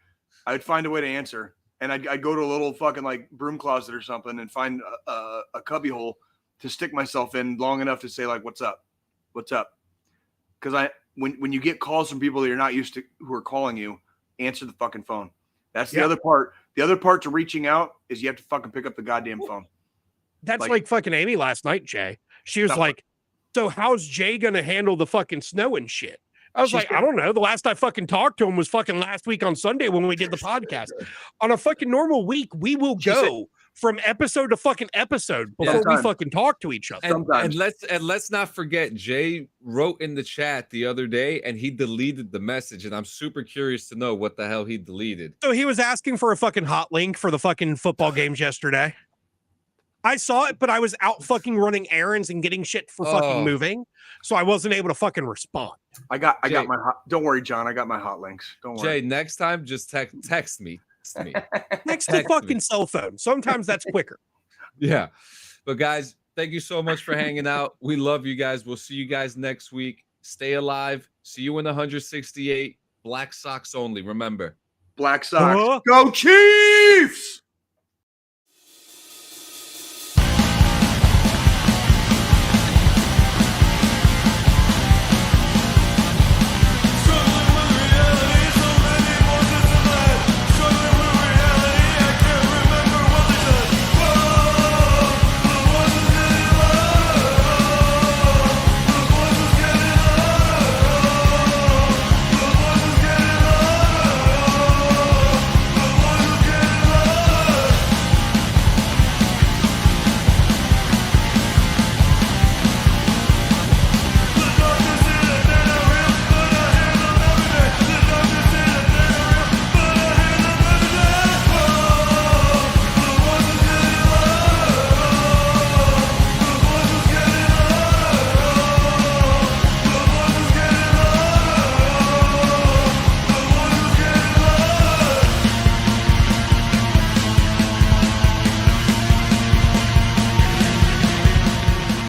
B: I would find a way to answer, and I'd go to a little fucking like broom closet or something and find a cubby hole to stick myself in long enough to say like, "What's up? What's up?" Because when you get calls from people that you're not used to who are calling you, answer the fucking phone. That's the other part. The other part to reaching out is you have to fucking pick up the goddamn phone.
C: That's like fucking Amy last night, Jay. She was like, so how's Jay going to handle the fucking snow and shit? I was like, I don't know. The last I fucking talked to him was fucking last week on Sunday when we did the podcast. On a fucking normal week, we will go from episode to fucking episode before we fucking talk to each other.
D: And let's not forget, Jay wrote in the chat the other day and he deleted the message, and I'm super curious to know what the hell he deleted.
C: So he was asking for a fucking hot link for the fucking football games yesterday. I saw it, but I was out fucking running errands and getting shit for fucking moving, so I wasn't able to fucking respond.
B: I got my hot. Don't worry, John. I got my hot links. Don't worry.
D: Jay, next time just text me.
C: Next to fucking cell phone. Sometimes that's quicker.
D: Yeah, but guys, thank you so much for hanging out. We love you guys. We'll see you guys next week. Stay alive. See you in 168. Black socks only. Remember,
B: Black socks. Go Chiefs!